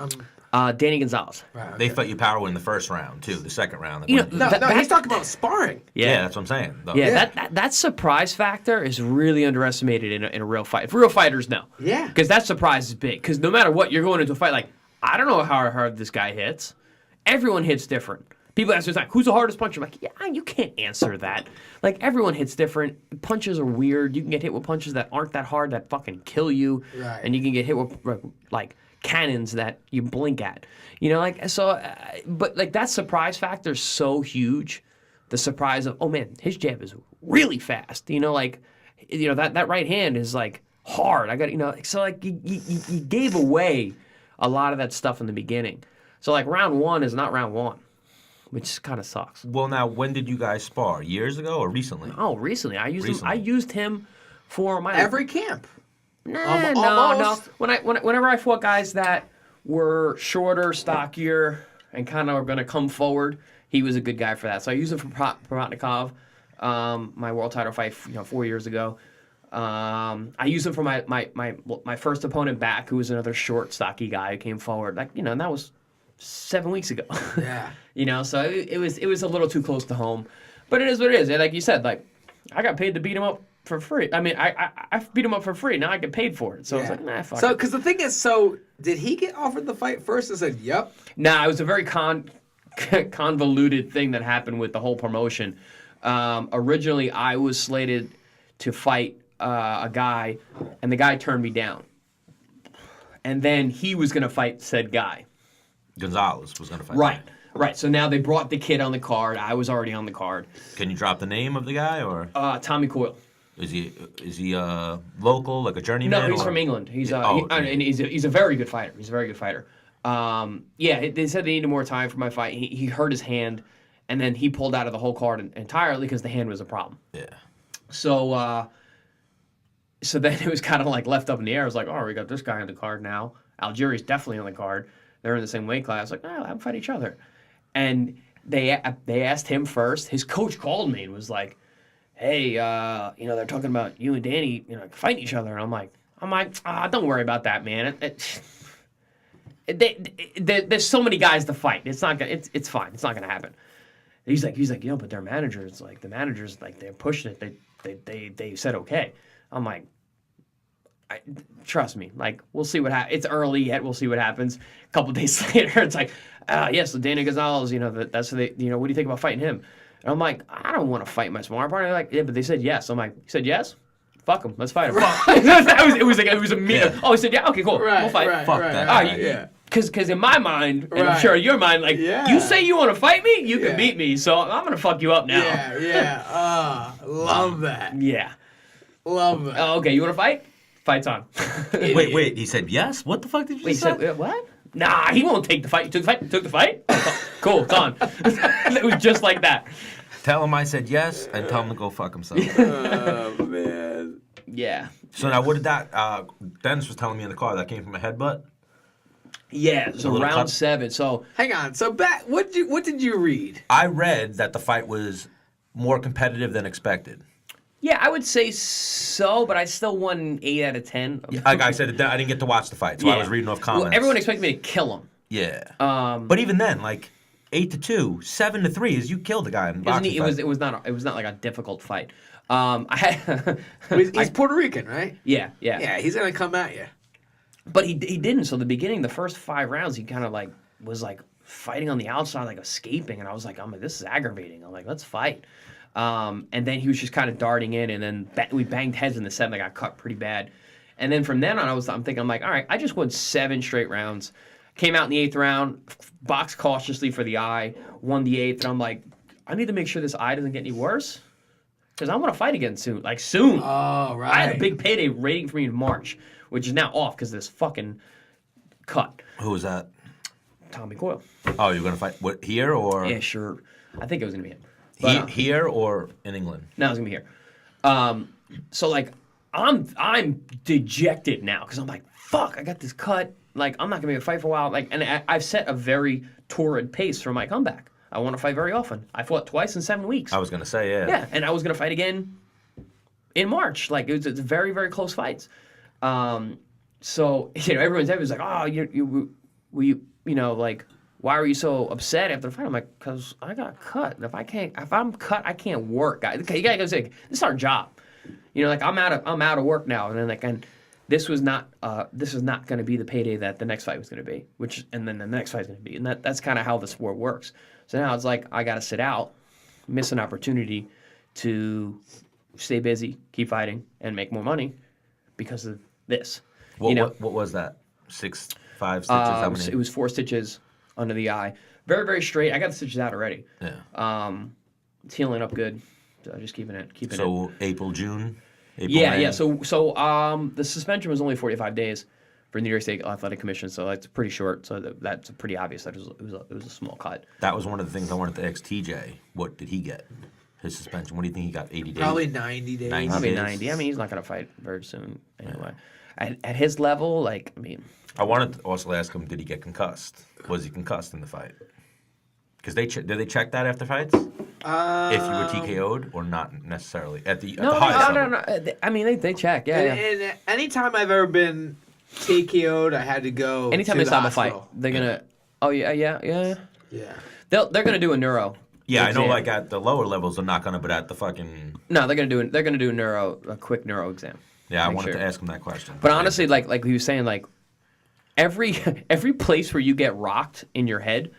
Danny Gonzalez.
Wow,
They
okay.
felt you power in the first round, too. The second round.
You know,
No,
That-
he's talking about sparring.
yeah, that's what I'm saying. though.
Yeah, that surprise factor is really underestimated in a real fight. If real fighters know.
Yeah.
Because that surprise is big. Because no matter what, you're going into a fight like, I don't know how hard this guy hits. Everyone hits different. People ask me, like, who's the hardest puncher? I'm like, yeah, you can't answer that. Like, everyone hits different. Punches are weird. You can get hit with punches that aren't that hard that fucking kill you.
Right.
And you can get hit with, like, cannons that you blink at. You know, like, so, but, like, that surprise factor is so huge. The surprise of, oh, man, his jab is really fast. You know, like, you know, that right hand is, like, hard. I got, you know, so, like, you gave away a lot of that stuff in the beginning. So, like, round one is not round one, which kind of sucks.
Well, now, when did you guys spar? Years ago or recently?
Oh, recently. I used him.
Recently.
I used him for my
Every camp.
Nah, no.
almost.
Whenever I fought guys that were shorter, stockier, and kind of were going to come forward, he was a good guy for that. So I used him for Promatnikov, my world title fight, 4 years ago. I used him for my first opponent back, who was another short, stocky guy who came forward. Like, you know, and that was 7 weeks ago.
Yeah.
You know, so it was a little too close to home, but it is what it is. And like you said, like I got paid to beat him up for free. I mean, I beat him up for free. Now I get paid for it. So it's like, nah, fuck
So,
it.
because the thing is, did he get offered the fight first and said, yep?
Nah, it was a very convoluted thing that happened with the whole promotion. Originally, I was slated to fight a guy, and the guy turned me down. And then he was going to fight said guy.
Gonzalez was going to fight.
Right. Right. So now they brought the kid on the card. I was already on the card.
Can you drop the name of the guy, or
Tommy Coyle.
is he local, like a journeyman?
No, he's
or-
from England. He's
okay.
and he's a very good fighter. He's a very good fighter. Yeah, they said they needed more time for my fight. He hurt his hand, and then he pulled out of the whole card entirely because the hand was a problem.
Yeah.
So then it was kind of like left up in the air. I was like, oh, we got this guy on the card now. Algieri's definitely on the card. They're in the same weight class. Like, oh, have fight each other. And they asked him first. His coach called me and was like, hey, they're talking about you and Danny, fighting each other. And I'm like, don't worry about that, man. There's so many guys to fight. It's not gonna. It's fine. It's not gonna happen. He's like, but their managers, like the managers, like they're pushing it. They said okay. I'm like, trust me, like we'll see what happens. It's early yet. We'll see what happens. A couple days later, it's like, yes, so Dana Gonzalez, that's what they, what do you think about fighting him? And I'm like, I don't want to fight my sparring partner. They're like, yeah, but they said yes. I'm like, you said yes? Fuck him. Let's fight him. It was a meeting. Yeah. Oh, he said yeah. Okay, cool. We'll fight.
Fuck that.
All right, yeah. Because in my mind, and I'm sure in your mind, like, you say you want to fight me, you can beat me, so I'm going to fuck you up now.
Yeah. Love that.
Yeah.
Love that.
Oh, okay, you want to fight? Fight's on.
Wait. He said yes? What the fuck did you say?
Said, what? Nah, he won't take the fight. You took the fight? Took the fight? Cool, it's on. It was just like that.
Tell him I said yes, and tell him to go fuck himself.
Oh, man.
Yeah.
So now, what did that? Dennis was telling me in the car that came from a headbutt.
Yeah. So
little
round
cut.
7. So
Hang on. So back, what did you read?
I read that the fight was more competitive than expected.
yeah, I would say so, but I still won 8 out of 10.
Like I said, I didn't get to watch the fight, so I was reading off comments.
Well, everyone expected me to kill him.
Yeah. But even then, like 8-2, 7-3 is you killed the guy in the boxing fight.
It was not like a difficult fight. I had
He's Puerto Rican, right?
yeah.
Yeah, he's gonna come at you.
But he didn't. So the beginning, the first 5 rounds, he kind of like was like fighting on the outside, like escaping, and I was like, this is aggravating. I'm like, let's fight. And then he was just kind of darting in, and then we banged heads in the 7th. I got cut pretty bad. And then from then on, I'm thinking, all right, I just won 7 straight rounds. Came out in the 8th round, boxed cautiously for the eye, won the 8th, and I'm like, I need to make sure this eye doesn't get any worse, because I want to fight again soon. Like soon.
Oh, right.
I had a big payday waiting for me in March, which is now off because of this fucking cut.
Who was that?
Tommy Coyle.
Oh, you're gonna fight what, here or
Yeah, sure. I think it was gonna be him. But,
here or in England?
No, it was gonna be here. So like, I'm dejected now because I'm like, fuck, I got this cut. Like, I'm not gonna be able to fight for a while. Like, and I've set a very torrid pace for my comeback. I want to fight very often. I fought twice in 7 weeks.
I was gonna say
Yeah, and I was gonna fight again in March. Like, it's very, very close fights. So everyone's like, oh, like, why are you so upset after the fight? I'm like, because I got cut. If I'm cut, I can't work. You gotta say, this is our job. Like I'm out of work now, and then and this was not going to be the payday that the next fight was going to be, and then the next fight is going to be, and that's kind of how the sport works. So now it's like I got to sit out, miss an opportunity to stay busy, keep fighting, and make more money because of this.
What was that? 5 stitches? How many?
It was 4 stitches under the eye. Very, very straight. I got the stitches out already.
Yeah.
It's healing up good. So just keeping it.
So April, June.
Yeah. So the suspension was only 45 days for New York State Athletic Commission, so that's pretty short. So that's pretty obvious that it was a small cut.
That was one of the things I wanted to ask TJ. What did he get? His suspension. What do you think he got? 80 days.
Probably 90 days.
Probably 90. I mean, he's not going to fight very soon anyway. Yeah. At his level,
I wanted to also ask him, did he get concussed? Was he concussed in the fight? Because did they check that after fights? If you were TKO'd or not necessarily at the highest level?
No. I mean, they check. Yeah.
And anytime I've ever been TKO'd, I had to go.
Anytime
to
they stop a fight, they're gonna. Oh yeah.
Yeah.
They're gonna do a neuro.
Yeah, I know. Like at the lower levels, they're not gonna, but at the fucking.
No, they're gonna do a quick neuro exam.
Yeah, I wanted to ask him that question.
But honestly, like he was saying, like every place where you get rocked in your head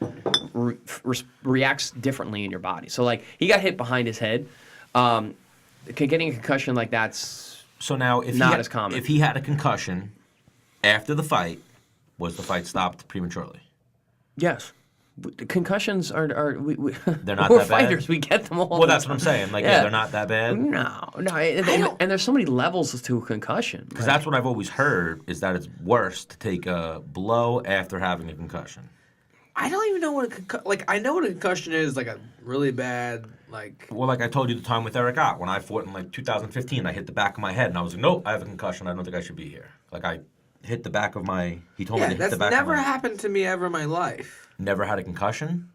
reacts differently in your body. So like he got hit behind his head. Getting a concussion like that's
so now if
not as common.
If he had a concussion after the fight, was the fight stopped prematurely?
Yes. Concussions are
they're not
we're
that bad.
fighters. We get them all.
Well, that's what I'm saying. Like, yeah, they're not that bad.
No. And there's so many levels to a concussion.
Because that's what I've always heard is that it's worse to take a blow after having a concussion.
I don't even know what I know what a concussion is. Like a really bad
Well, like I told you the time with Eric Ott when I fought in 2015, I hit the back of my head and I was like, nope, I have a concussion. I don't think I should be here. Like I hit the back of my. He told me to hit the back.
That's never happened to me ever in my life.
Never had a concussion?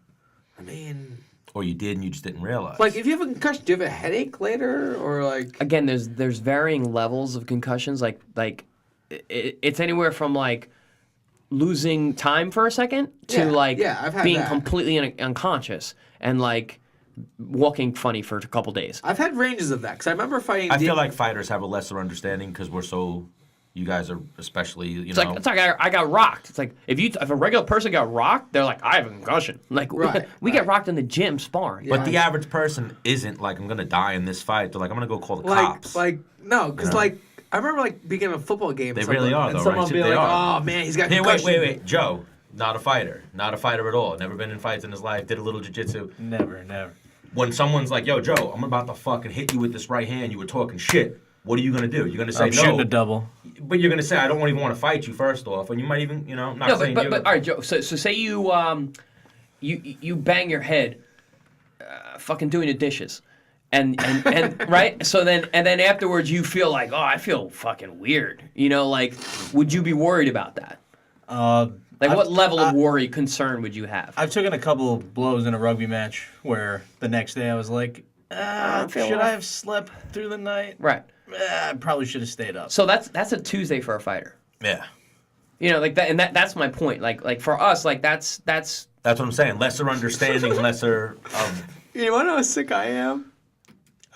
I mean...
Or you did and you just didn't realize.
Like, if you have a concussion, do you have a headache later? Or, like...
Again, there's varying levels of concussions. It's anywhere from, losing time for a second to,
I've had
being
that.
completely unconscious and, walking funny for a couple days.
I've had ranges of that, because I remember fighting...
I feel like fighters have a lesser understanding because we're so You guys are especially,
It's like I got rocked. It's like if a regular person got rocked, they're like, I have a concussion. Like we get rocked in the gym sparring.
But the average person isn't like, I'm gonna die in this fight. They're like, I'm gonna go call the cops.
No, because I remember being in a football game.
They really are,
and
though,
someone
right?
be
They
like,
are.
"Oh man, he's got
Hey,
concussion."
wait, Joe, not a fighter at all. Never been in fights in his life. Did a little jiu-jitsu.
Never.
When someone's like, yo, Joe, I'm about to fucking hit you with this right hand. You were talking shit. What are you gonna do? You're gonna say
I'm
no.
shooting a double.
But you're gonna say I don't even want to fight you first off, and you might even, not saying
but all right, Joe. So say you bang your head, fucking doing the dishes, and right. So then afterwards you feel like, oh, I feel fucking weird. Like, would you be worried about that? What level of worry, concern would you have?
I've taken a couple of blows in a rugby match where the next day I was like, should I have slept through the night?
Right.
I probably should have stayed up.
So that's a Tuesday for a fighter.
Yeah.
Like that, and that's my point. Like for us, like that's.
That's what I'm saying. Lesser understanding, lesser.
You want to know how sick I am?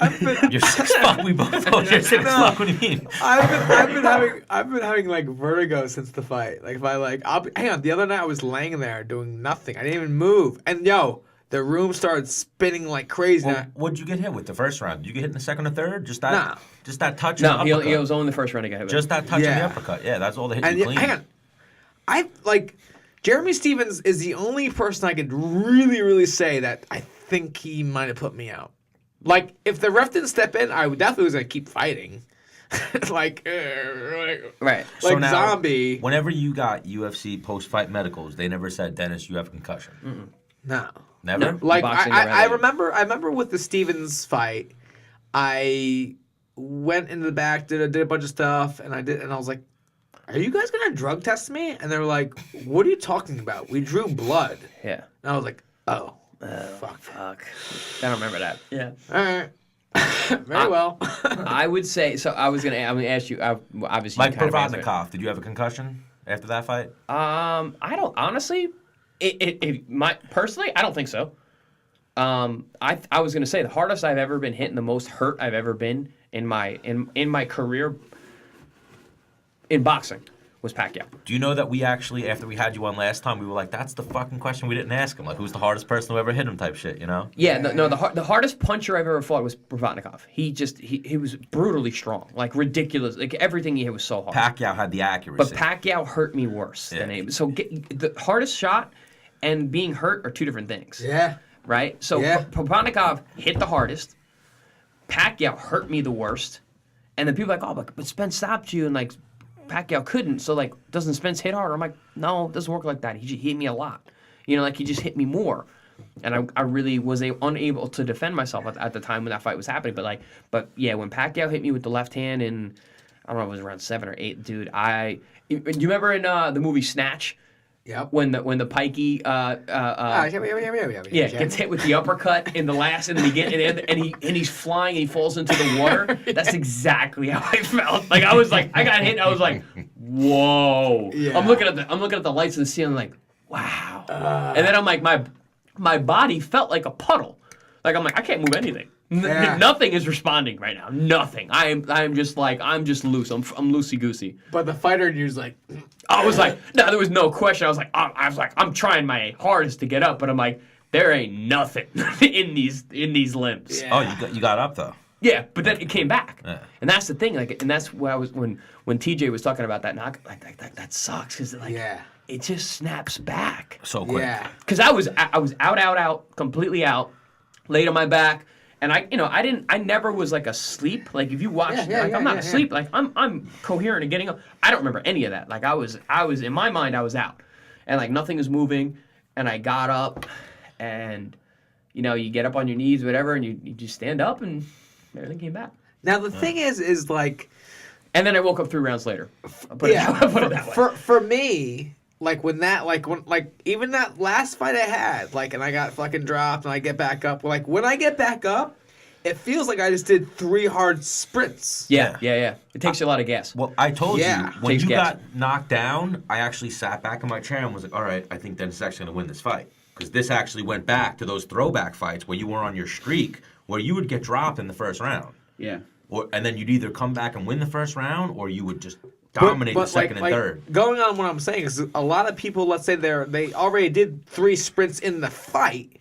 You're sick as fuck. We both know you're sick as fuck. What do you mean?
I've been having like vertigo since the fight. Like if hang on. The other night I was laying there doing nothing. I didn't even move. And the room started spinning like crazy.
Well, what'd you get hit with the first round? Did you get hit in the second or third? Just that?
Nah.
Just that touch?
No,
and
he
uppercut?
was only the first round he got hit with.
Just that touch and the uppercut. Yeah, that's all the hits
And
you clean.
hang on. Jeremy Stevens is the only person I could really, really say that I think he might have put me out. Like, if the ref didn't step in, I would definitely was going to keep fighting. Right.
So now,
zombie.
Whenever you got UFC post-fight medicals, they never said, Dennis, you have a concussion.
No.
Never?
No.
Like,
Boxing
I
already.
remember with the Stevens fight, I went into the back, did a bunch of stuff, and I was like, are you guys going to drug test me? And they were like, what are you talking about? We drew blood.
Yeah.
And I was like, oh.
Fuck. I don't remember that. Yeah.
All right. Very well.
I would say so. I'm gonna ask you. Obviously,
Like
you kind of answered it.
Provodnikov, did you have a concussion after that fight?
I don't honestly. Personally, I don't think so. I was gonna say the hardest I've ever been hit and the most hurt I've ever been in my career in boxing was Pacquiao.
Do you know that we actually, after we had you on last time, we were like, that's the fucking question we didn't ask him. Like, who's the hardest person who ever hit him type shit,
Yeah, the hardest puncher I've ever fought was Provodnikov. He was brutally strong, like ridiculous. Like everything he hit was so hard.
Pacquiao had the accuracy.
But Pacquiao hurt me worse than him. So the hardest shot and being hurt are two different things.
Yeah.
Right? So
Yeah.
Provodnikov hit the hardest. Pacquiao hurt me the worst. And then people are like, oh, but Spence stopped you, and like Pacquiao couldn't. So like, doesn't Spence hit harder? I'm like, no, it doesn't work like that. He just hit me a lot. Like he just hit me more. And I really was unable to defend myself at the time when that fight was happening. But yeah, when Pacquiao hit me with the left hand in, I don't know, it was around 7 or 8, dude. Do you remember in the movie Snatch?
Yep.
When the pikey gets hit with the uppercut in the last and and he's flying and he falls into the water. That's exactly how I felt. Like I got hit and I was like, whoa.
Yeah.
I'm looking at the lights of the ceiling like, wow. And then I'm like my body felt like a puddle. Like I'm like, I can't move anything.
Yeah.
Nothing is responding right now. Nothing. I'm just loose. I'm loosey goosey.
But the fighter in you's like,
I was like, no, there was no question. I was like, I'm trying my hardest to get up, but I'm like, there ain't nothing in these limbs.
Yeah.
Oh, you got up though.
Yeah, but then it came back,
Yeah.
and that's the thing. Like, and that's where I was when TJ was talking about that knock. Like that sucks because it just snaps back.
So quick.
yeah.
Because I was out, completely out, laid on my back. And I never was like asleep. Like if you watch, I'm not asleep. Like I'm coherent and getting up. I don't remember any of that. Like I was in my mind I was out, and like nothing was moving, and I got up, and you get up on your knees, whatever, and you just stand up, and everything came back.
Now the thing is like,
and then I woke up 3 rounds later. I'll put it that way.
For me, even that last fight I had, and I got fucking dropped and I get back up. Like when I get back up, it feels like I just did 3 hard sprints.
Yeah. It takes you a lot of gas.
Well, I told you, when
Takes
you
gas.
got knocked down, I actually sat back in my chair and was like, all right, I think Dennis is actually going to win this fight. Because this actually went back to those throwback fights where you were on your streak, where you would get dropped in the first round.
Yeah.
And then you'd either come back and win the first round, or you would just dominate the second and third.
Going on what I'm saying is a lot of people, let's say they already did 3 sprints in the fight.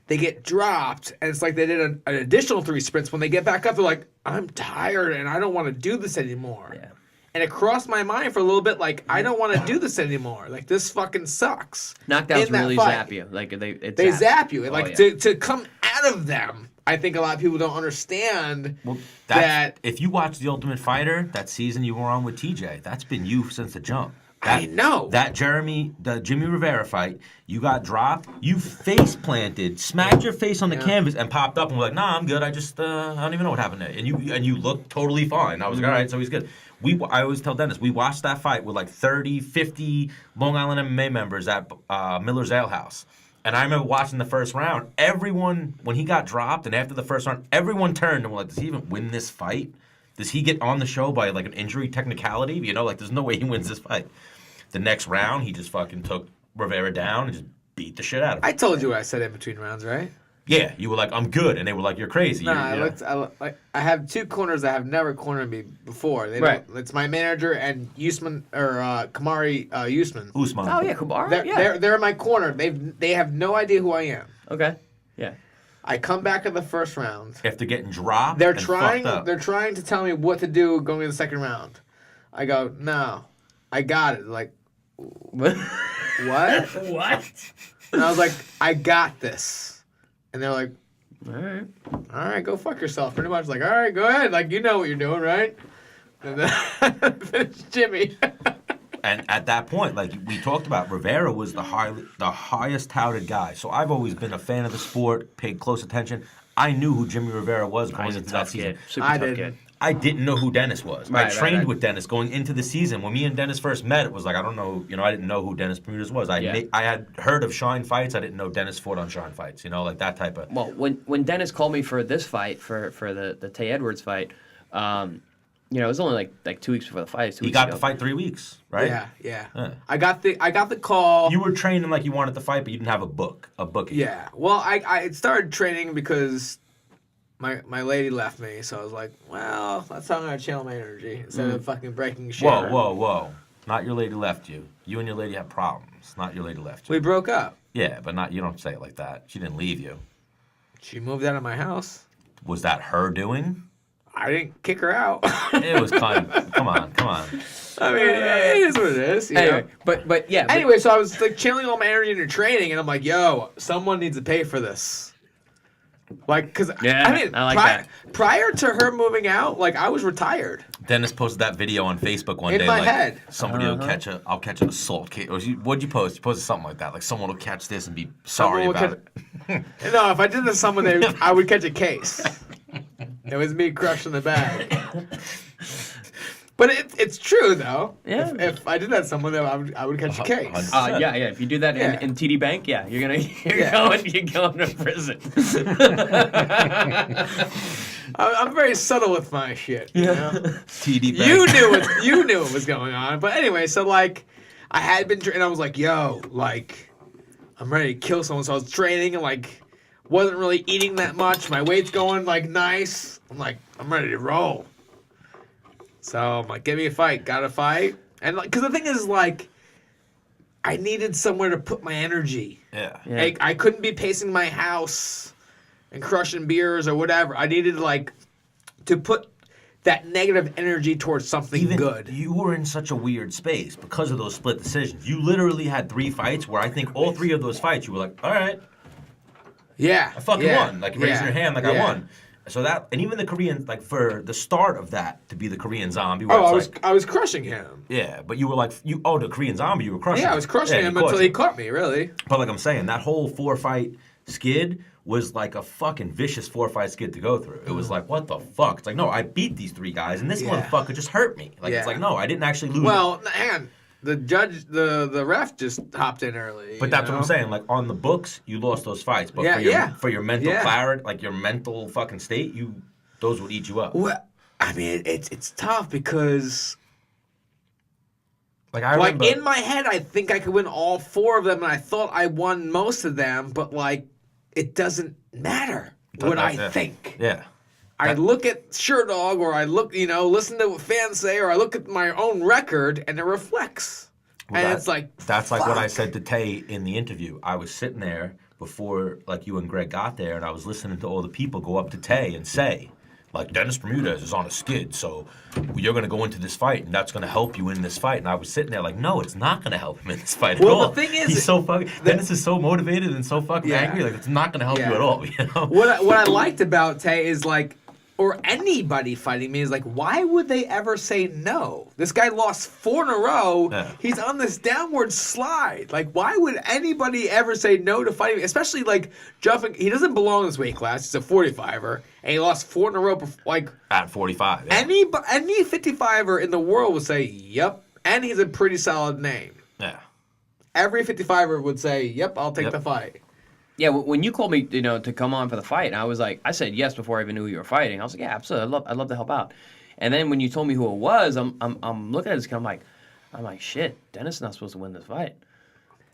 They get dropped, and it's like they did an additional 3 sprints. When they get back up, they're like, I'm tired, and I don't want to do this anymore.
Yeah.
And it crossed my mind for a little bit, like, I don't want to do this anymore. Like, this fucking sucks.
Knockdowns really zap you. Like
They zap you.
Oh,
Like,
yeah.
to come out of them, I think a lot of people don't understand
Well,
that.
if you watch The Ultimate Fighter, that season you were on with TJ, that's been you since the jump.
I know.
That the Jimmy Rivera fight, you got dropped, you face planted, smacked your face on the canvas, and popped up and were like, nah, I'm good. I just, I don't even know what happened there. And you looked totally fine. I was like, all right, so he's good. I always tell Dennis, we watched that fight with like 30, 50 Long Island MMA members at Miller's Ale House. And I remember watching the first round. Everyone, when he got dropped, and after the first round, everyone turned and were like, does he even win this fight? Does he get on the show by like an injury technicality? You know, like there's no way he wins this fight. The next round, he just fucking took Rivera down and just beat the shit out of him.
I told you what I said in between rounds, right?
Yeah, you were like, I'm good. And they were like, you're crazy.
No, I have 2 corners that have never cornered me before. They
Right.
It's my manager and Usman, or Kamari Usman.
Usman.
Oh yeah, Kumar.
They're in my corner. They have no idea who I am.
Okay. Yeah.
I come back in the first round.
After getting dropped,
They're
and
trying.
fucked up.
They're trying to tell me what to do going in the second round. I go, no, I got it. Like, what?
What?
And I was like, I got this. And they're like,
All
all right, go fuck yourself. Pretty much like, all right, go ahead. Like, you know what you're doing, right? And then finished Jimmy.
And at that point, like we talked about, Rivera was the highest touted guy. So I've always been a fan of the sport, paid close attention. I knew who Jimmy Rivera was going
He's a
into that
tough
season.
kid. Super
I
tough
didn't.
kid.
I didn't know who Dennis was.
Right,
I trained
right.
with Dennis going into the season. When me and Dennis first met, it was like, I don't know, I didn't know who Dennis Bermudez was. I had heard of Shine fights. I didn't know Dennis fought on Shine fights, like that type of.
Well, when Dennis called me for this fight, for the Tay Edwards fight, it was only like 2 weeks before the fight.
He got the fight 3 weeks, right?
Yeah.
Yeah.
I got the call.
You were training like you wanted to fight, but you didn't have a booking.
Yeah. Well, I started training because my lady left me, so I was like, well, that's how I'm gonna channel my energy instead of fucking breaking shit.
Whoa. Not your lady left you. You and your lady have problems. Not your lady left you.
We broke up.
Yeah, but you don't say it like that. She didn't leave you.
She moved out of my house.
Was that her doing?
I didn't kick her out.
It was kind of, come on.
I mean, it is what it is.
Anyway, but yeah.
Anyway, so I was like channeling all my energy into training, and I'm like, yo, someone needs to pay for this. Like, because
I like that.
Prior to her moving out, like, I was retired.
Dennis posted that video on Facebook one
In
day.
my
like,
head.
Somebody will I'll catch an assault case. What'd you post? You posted something like that. Like, someone will catch this and be sorry about it.
No, if I did this to someone, I would catch a case. It was me crushing the bag. But it's true though.
Yeah.
If I did that to someone, then I would catch a case.
Yeah. If you do that in TD Bank, you're going to prison.
I'm very subtle with my shit. You know?
TD Bank.
You knew what was going on. But anyway, so like, I had been and I was like, yo, like, I'm ready to kill someone. So I was training and like, wasn't really eating that much. My weight's going like nice. I'm like, I'm ready to roll. So I'm like, give me a fight. Got a fight. And like, because the thing is, like, I needed somewhere to put my energy.
Yeah.
Like, I couldn't be pacing my house and crushing beers or whatever. I needed, like, to put that negative energy towards something good.
You were in such a weird space because of those split decisions. You literally had 3 fights where I think all 3 of those fights you were like, all right,
Yeah.
I fucking won. Like, raising your hand like I won. So that, and even the Korean, like, for the start of that to be the Korean Zombie. Where
I was crushing him.
Yeah, but you were like, the Korean Zombie, you were crushing him.
Yeah, I was crushing him until he caught me, really.
But like I'm saying, that whole 4-fight skid was like a fucking vicious 4-fight skid to go through. It was like, what the fuck? It's like, no, I beat these 3 guys, and this motherfucker just hurt me. Like, it's like, no, I didn't actually lose.
Well, hang on. The judge, the ref just hopped in early.
But that's what I'm saying. Like, on the books, you lost those fights. But for your mental clarity, like your mental fucking state, those would eat you up.
Well, I mean, it's tough because,
like, I remember,
in my head, I think I could win all 4 of them, and I thought I won most of them. But like, it doesn't matter what I think.
Yeah.
I look at Sherdog, or I look, listen to what fans say, or I look at my own record, and it reflects.
Well,
and it's like,
that's like what I
fuck.
said to Tay in the interview. I was sitting there before, like, you and Greg got there, and I was listening to all the people go up to Tay and say, like, Dennis Bermudez is on a skid, so you're going to go into this fight, and that's going to help you in this fight. And I was sitting there like, no, it's not going to help him in this fight at all.
Well, the thing is,
he's so fucking. Dennis is so motivated and so fucking
Yeah.
angry. Like, it's not going to help
Yeah.
you at all. You know?
What I liked about Tay is like, or anybody fighting me is like, why would they ever say no? This guy lost 4 in a row.
Yeah.
He's on this downward slide. Like, why would anybody ever say no to fighting me? Especially like jumping. He doesn't belong in this weight class. He's a 45er, and he lost 4 in a row. Like
At 45. Yeah.
any 55er in the world would say, "Yep," and he's a pretty solid name.
Yeah.
Every 55er would say, "Yep, I'll take
Yep.
the fight."
Yeah, when you called me, to come on for the fight, and I said yes before I even knew who you were fighting. I was like, yeah, absolutely, I'd love to help out. And then when you told me who it was, I'm looking at this kid, I'm like, shit, Dennis is not supposed to win this fight.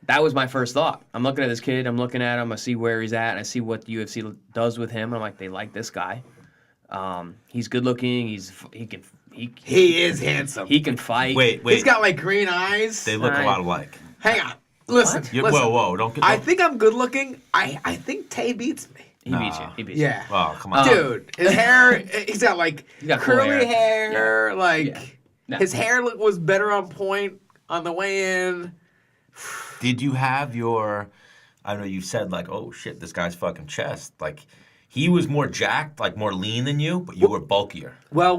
That was my first thought. I'm looking at this kid, I'm looking at him, I see where he's at, and I see what the UFC does with him. And I'm like, they like this guy. He's good looking. He
is handsome.
He can fight.
Wait.
He's got like green eyes.
They look a lot alike.
Hang on. Listen. listen.
Whoa. Don't get.
I think I'm good looking. I think Tay beats me.
He beats you. He beats you.
Yeah.
Oh, come on.
Dude, his hair, he's got like
got cool
curly
hair.
hair. Like,
Yeah. No.
his hair was better on point on the way in.
Did you have your? I know you said like, oh shit, this guy's fucking chest. Like, he was more jacked, like more lean than you, but you were bulkier.
Well,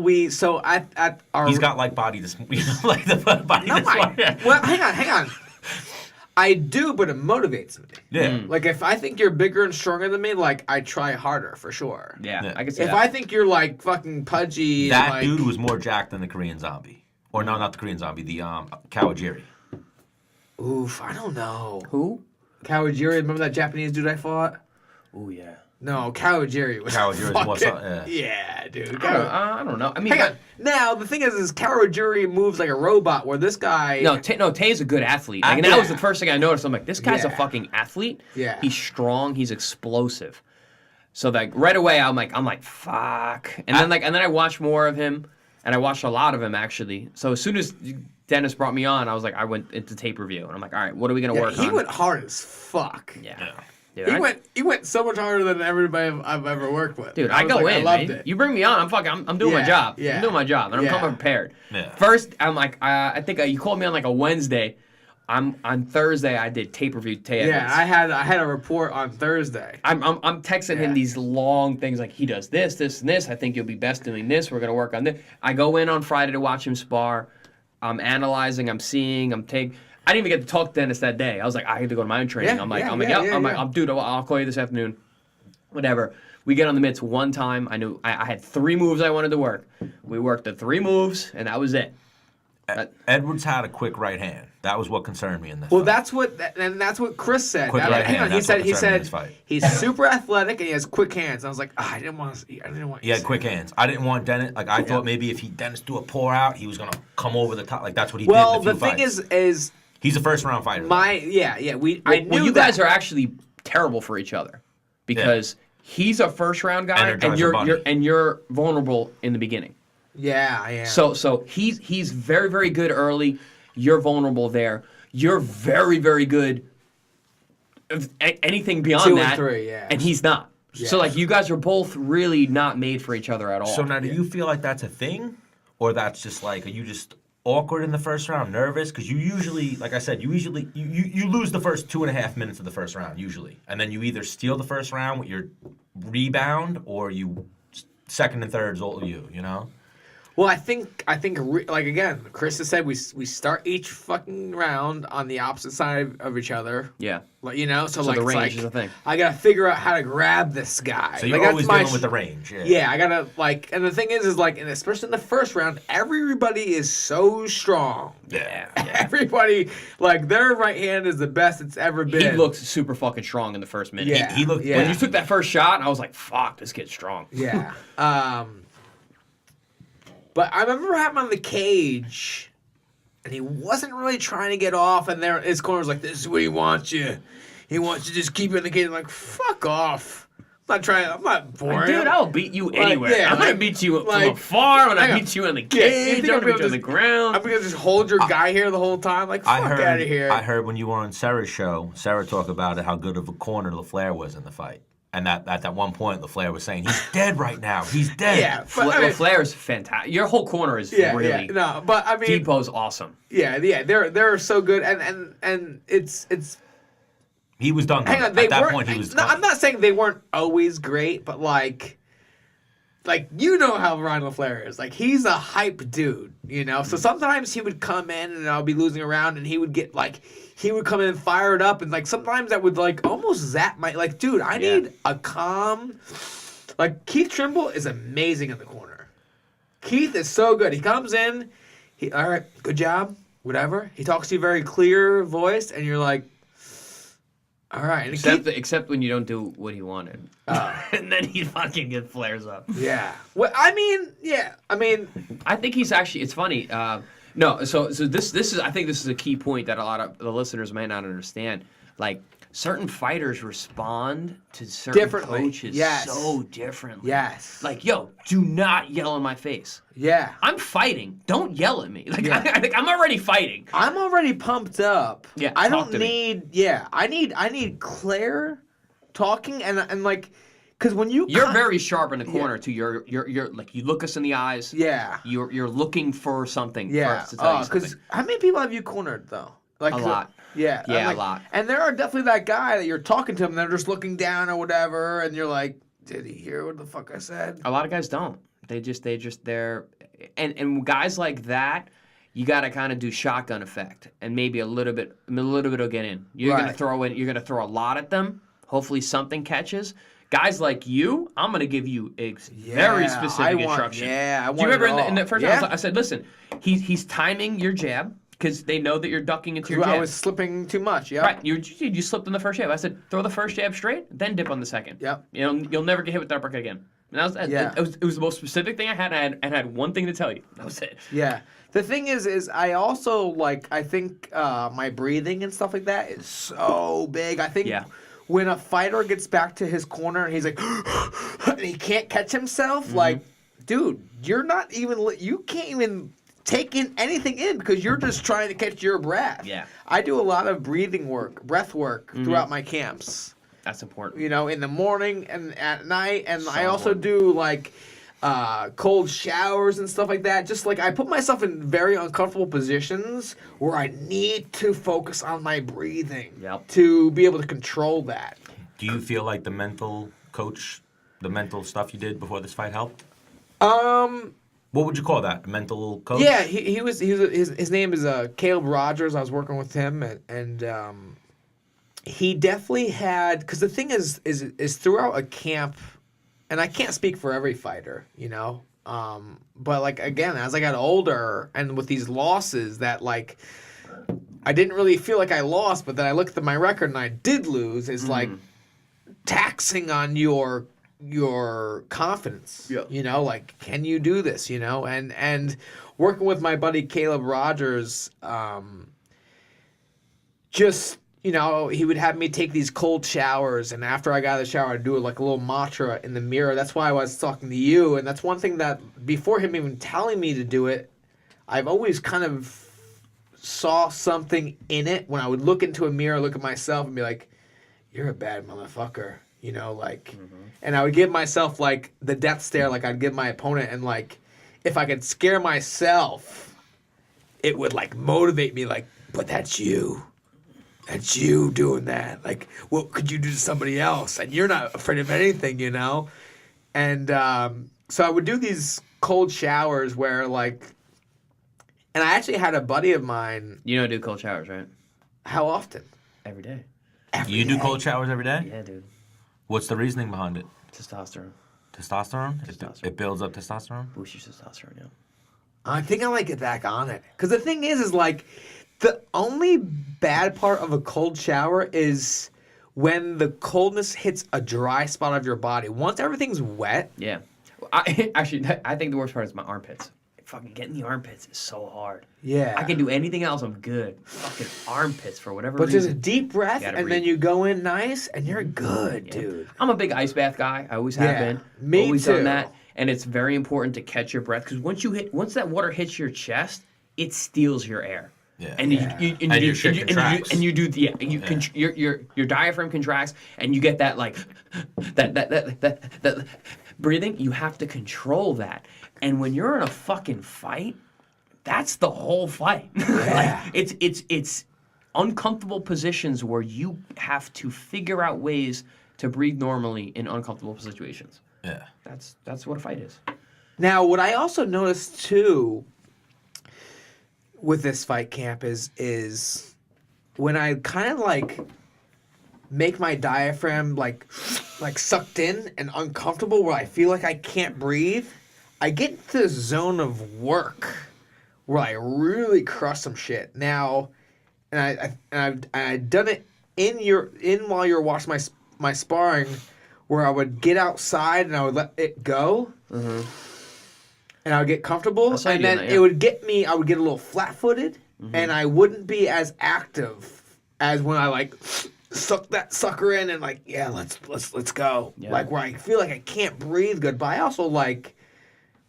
at our.
He's got like body this, like the body.
No,
this one. Yeah.
well, hang on. I do, but it motivates me.
Yeah.
Like, if I think you're bigger and stronger than me, like, I try harder for sure.
Yeah, I can see
If
that.
I think you're like fucking pudgy,
That
like,
dude was more jacked than the Korean Zombie, or no, not the Korean Zombie, the Algieri.
oof, I don't know.
Who?
Kawajiri, remember that Japanese dude I fought?
Oh yeah.
No, Kawajiri was
Kawajiri was
fucking,
what's up,
yeah, dude.
I don't know. I mean,
Hang on. Now the thing is Kawajiri moves like a robot. Where this guy,
No, Tay's a good athlete. Like, and that was
Yeah.
the first thing I noticed. I'm like, this guy's a
Yeah.
fucking athlete.
Yeah.
He's strong. He's explosive. So like right away, I'm like, fuck. And then I watched more of him, and I watched a lot of him actually. So as soon as Dennis brought me on, I went into tape review, and I'm like, all right, what are we gonna work
he
on?
went hard as fuck.
Yeah. Dude,
He went so much harder than everybody I've ever worked with.
Dude, I
was
go
like,
in,
I loved
man.
it.
You bring me on, I'm doing my
Yeah,
job.
yeah.
I'm doing my job, and I'm
Yeah.
coming prepared.
Yeah.
First, I'm like, I think you called me on like a Wednesday. On Thursday, I did tape review Tay Edwards.
Yeah, I had a report on Thursday.
I'm texting him
Yeah.
these long things like he does this, this, and this. I think you'll be best doing this. We're gonna work on this. I go in on Friday to watch him spar. I'm analyzing. I'm seeing. I didn't even get to talk to Dennis that day. I was like, I had to go to my own training.
Yeah,
I'm like,
yeah.
dude, I'll call you this afternoon. Whatever. We get on the mitts one time. I knew I had 3 moves I wanted to work. We worked the 3 moves, and that was it.
Edwards had a quick right hand. That was what concerned me in this.
Well,
fight.
that's what Chris said.
Quick
Now,
right
hang
hand,
on, he
that's what
said
concerned me in this fight.
he's super athletic and he has quick hands. I was like, I didn't want.
He had quick hands. I didn't want Dennis. Like, I thought maybe if Dennis do a pour out, he was gonna come over the top. Like, that's what he
Well,
did in
the
a few
thing
fights.
is
He's a first round fighter.
I knew
Well, you
that.
guys are actually terrible for each other because he's a first round guy, and
Energizer Bunny.
you're vulnerable in the beginning.
Yeah, I am.
So he's very, very good early. You're vulnerable there. You're very, very good. Anything beyond
2 and
that,
3, yeah.
and he's not.
Yeah.
So like you guys are both really not made for each other at all.
So now, do you feel like that's a thing, or that's just like, are you just awkward in the first round, nervous? Because you usually, like I said, you lose the first 2.5 minutes of the first round usually, and then you either steal the first round with your rebound, or you second and third's all you. You know.
Well, I think like again, Chris has said we start each fucking round on the opposite side of each other.
Yeah.
Like, so
So
like
the
it's
range
like,
is a thing.
I gotta figure out how to grab this guy.
So you're
like,
always
that's my
dealing with the range. Yeah.
Yeah, I gotta like, and the thing is like, and especially in the first round, everybody is so strong.
Yeah.
Everybody, like, their right hand is the best it's ever been.
He looked super fucking strong in the first minute.
Yeah,
He looked.
yeah.
When you took that first shot, I was like, "Fuck, this kid's strong."
Yeah. But I remember having him on the cage, and he wasn't really trying to get off, and his corner's like, this is what he wants you. He wants you to just keep you in the cage. I'm like, fuck off. I'm not boring.
Dude, I'll beat you anywhere.
yeah,
I'm gonna
like-
beat you from
like-
afar. I'm
hang
gonna
on.
beat you in the
you
cage.
think
I'm
I'm
gonna beat
gonna
you on the
just-
ground.
I'm gonna just hold your guy here the whole time. Like, fuck out of here.
I heard when you were on Sarah's show, Sarah talked about how good of a corner LaFlair was in the fight. And that at that one point, LaFlair was saying, he's dead right now. He's dead.
Yeah, but, I mean,
Flair's fantastic. Your whole corner is
yeah,
really.
no, but I mean,
Depot's awesome.
yeah, they're so good, and it's.
He was done.
Hang on,
at
they
that
weren't.
point, he was
No,
done.
I'm not saying they weren't always great, but like you know how Ryan LaFlair is. Like, he's a hype dude, you know. So sometimes he would come in and I'll be losing a round, and he would get like. He would come in fired up, and like sometimes that would like almost zap my like, dude. I need a calm. Like, Keith Trimble is amazing in the corner. Keith is so good. He comes in, all right, good job, whatever. He talks to you very clear voice, and you're like, all right. And
Except when you don't do what he wanted, and then he fucking get flares up.
yeah. Well, I mean,
I think he's actually. It's funny. No, so this is. I think this is a key point that a lot of the listeners may not understand. Like, certain fighters respond to certain
Differently.
coaches
Yes.
so differently.
yes.
Like, yo, do not yell in my face.
Yeah.
I'm fighting. Don't yell at me. Like,
Yeah.
I'm already fighting.
I'm already pumped up.
Yeah,
I
talk
don't
to me.
need. Yeah. I need Claire talking and like, because when
You're very sharp in the corner too. You're like, you look us in the eyes.
Yeah.
You're looking for something
Yeah.
first to tell you
Because
something.
how many people have you cornered though? Like
A lot.
Yeah.
Yeah,
I'm like,
a lot.
And there are definitely that guy that you're talking to him, and they're just looking down or whatever, and you're like, did he hear what the fuck I said?
A lot of guys don't. They're and guys like that, you got to kind of do shotgun effect, and maybe a little bit will get in. You're
Right.
You're gonna throw a lot at them. Hopefully something catches. Guys like you, I'm gonna give you very specific instruction.
Yeah, I want
Do you remember
it
in the
all.
first
Yeah.
round, I said, listen, he's timing your jab because they know that you're ducking into your jab.
I was slipping too much. Yeah.
Right, you slipped on the first jab. I said, throw the first jab straight, then dip on the second.
Yep.
You'll never get hit with the uppercut again. And that was,
Yeah.
it was the most specific thing I had, and I had one thing to tell you. That was it.
Yeah. The thing is I also like, I think my breathing and stuff like that is so big. I think when a fighter gets back to his corner and he's like, and he can't catch himself, like, dude, you're not even, you can't even take in anything in because you're just trying to catch your breath.
Yeah.
I do a lot of breath work throughout my camps.
That's important.
You know, in the morning and at night, and I also do like cold showers and stuff like that. Just like I put myself in very uncomfortable positions where I need to focus on my breathing to be able to control that.
Do you feel like the mental coach, the mental stuff you did before this fight helped? What would you call that? A mental coach?
Yeah, he was his name is Caleb Rogers. I was working with him and he definitely had, because the thing is throughout a camp, and I can't speak for every fighter, you know, but like again, as I got older and with these losses that like I didn't really feel like I lost, but then I looked at my record and I did lose, is like taxing on your confidence. You know, like, can you do this, you know? And working with my buddy Caleb Rogers, just, you know, he would have me take these cold showers, and after I got out of the shower, I'd do like a little mantra in the mirror. That's why I was talking to you, and that's one thing that before him even telling me to do it, I've always kind of saw something in it when I would look into a mirror, look at myself, and be like, "You're a bad motherfucker," you know, like. And I would give myself like the death stare, like I'd give my opponent, and like if I could scare myself, it would like motivate me, like, but that's you. That's you doing that. Like, what could you do to somebody else? And you're not afraid of anything, you know? And so I would do these cold showers where, like, and I actually had a buddy of mine.
You don't do cold showers, right?
How often?
Every day.
You do cold showers every day?
Yeah, dude.
What's the reasoning behind it?
Testosterone.
Testosterone? It builds up testosterone?
Boost your testosterone, yeah.
I think I might get back on it. Because the thing is like, the only bad part of a cold shower is when the coldness hits a dry spot of your body. Once everything's wet.
Yeah. I think the worst part is my armpits. fucking getting the armpits is so hard.
Yeah.
I can do anything else. I'm good. Fucking armpits for whatever
But just a
reason.
deep breath,
Gotta
and then
breathe.
you go in nice, and you're good, dude.
I'm a big ice bath guy. I always have
Yeah,
been.
me
always
too.
done that. And it's very important to catch your breath because once that water hits your chest, it steals your air.
Yeah.
And your diaphragm contracts, and you get that like that breathing. You have to control that. And when you're in a fucking fight, that's the whole fight. Like, it's uncomfortable positions where you have to figure out ways to breathe normally in uncomfortable situations.
Yeah.
That's what a fight is.
Now, what I also noticed too with this fight camp is when I kind of like make my diaphragm like sucked in and uncomfortable where I feel like I can't breathe, I get into the zone of work where I really crush some shit. Now, and I've done it while you're watching my sparring, where I would get outside and I would let it go, and I would get comfortable,
I saw you
and
doing
then
that, yeah.
it would get me. I would get a little flat-footed, and I wouldn't be as active as when I like suck that sucker in and like, yeah, let's go.
Yeah.
Like where I feel like I can't breathe good, but I also like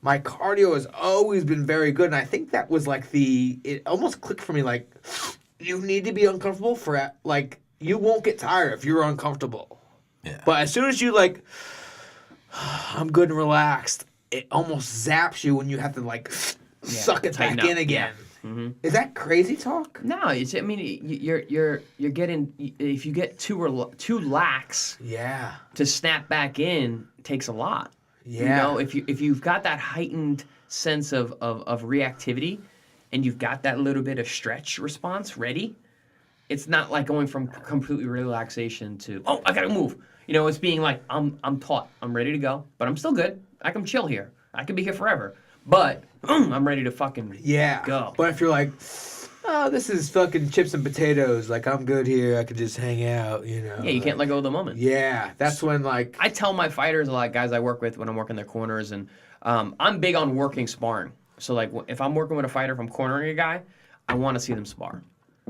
my cardio has always been very good, and I think that was like it almost clicked for me. Like, you need to be uncomfortable like you won't get tired if you're uncomfortable.
Yeah.
But as soon as you like, I'm good and relaxed, it almost zaps you when you have to like suck it
tighten
back
up.
in again.
Yeah.
Is that crazy talk?
No, I mean, you're getting, if you get too lax
Yeah.
to snap back in, it takes a lot.
Yeah.
You know, if you've got that heightened sense of reactivity, and you've got that little bit of stretch response ready, it's not like going from completely relaxation to, oh, I gotta move. You know, it's being like, I'm taut, I'm ready to go, but I'm still good. I can chill here. I can be here forever. But I'm ready to fucking go.
But if you're like, oh, this is fucking chips and potatoes, like I'm good here, I could just hang out, you know.
Yeah, you can't let go of the moment.
Yeah, that's when like
I tell my fighters, a lot of guys I work with when I'm working their corners, and I'm big on working sparring. So like if I'm working with a fighter, if I'm cornering a guy, I want to see them spar.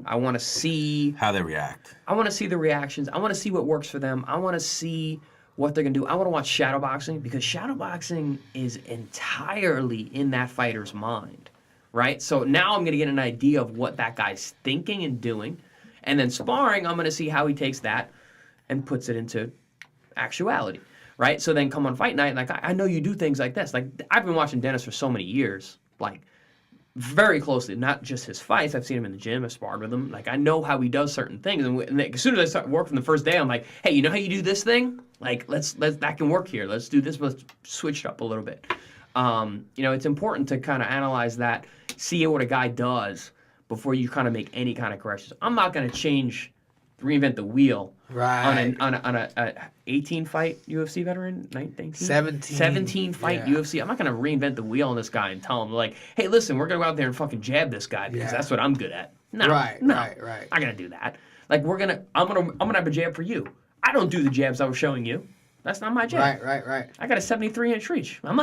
I want to see
how they react.
I want to see the reactions. I want to see what works for them. I want to see what they're going to do. I want to watch shadow boxing because shadow boxing is entirely in that fighter's mind, right? So now I'm going to get an idea of what that guy's thinking and doing. And then sparring, I'm going to see how he takes that and puts it into actuality, right? So then come on fight night, like, I know you do things like this. Like, I've been watching Dennis for so many years, like, very closely, not just his fights. I've seen him in the gym. I've sparred with him. Like, I know how he does certain things. And as soon as I start work from the first day, I'm like, hey, you know how you do this thing? Like, let's that can work here. Let's do this. Let's switch it up a little bit. You know, it's important to kind of analyze that, see what a guy does before you kind of make any kind of corrections. I'm not going to reinvent the wheel on a 18 fight UFC veteran, 19, 17 fight UFC. I'm not going to reinvent the wheel on this guy and tell him like, hey, listen, we're going to go out there and fucking jab this guy because that's what I'm good at. No,
right.
not going to do that. Like I'm going to have a jab for you. I don't do the jabs I was showing you. That's not my jab.
Right.
I got a 73-inch reach. I'm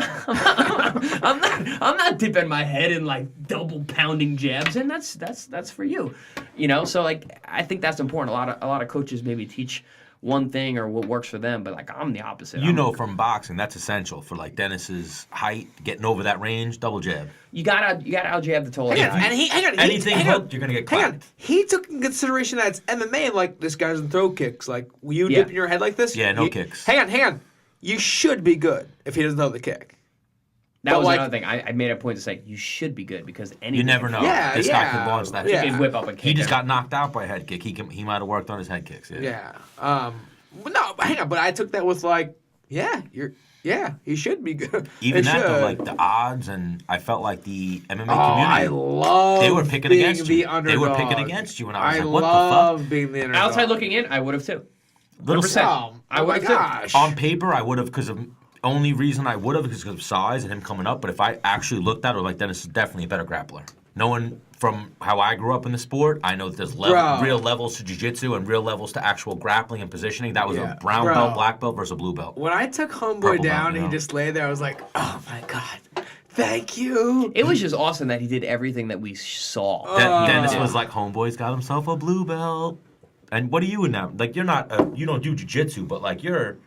not dipping my head in like double pounding jabs, and that's for you, you know. So like I think that's important. A lot of coaches maybe teach one thing or what works for them, but like I'm the opposite.
You know, from boxing, that's essential for like Dennis's height, getting over that range, double jab.
You gotta out jab the total.
Hang on.
Anything hooked, you're gonna get clapped.
He took in consideration that it's MMA, and like this guy doesn't throw kicks. Like, will you dip in your head like this?
Yeah, no kicks.
Hang on. You should be good if he doesn't throw the kick.
That was another thing. I made a point to say you should be good because
you never know.
Yeah,
this guy could launch that.
He can whip up a kick.
He just got knocked out by a head kick. He might have worked on his head kicks.
Yeah. No, hang on. But I took that with like, he should be good.
Even that, though, like the odds, and I felt like the MMA community.
I love
they were picking against you.
Underdog.
They were picking against you, and I was like,
I
what the fuck?
love being the underdog.
Outside looking in, I would have too.
Little
100%. I would have too.
On paper, I would have because of only reason I would have is because of size and him coming up. But if I actually looked at it, like Dennis is definitely a better grappler. Knowing from how I grew up in the sport, I know that there's real levels to jiu-jitsu and real levels to actual grappling and positioning. That was a brown belt, black belt versus a blue belt.
When I took Homeboy down and he just lay there, I was like, oh my God. Thank you.
It was just awesome that he did everything that we saw.
Dennis was like, homeboy's got himself a blue belt. And what are you in now? Like, you're not, you don't do jiu-jitsu, but like you're,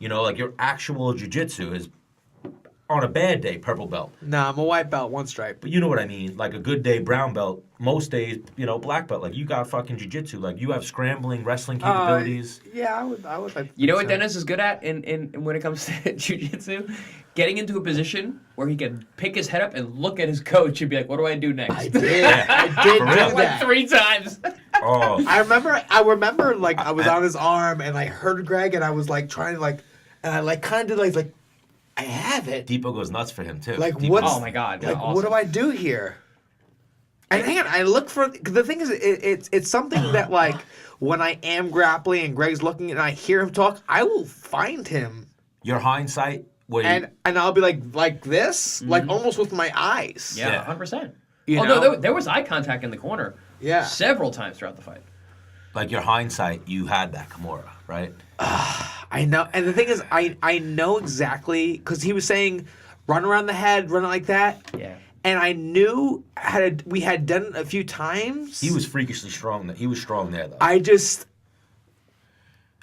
like your actual jiu-jitsu is on a bad day, purple belt.
Nah, I'm a white belt, one stripe.
But you know what I mean? Like a good day, brown belt. Most days, black belt. Like you got fucking jiu-jitsu. Like you have scrambling, wrestling capabilities.
Yeah, I would like.
You know what Dennis is good at in when it comes to jiu-jitsu? Getting into a position where he can pick his head up and look at his coach and be like, what do I do next?
I did. I did
For
do
real?
that.
Like 3 times.
Oh.
I remember like I was on his arm and I heard Greg and I was like trying to like, and I like kind of like I have it.
Depot goes nuts for him too.
Like
Depot-
what's
Oh my God.
like
awesome.
what do I do here? And hang on, I look for the thing is it's something that like when I am grappling and Greg's looking and I hear him talk, I will find him
Your hindsight, where
and I'll be like this, like almost with my eyes.
Yeah,
Yeah.
100%.
You
Although
know?
there was eye contact in the corner
Yeah.
several times throughout the fight.
like your hindsight, you had that Kimura, right?
I know, and the thing is, I know exactly because he was saying, run around the head, run it like that.
Yeah.
And I knew we had done it a few times.
He was freakishly strong. He was strong there though.
I just.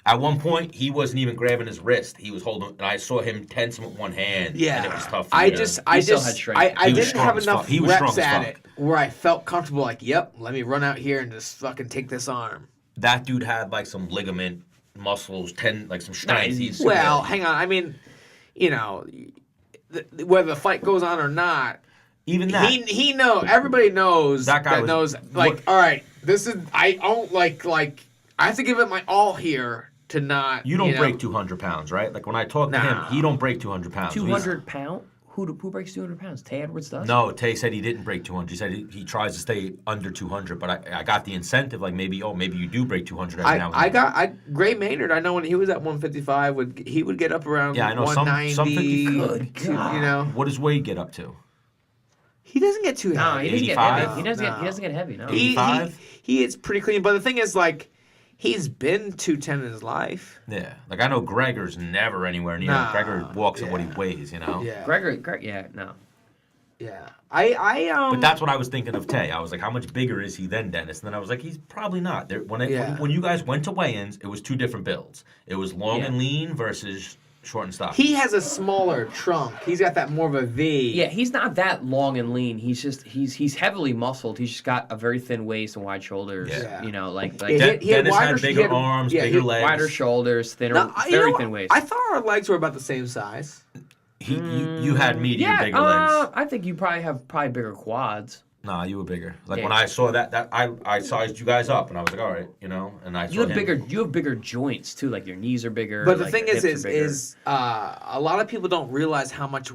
At one point, he wasn't even grabbing his wrist. He was holding, and I saw him tense him with one hand.
Yeah,
and it was tough. For
I
me to-
just,
He still had
I
strength.
He was
didn't
strong
have
as
enough
fuck. He was strong
reps
as
at
fuck.
it where I felt comfortable. Like, yep, let me run out here and just fucking take this arm.
That dude had like some ligament, muscles, like some strength.
he's-
Well, hang on. I mean, whether the fight goes on or not,
even that.
he everybody knows
That guy was-
knows. Like,
what-
all right, this is I don't like I have to give it my all here to not.
you don't
know.
break 200 pounds, right? Like when I talk to him,
Nah.
he don't break 200 pounds.
200 pound? Who breaks 200 pounds? Tay Edwards does?
No, Tay said he didn't break 200. He said he tries to stay under 200, but I got the incentive, like maybe you do break 200 every now and then.
Gray Maynard. I know when he was at 155, he would get up around
Yeah, I know some
190.
50
Good God.
What does Wade get up to?
He doesn't get too
No,
heavy.
he doesn't get
85?
heavy. He doesn't get heavy, no.
He-
85?
He is pretty clean, but the thing is, like, he's been 210 in his life.
Yeah, like I know Gregor's never anywhere near.
Nah,
Gregor walks at what he
yeah.
weighs,
Yeah,
Greg, yeah, no.
yeah. I
But that's what I was thinking of Tay. I was like, how much bigger is he than Dennis? And then I was like, he's probably not. When you guys went to weigh-ins, it was 2 different builds. It was long
Yeah.
and lean versus short and stocky.
He has a smaller trunk. He's got that more of a V.
Yeah, he's not that long and lean. He's heavily muscled. He's just got a very thin waist and wide shoulders.
Yeah.
You know, like
He had
Dennis
wider-
had
he
bigger
had-
arms,
yeah, he
bigger
had
legs.
wider shoulders, thinner,
Now, you
very
know
thin
what?
waist.
I thought our legs were about the same size.
You had medium,
yeah,
bigger legs.
I think you probably have bigger quads.
Nah, you were bigger. Like
Yeah.
when I saw that I sized you guys up, and I was like, all right, and I saw
You have
him.
You have bigger joints too. Like your knees are bigger.
But the
like
thing
your
is,
hips are bigger.
a lot of people don't realize how much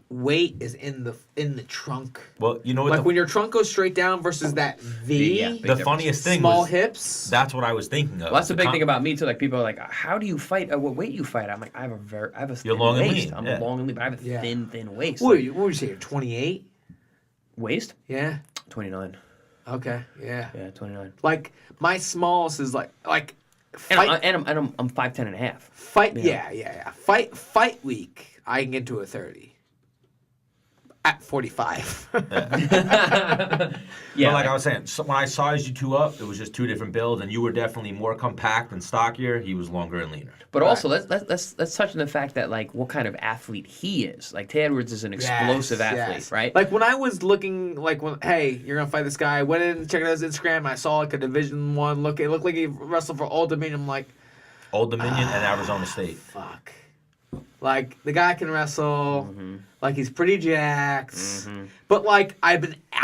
weight is in the trunk.
Well, you know what?
Like when your trunk goes straight down versus that V,
Yeah, big
the
difference.
funniest thing
small
was
hips.
that's what I was thinking of.
Well, that's the big
com-
thing about me too. Like people are like, "How do you fight? What weight you fight?" I'm like, I have a
You're
thin
long and
waist.
lean,
I'm
yeah.
long and lean, but I have a
Yeah.
thin waist.
What would you say? 28?
Waist?
Yeah.
29.
Okay. Yeah.
Yeah, 29.
Like my smallest is like
And
fight.
I'm 5'10" and a half.
Fight,
Yeah.
yeah. Fight week, I can get to a 30. At 45.
Yeah,
But like I was saying, so when I sized you two up, it was just 2 different builds, and you were definitely more compact and stockier. He was longer and leaner.
But also, let's touch on the fact that like what kind of athlete he is. Like Tay Edwards is an explosive athlete, right?
Like when I was looking, hey, you're gonna fight this guy. I went in and checked out his Instagram. And I saw like a Division One look. It looked like he wrestled for Old Dominion. I'm like,
Old Dominion and Arizona State.
fuck. Like the guy can wrestle. Like he's pretty jacked. But like I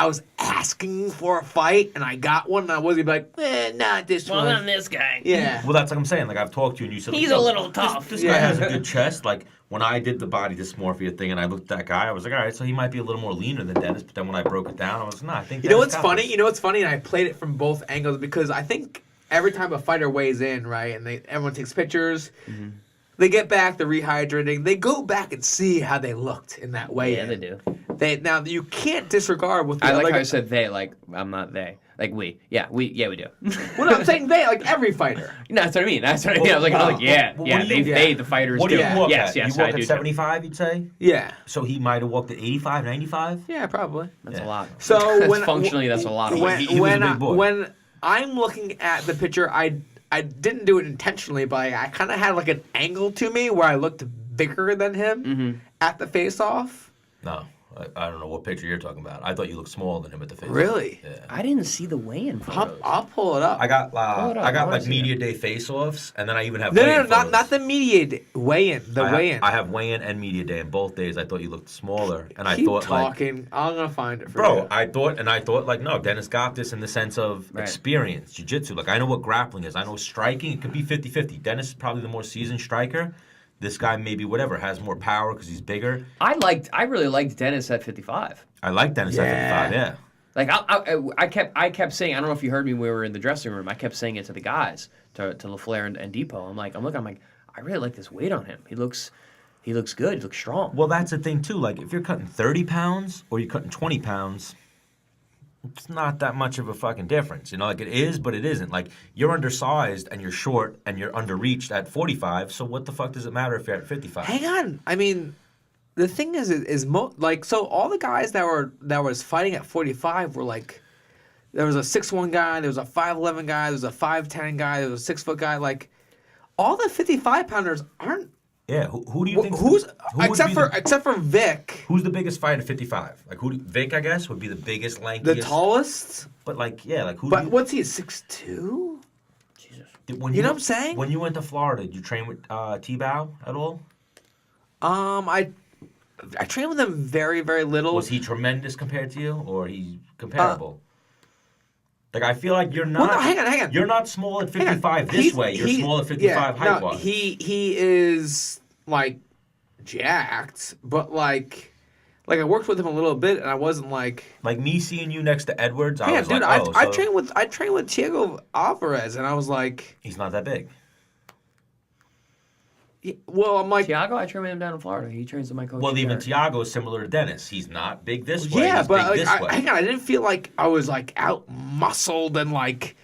was asking for a fight and I got one and I wasn't like, not this one.
this guy.
Yeah.
Well, that's like I'm saying. Like I've talked to you, and you said
He's a little tough.
This guy has a good chest. Like when I did the body dysmorphia thing, and I looked at that guy, I was like, all right, so he might be a little more leaner than Dennis. But then when I broke it down, I was I think.
You know
Dennis
what's
got
funny?
this.
You know what's funny? And I played it from both angles because I think every time a fighter weighs in, right, and everyone takes pictures, they get back, they're rehydrating, they go back and see how they looked in that weigh-in.
Yeah, they do.
Now you can't disregard what the
I like
other
how I
guys.
said they. Like I'm not they. Like we. Yeah, we do.
Well, no, I'm saying they, like every fighter.
No, that's what I mean. That's what I mean. I was like, yeah,
what
yeah.
do you-
They, the fighters.
What do
do.
you walk
Yes,
at?
yes,
You walk
I do.
at
too.
75, you'd say?
Yeah.
So he might have walked at 85, 95?
Yeah, probably.
That's
Yeah.
a lot.
So
That's
when
functionally, that's a lot of weight.
He was a big boy.
when I'm looking at the picture, I didn't do it intentionally, but I kind of had like an angle to me where I looked bigger than him at the face-off.
No. I don't know what picture you're talking about. I thought you looked smaller than him at the face.
Really?
Yeah.
I didn't see the weigh-in photos.
I'll pull it up.
I got
Pull it up. I wanna
like
see
media day face-offs, and then I even have
No,
weigh-in
not
photos.
the media weigh-in. The weigh-in.
I have weigh-in and media day, and both days I thought you looked smaller, and I
Keep
thought
talking. I'm gonna find it for
bro,
you.
I thought like no, Dennis got this in the sense of
Right.
experience, jiu-jitsu. Like I know what grappling is. I know striking. It could be 50-50. Dennis is probably the more seasoned striker. This guy maybe whatever has more power because he's bigger.
I really liked Dennis at 55.
I like Dennis at 55. Yeah.
Like I kept saying, I don't know if you heard me when we were in the dressing room. I kept saying it to the guys, to LaFleur and Depot. I'm like, I really like this weight on him. He looks good. He looks strong.
Well, that's the thing too. Like if you're cutting 30 pounds or you're cutting 20 pounds, it's not that much of a fucking difference. You know, like it is, but it isn't. Like you're undersized and you're short and you're underreached at 45. So what the fuck does it matter if you're at 55?
Hang on. I mean, the thing is like so all the guys that was fighting at 45 were like, there was a 6'1" guy, there was a 5'11" guy, there was a 5'10" guy, there was a 6 foot guy. Like all the 55 pounders aren't.
Yeah. Who do you think?
Who's
who would be
except for Vic,
Who's the biggest fighter at 55? Like Vic, I guess, would be the biggest, lankiest.
the tallest.
But like, yeah, like who?
But
do you,
what's he, 6'2"?
when
you know what I'm saying?
When you went to Florida, did you train with T-Bow at all?
I trained with him very, very little.
Was he tremendous compared to you, or he comparable? Like I feel like you're not.
Well, no, hang on.
You're not small at
Hang on.
55 this way. You're small at 55 height wise.
He is like jacked, but like I worked with him a little bit, and I wasn't like.
Like me seeing you next to Edwards, I
Yeah,
was
dude,
like, oh,
I
so
trained with Thiago Alvarez, and I was like,
he's not that big.
well, I'm like,
Tiago, I train with him down in Florida. He trains with my coach.
Well, even
there.
Tiago is similar to Dennis. He's not big this way.
yeah,
he's
but
big
like,
this way.
hang on, I didn't feel like I was like out muscled and like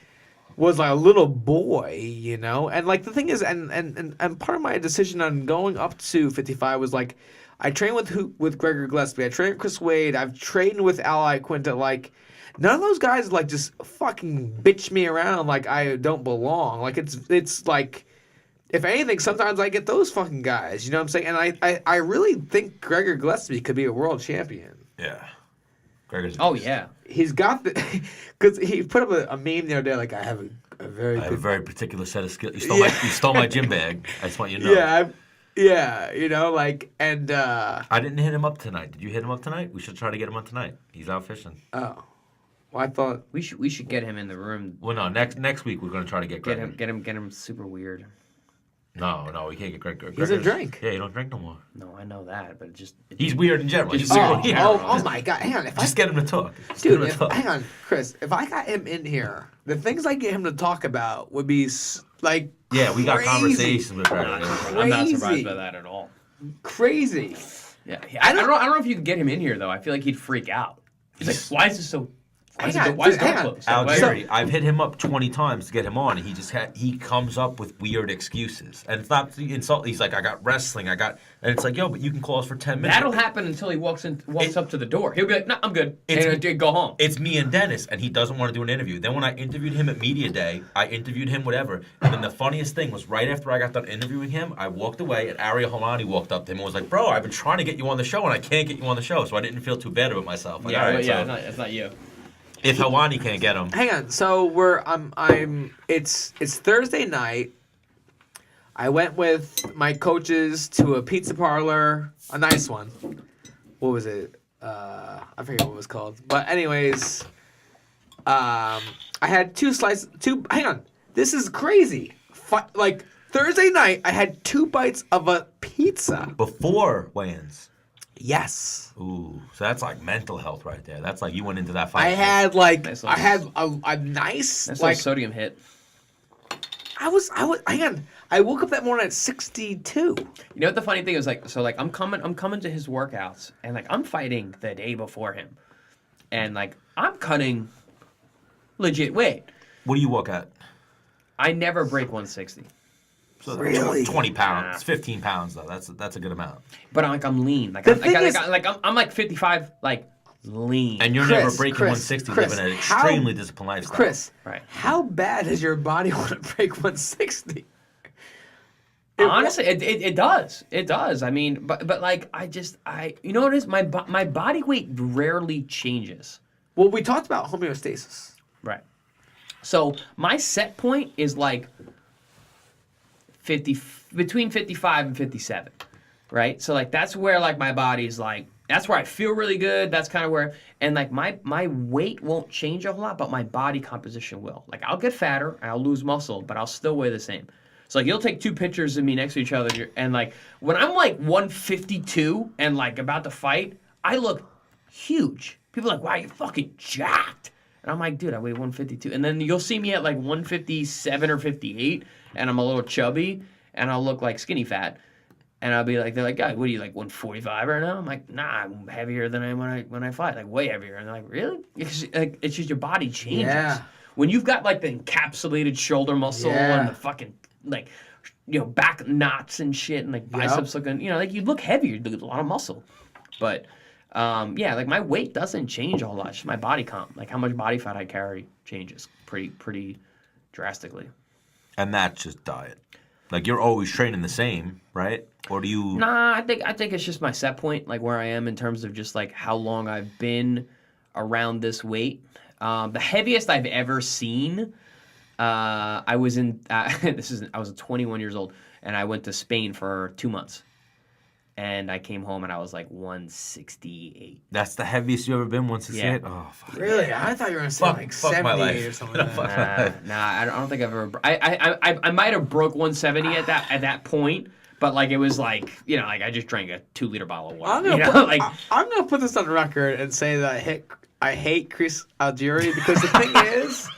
was like a little boy, you know. And like the thing is, and part of my decision on going up to 55 was like, I trained with Gregor Gillespie, I trained with Chris Wade, I've trained with Ally Quinta. Like none of those guys like just fucking bitch me around like I don't belong. Like it's like. If anything, sometimes I get those fucking guys. You know what I'm saying? And I really think Gregor Gillespie could be a world champion.
Yeah. Gregor's.
Oh yeah.
He's got the because he put up a meme the other day like I have a very
I have a
good
very particular set of skills. You stole my gym bag. I just want you to know.
yeah you know like and
I didn't hit him up tonight. Did you hit him up tonight? We should try to get him on tonight. He's out fishing.
oh well I thought
We should get him in the room.
Well, no. Next week we're going to try to get Gregor.
Get him super weird.
No, we can't get Gregor.
He's a drink.
Yeah, you don't drink no more.
No, I know that, but
He's weird in general. He's
Oh,
weird in
yeah.
general.
oh my god, hang on, if
Just get him to talk. Just
dude,
get him to talk.
hang on, Chris, if I got him in here, the things I get him to talk about would be like
Yeah, we got
crazy.
conversations with Gregor.
I'm not surprised
Crazy.
by that at all.
Crazy.
Yeah, I don't know if you could get him in here though. I feel like he'd freak out. He's like, why is this so? Why is
Hang
it
on,
why is
dude, hang
it
on.
closed?
Algieri, I've hit him up 20 times to get him on, and he comes up with weird excuses. And it's not to insult. He's like, I got wrestling, and it's like, yo, but you can call us for 10 minutes.
That'll happen until he walks up to the door. He'll be like, no, I'm good. And go home.
It's me and Dennis, and he doesn't want to do an interview. Then when I interviewed him at Media Day, I interviewed him whatever. And then the funniest thing was right after I got done interviewing him, I walked away, and Ariel Helwani walked up to him and was like, bro, I've been trying to get you on the show, and I can't get you on the show. So I didn't feel too bad about myself. Like, all right, so
it's not you.
if Helwani can't get him.
Hang on. So it's Thursday night. I went with my coaches to a pizza parlor, a nice one. What was it? I forget what it was called. But anyways, I had hang on. This is crazy. Like Thursday night, I had 2 bites of a pizza.
Before weigh-ins.
Yes.
Ooh, so that's like mental health right there. That's like you went into that fight.
I had like
Nice
I had a nice
That's
like
a sodium hit.
I was hang on. I woke up that morning at 62.
You know what the funny thing is, like, so like I'm coming to his workouts, and like I'm fighting the day before him, and like I'm cutting legit weight.
What do you walk at?
I never break 160.
So
Really?
20 pounds, 15 pounds though. That's a good amount.
But I'm lean. Like
The thing is-
I'm like 55, like lean.
And you're
Chris,
never breaking
Chris,
160,
Chris,
living an
how-
extremely disciplined lifestyle.
Chris,
Right.
how bad does your body want to break 160?
Honestly, it does. It does. I mean, but like you know what it is? My body weight rarely changes.
Well, we talked about homeostasis.
Right. So my set point is like 50, between 55 and 57, right? So like that's where like my body's like, that's where I feel really good. That's kind of where, and like my weight won't change a whole lot, but my body composition will. Like I'll get fatter, I'll lose muscle, but I'll still weigh the same. So like you'll take two pictures of me next to each other, and like when I'm like 152 and like about to fight, I look huge. People are like, wow, you're fucking jacked. And I'm like, dude, I weigh 152. And then you'll see me at like 157 or 58, and I'm a little chubby, and I'll look like skinny fat. And I'll be like, they're like, guy, what are you, like 145 right now? I'm like, nah, I'm heavier than I am when I fight, like way heavier. And they're like, really? It's just your body changes.
Yeah.
When you've got like the encapsulated shoulder muscle and the fucking like, you know, back knots and shit, and like biceps looking, you know, like you look heavier, you lose a lot of muscle. But yeah, like my weight doesn't change a whole lot. It's just my body comp, like how much body fat I carry changes pretty drastically.
And that's just diet. Like you're always training the same, right? Or do you?
Nah, I think it's just my set point, like where I am in terms of just like how long I've been around this weight. The heaviest I've ever seen, I was in. I was 21 years old, and I went to Spain for 2 months, and I came home and I was like 168.
That's the heaviest you ever been? 168?
Yeah.
Oh, fuck.
Really? I thought you were going to say like
fuck my
78
life.
or something like that.
Nah, I don't think I've ever. I might have broke 170 at that point, but like it was like, you know, like I just drank a 2-liter bottle of water.
I'm gonna put this on record and say that I hate Chris Algieri because the thing is,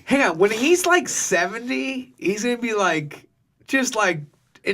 hang on, when he's like 70, he's gonna be like just like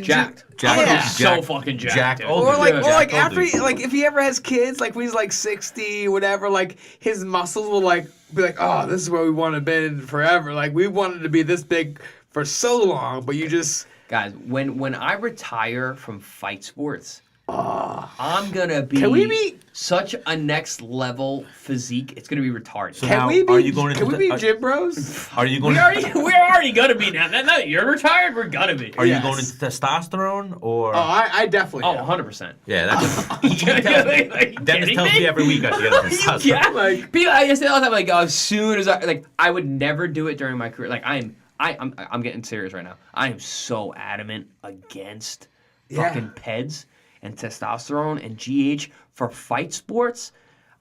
jacked.
Yeah.
So fucking jacked. dude.
older.
Or like,
Jack
after
older.
like if he ever has kids, like when he's like 60, whatever, like his muscles will like be like, oh, this is where we want to be forever. Like we wanted to be this big for so long, but you just.
Guys, when I retire from fight sports, I'm gonna be,
Can we be-
such a next level physique. It's gonna be retarded.
So
Can
now,
we be?
are you going
Can
into
we be
the-
gym bros?
Are you going?
We're already gonna be now. Now that you're retired, we're gonna be.
Are you
Yes.
going into testosterone or?
Oh, I definitely.
Oh,
am.
100%.
Yeah, that's. He tells me, Dennis tells me every week I should get a testosterone.
Yeah,
Like-
people. I just say all the time, like, as soon as I would never do it during my career. Like, I'm getting serious right now. I am so adamant against fucking PEDs and testosterone and GH for fight sports.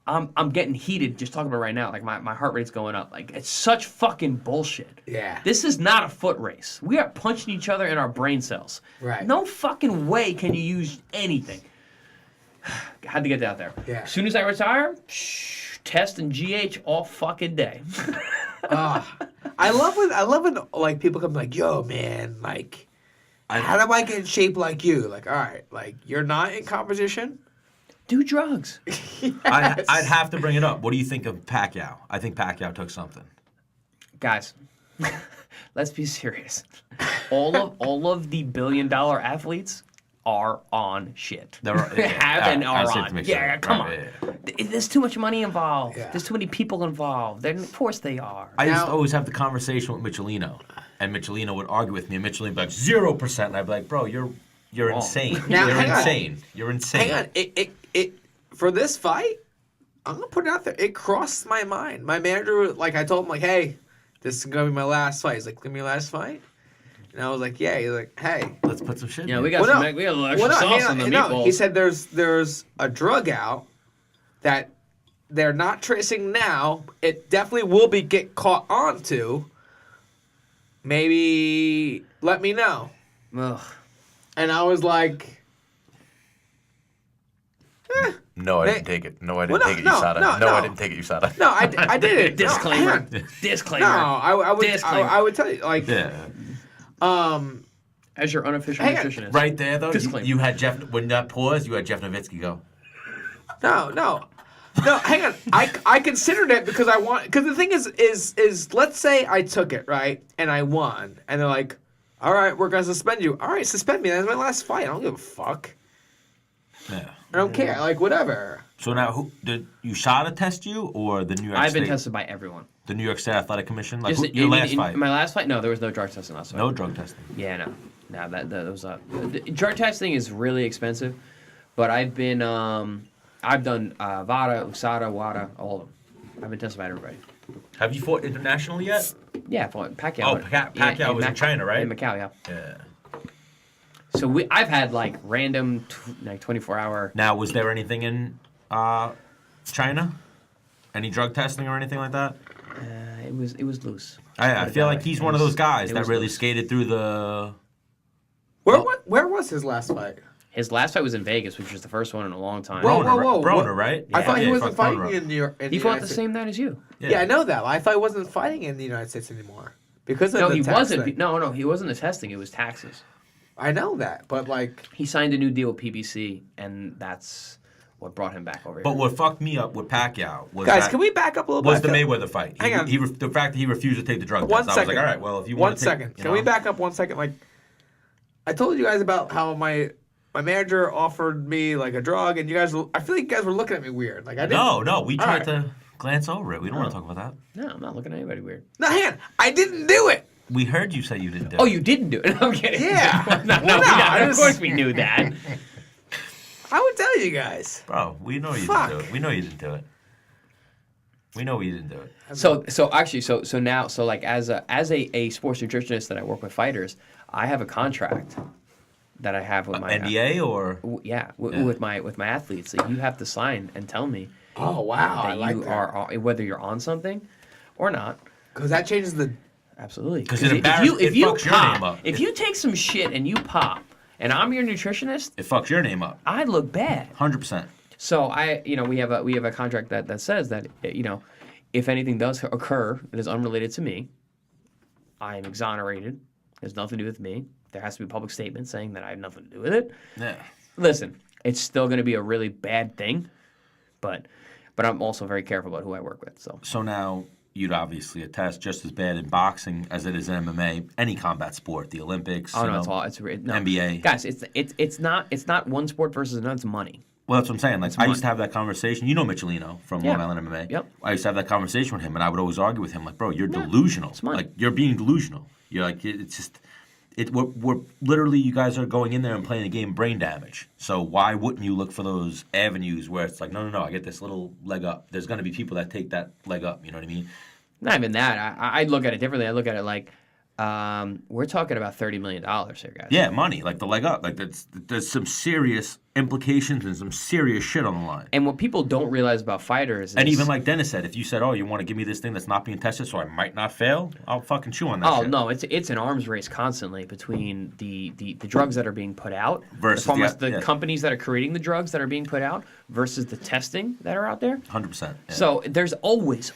I'm getting heated just talking about it right now. Like my heart rate's going up. Like it's such fucking bullshit.
Yeah.
This is not a foot race. We are punching each other in our brain cells.
Right.
No fucking way can you use anything. Had to get that out there.
Yeah.
As soon as I retire, test and GH all fucking day.
I love when like people come like, yo, man, like, how do I get in shape like you? Like, all right, like you're not in competition.
Do drugs.
I'd have to bring it up. What do you think of Pacquiao? I think Pacquiao took something.
Guys, let's be serious. All of the billion-dollar athletes are on shit.
They're- yeah,
Have and
I
are
said
on.
to make sure.
Yeah, come on.
Right,
There's too much money involved.
Yeah.
There's too many people involved. Then of course they are.
I used to
Now-
always have the conversation with Michelino, and Michelino would argue with me, and Michelino would be like 0%, and I'd be like, bro, you're insane.
Now,
you're
hang on.
insane. You're insane.
Hang on, it for this fight, I'm gonna put it out there. It crossed my mind. My manager, like, I told him, like, hey, this is gonna be my last fight. He's like, gonna be your last fight? And I was like, yeah. He's like, hey.
Let's put some shit.
Yeah,
in.
we got
Well,
some. We got a little extra
hang
sauce
on,
on the
no.
meatballs.
He said there's a drug out that they're not tracing now. It definitely will get caught onto. Maybe let me know.
Ugh.
And I was like,
No, I
They-
didn't take it. No, I
Well,
didn't take it,
no,
USADA.
no,
No, I
no.
didn't take it, USADA.
no, I did it.
Disclaimer.
No, hang on.
Disclaimer.
No, I would
Disclaimer.
I would tell you like
Yeah.
As your unofficial
Hang on.
nutritionist.
Right there, though,
Disclaimer.
you had Jeff. When that paused, you had Jeff Nowitzki go.
No, hang on. I considered it because I want. Because the thing is, let's say I took it right and I won, and they're like, "All right, we're gonna suspend you." All right, suspend me. That's my last fight. I don't give a fuck.
Yeah.
I don't care. Like whatever.
So now, who did USADA test you, or the New York
I've
State?
been tested by everyone.
The New York State Athletic Commission. Like
Just
your last fight.
My last fight? No, there was no drug testing last fight.
No drug testing.
Yeah, no. That was the drug testing is really expensive, but I've been I've done VADA, USADA, WADA, all of them. I've been tested by everybody.
Have you fought internationally yet?
Yeah, I fought Pacquiao.
Oh, Pacquiao was in China, right?
In Macau, yeah.
Yeah.
So I've had like random 24-hour.
Now, was there anything in China? Any drug testing or anything like that?
It was loose.
I feel like he's one of those guys that really
loose.
skated through the.
Where was his last fight?
His last fight was in Vegas, which was the first one in a long time.
Whoa.
Broner, right?
I thought he
Yeah,
wasn't
fought
fighting
Broner.
in New York. In
He
the
fought
United
the
States.
same night as you.
Yeah, I know that. I thought he wasn't fighting in the United States anymore because of
No,
the
he
tax
wasn't.
thing.
No, he wasn't the testing. It was taxes.
I know that, but like,
He signed a new deal with PBC, and that's what brought him back over here.
But what fucked me up with Pacquiao was
guys,
that
can we back up a little
was
bit?
the Mayweather fight.
Hang on.
The fact that he refused to take the drug
One
test. I was like, all right, well, if you
One
want to take,
second.
you
Can we
know.
back up 1 second? Like, I told you guys about how my manager offered me like a drug, and you guys, I feel like you guys were looking at me weird. Like I didn't.
No, we
All
tried
right.
to glance over it. We don't want to talk about that.
No, I'm not looking at anybody weird.
No, hang on. I didn't do it.
We heard you say you didn't do it.
Oh, you didn't do it? I'm kidding.
Yeah.
no,
Well, no, I
of
just-
course we knew that.
I would tell you guys.
Bro, we know you
Fuck.
didn't do it. We know you didn't do it. We know you didn't do it.
So actually, so now, like as a sports nutritionist that I work with fighters, I have a contract that I have with my
NDA or?
Yeah, with my athletes that you have to sign and tell me
Oh wow, I
that
like
you
that.
are whether you're on something or not.
Because that changes the.
Absolutely.
'Cause it fucks your name up.
If you take some shit and you pop, and I'm your nutritionist,
It fucks your name up.
I look bad.
100%.
So we have a contract that says that if anything does occur that is unrelated to me, I am exonerated. There's nothing to do with me. There has to be a public statement saying that I have nothing to do with it.
Yeah.
Listen, it's still going to be a really bad thing, but I'm also very careful about who I work with. So
now you'd obviously attest just as bad in boxing as it is in MMA, any combat sport, the Olympics,
oh no, it's all no.
NBA.
Guys, it's not one sport versus another. It's money.
Well, that's what I'm saying. Like I used to have that conversation. You know Michelino from
Yeah.
Long Island MMA.
Yep.
I used to have that conversation with him, and I would always argue with him, like, bro, you're delusional.
it's money.
Like you're being delusional. You're like it's just. We're literally, you guys are going in there and playing a game brain damage. So why wouldn't you look for those avenues where it's like, no, I get this little leg up. There's going to be people that take that leg up. You know what I mean?
Not even that. I look at it differently. I look at it like we're talking about $30 million here, guys.
Yeah, money, like the leg up. Like there's some serious implications and some serious shit on the line.
And what people don't realize about fighters is...
And even like Dennis said, if you said, oh, you want to give me this thing that's not being tested so I might not fail, I'll fucking chew on that shit.
no, it's an arms race constantly between the drugs that are being put out
Versus
the companies that are creating the drugs that are being put out versus the testing that are out there.
100%. Yeah.
So there's always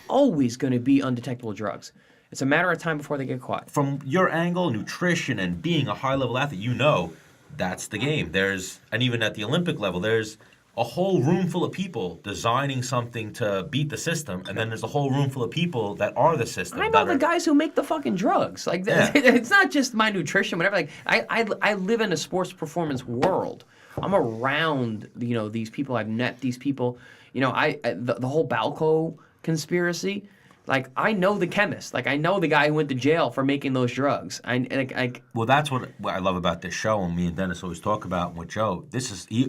going to be undetectable drugs. It's a matter of time before they get caught.
From your angle, nutrition and being a high-level athlete, you know that's the game. And even at the Olympic level, there's a whole room full of people designing something to beat the system, and then there's a whole room full of people that are the system.
I know the guys who make the fucking drugs. Like it's not just my nutrition, whatever. Like I live in a sports performance world. I'm around these people. I've met these people. The whole Balco conspiracy. Like, I know the chemist. Like, I know the guy who went to jail for making those drugs.
Well, that's what I love about this show, and me and Dennis always talk about with Joe.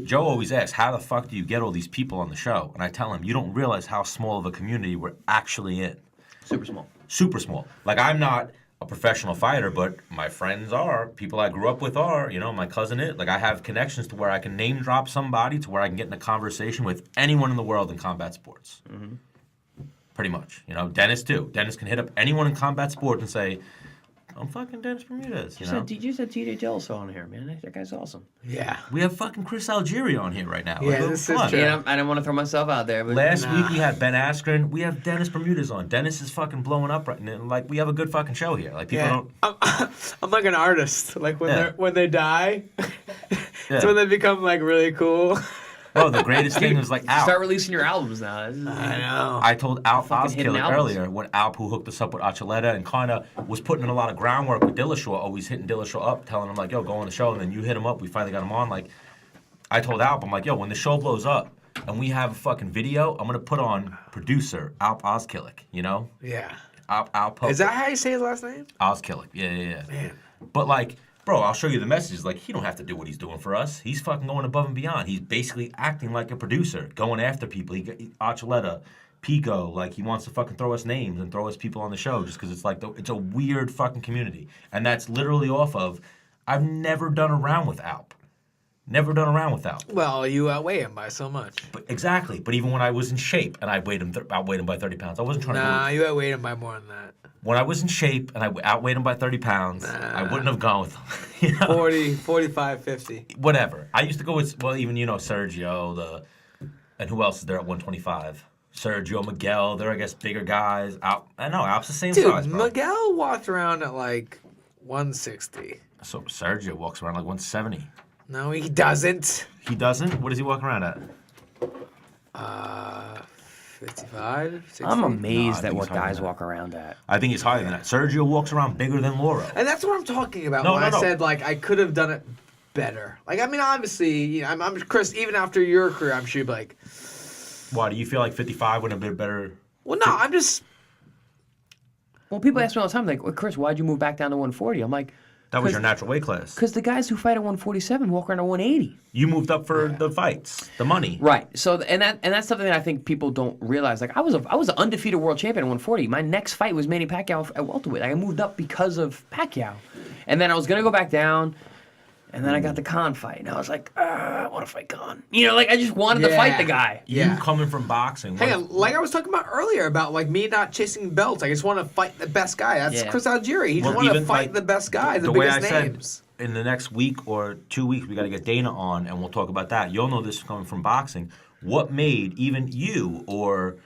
Joe always asks, how the fuck do you get all these people on the show? And I tell him, you don't realize how small of a community we're actually in.
Super small.
Super small. Like, I'm not a professional fighter, but my friends are. People I grew up with are. My cousin is. Like, I have connections to where I can name drop somebody, to where I can get in a conversation with anyone in the world in combat sports. Mm-hmm. Pretty much. Dennis too. Dennis can hit up anyone in combat sports and say, I'm fucking Dennis Bermudez. You
You said T.J. Dillashaw on here, man. That guy's awesome.
Yeah.
We have fucking Chris Algieri on here right now.
Yeah, this is true.
Yeah, I didn't want to throw myself out there, but
Last week we had Ben Askren. We have Dennis Bermudez on. Dennis is fucking blowing up right now. Like, we have a good fucking show here. Like, people don't.
I'm like an artist. Like when they die,
Yeah.
it's when they become like really cool.
Oh, the greatest thing was like Alp.
start releasing your albums now.
I know.
I told Alp
Fucking hidden
Oskiller
albums.
earlier, when Alp, who hooked us up with Archuleta and kind of was putting in a lot of groundwork with Dillashaw, always hitting Dillashaw up, telling him, like, yo, go on the show, and then you hit him up. We finally got him on. Like, I told Alp, I'm like, yo, when the show blows up and we have a fucking video, I'm going to put on producer Alp Oskiller, you know?
Yeah.
Alp
Is that how you say his last name?
Oskiller. Yeah.
Man.
But, like, bro, I'll show you the messages. Like, he don't have to do what he's doing for us. He's fucking going above and beyond. He's basically acting like a producer, going after people. Archuleta, Pico, like, he wants to fucking throw us names and throw us people on the show just because it's like, it's a weird fucking community. And that's literally off of, I've never done around with Alp. Never done around with Alp.
Well, you outweigh him by so much.
But exactly. But even when I was in shape and I outweighed him by 30 pounds, I wasn't trying to
Nah, you outweighed him by more than that.
When I was in shape and I outweighed him by 30 pounds, I wouldn't have gone with him. You know?
40, 45, 50.
Whatever. I used to go with, well, even, Sergio, and who else is there at 125? Sergio, Miguel, they're, I guess, bigger guys. I know, Alp's the same size,
Dude,
bro.
Miguel walked around at like 160.
So Sergio walks around like 170.
No, he doesn't.
He doesn't? What does he walk around at?
55, 60.
I'm amazed
No, I
at
think
what
he's higher
guys
than that.
walk around at.
I think he's higher than that. Sergio walks around bigger than Lauro.
And that's what I'm talking about
No,
when
no,
I
no.
said, like, I could have done it better. Like, I mean, obviously, I'm Chris, even after your career, I'm sure you'd be like,
Why, do you feel like 55 would have been better?
well, no, I'm just,
Well, people ask me all the time, like, well, Chris, why'd you move back down to 140? I'm like,
That was
'Cause-
your natural weight class.
because the guys who fight at 147 walk around at 180.
You moved up for the fights, the money.
Right. So and that's something that I think people don't realize. Like I was an undefeated world champion at 140. My next fight was Manny Pacquiao at welterweight. I moved up because of Pacquiao, and then I was gonna go back down, and then I got the Khan fight, and I was like, I want to fight Khan. Like I just wanted to fight the guy.
You coming from boxing.
hang on, like I was talking about earlier about, like, me not chasing belts. I just want to fight the best guy. That's
Yeah.
Chris Algieri. He just
Well,
want to
even,
fight
like,
the best guy, the
way
biggest
I
names.
said, in the next week or 2 weeks, we got to get Dana on, and we'll talk about that. You'll know this is coming from boxing. What made even you or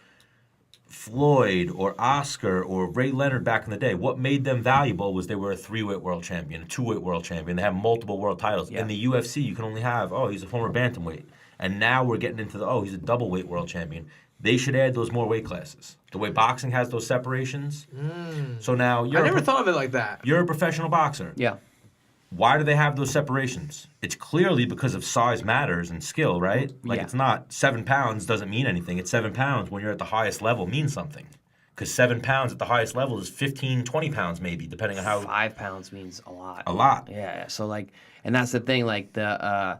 Floyd or Oscar or Ray Leonard back in the day, what made them valuable was they were a 3-weight world champion, a 2-weight world champion. They have multiple world titles.
Yeah.
In the UFC, you can only have, he's a former bantamweight. And now we're getting into he's a double weight world champion. They should add those more weight classes. The way boxing has those separations. So now
I never thought of it like that.
you're a professional boxer.
Yeah.
Why do they have those separations? It's clearly because of size matters and skill, right? Like,
Yeah.
it's not 7 pounds doesn't mean anything. It's 7 pounds when you're at the highest level means something. Because 7 pounds at the highest level is 15, 20 pounds maybe, depending on how.
5 pounds means a lot.
A lot.
Yeah. So like, and that's the thing. Like the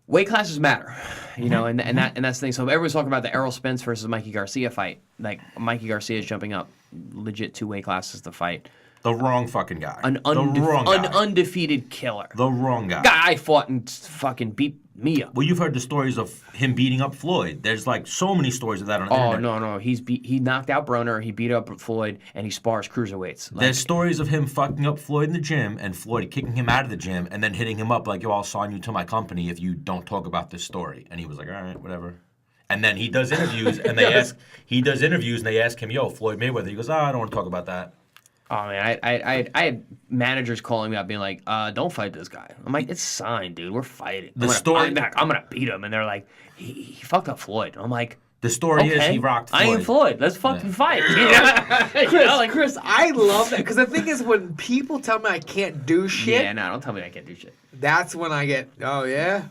weight classes matter, and that's the thing. So everyone's talking about the Errol Spence versus Mikey Garcia fight. Like Mikey Garcia is jumping up legit 2 weight classes to fight
The wrong fucking guy.
an
the wrong guy.
undefeated killer.
The wrong guy.
Guy fought and fucking beat me up.
Well, you've heard the stories of him beating up Floyd. There's like so many stories of that on the
Oh
internet.
no, he knocked out Broner, he beat up Floyd, and he spars cruiserweights. Like,
There's stories of him fucking up Floyd in the gym and Floyd kicking him out of the gym and then hitting him up like, yo, I'll sign you to my company if you don't talk about this story. And he was like, all right, whatever. And then he does interviews and they ask him, yo, Floyd Mayweather. He goes, I don't want to talk about that.
Oh man, I had managers calling me up being like, "Don't fight this guy." I'm like, "It's signed, dude. We're fighting. I'm gonna beat him." And they're like, "He fucked up Floyd." I'm like,
The story is
"Okay,
he rocked Floyd.
I ain't Floyd. Let's fucking fight."
Chris, I love that. Because the thing is, when people tell me I can't do shit,
Yeah, no, don't tell me I can't do shit,
that's when I get, oh, yeah?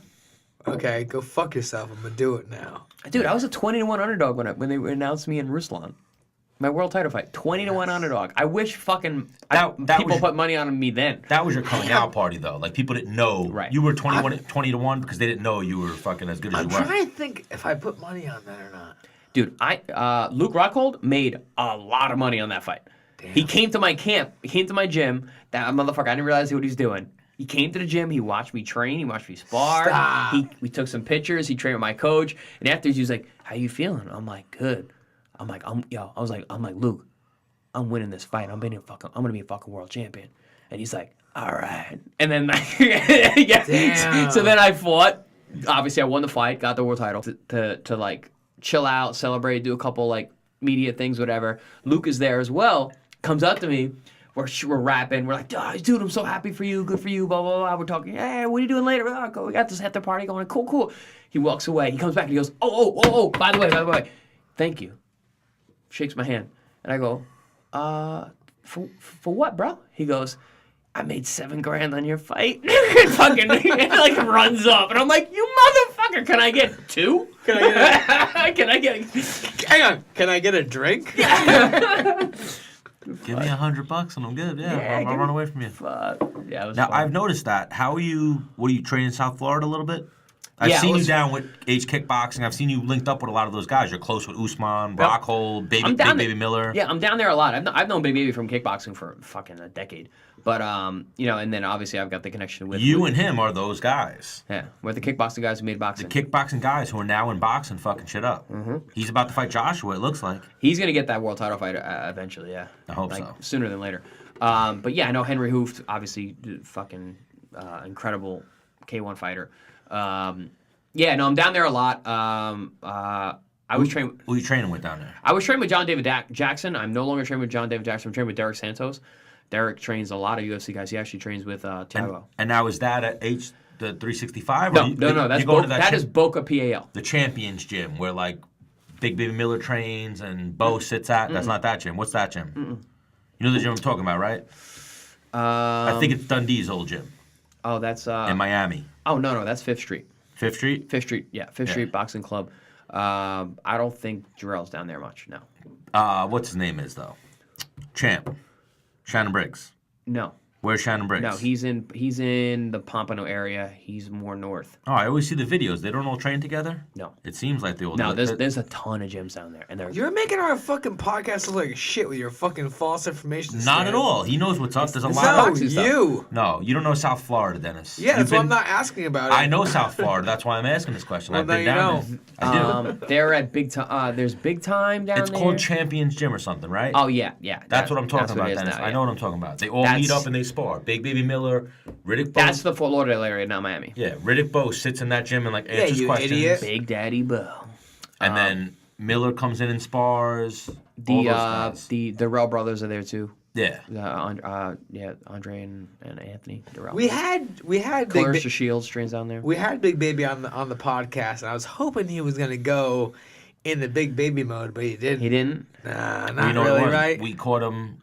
Okay, go fuck yourself. I'm going to do it now.
dude. I was a 20-1 underdog when they announced me in Ruslan. My world title fight, 20-1 underdog. I wish fucking
That
people
was-
put money on me then.
That was your coming out party, though. Like, people didn't know.
Right.
You were 20 to 1 because they didn't know you were fucking as good as
I'm
you were.
trying to think if I put money on that or not.
Dude, Luke Rockhold made a lot of money on that fight.
Damn.
He came to my camp. He came to my gym. That motherfucker, I didn't realize what he's doing. He came to the gym. He watched me train. He watched me spar.
Stop.
We took some pictures. He trained with my coach. And after he was like, "How you feeling?" I'm like, "Good." I'm like, Luke, I'm winning this fight. I'm gonna be a fucking world champion. And he's like, all right. And then, yeah.
Damn.
So then I fought. Obviously, I won the fight, got the world title to like chill out, celebrate, do a couple like media things, whatever. Luke is there as well. Comes up to me. We're rapping. We're like, oh, dude, I'm so happy for you. Good for you. Blah blah blah. We're talking. Hey, what are you doing later? Oh, we got this after party going. Cool. He walks away. He comes back and he goes, oh. By the way, thank you. Shakes my hand, and I go, for what, bro? He goes, I made $7,000 on your fight. Fucking like runs up, and I'm like, you motherfucker! Can I get 2?
Can I get? Hang on. Can I get a drink?
Give me $100 and I'm good. Yeah, I'll run away from you.
Yeah, it was
Now
fun.
I've noticed that. How are you? What are you training in South Florida a little bit? I've seen you down with Age Kickboxing. I've seen you linked up with a lot of those guys. You're close with Usman, Rockhold, Big Baby Miller.
Yeah, I'm down there a lot. I've known Big Baby from kickboxing for fucking a decade. But and then obviously I've got the connection with
You and him are those guys.
Yeah, we're the kickboxing guys who made boxing.
The kickboxing guys who are now in boxing fucking shit up. Mm-hmm. He's about to fight Joshua, it looks like.
He's gonna get that world title fight eventually. Yeah,
I hope so.
Sooner than later. But yeah, I know Henry Hooft, obviously, fucking incredible K1 fighter. Yeah, no, I'm down there a lot. I was training.
Who are you training with down there?
I was training with John David Jackson. I'm no longer training with John David Jackson. I'm training with Derek Santos. Derek trains a lot of UFC guys. He actually trains with Thiago.
And now is that at the 365?
No, that is Boca PAL.
The Champions gym where like Big Baby Miller trains and Bo sits at. That's not that gym. What's that gym? You know the gym I'm talking about, right? I think it's Dundee's old gym.
Oh, that's
in Miami.
Oh no, that's Fifth Street.
Fifth Street?
Fifth Street, yeah. Fifth Street Boxing Club. I don't think Jarrell's down there much, no.
What's his name is, though? Champ. Shannon Briggs.
No.
Where's Shannon Briggs?
No, he's in the Pompano area. He's more north.
Oh, I always see the videos. They don't all train together?
No.
It seems like they all
No,
do.
there's a ton of gyms down there. And
You're making our fucking podcast look like shit with your fucking false information.
Not at all. He knows what's up. There's a lot of...
No, you.
No, you don't know South Florida, Dennis.
Yeah, that's why I'm not asking about it.
I know South Florida. That's why I'm asking this question.
Well,
I've been
now
down
you
there. I do.
They're at Big Time. There's Big Time down there.
It's called Champions Gym or something, right?
Oh, yeah.
That's what I'm talking about, Dennis.
Now,
I know what I'm talking about. They all meet up and they spar. Big Baby Miller, Riddick Bowe.
That's the Fort Lauderdale area, not Miami.
Yeah, Riddick Bowe sits in that gym and like answers
you
questions.
idiot.
Big Daddy Bo.
And then Miller comes in and spars. All those guys.
The Darrell brothers are there too.
Yeah.
Andre and Anthony Darrell.
We had
Clarissa Shields trains down there.
We had Big Baby on the podcast, and I was hoping he was gonna go in the Big Baby mode, but he didn't.
He didn't?
Nah, not
You know
really,
what it was?
right?
We caught him.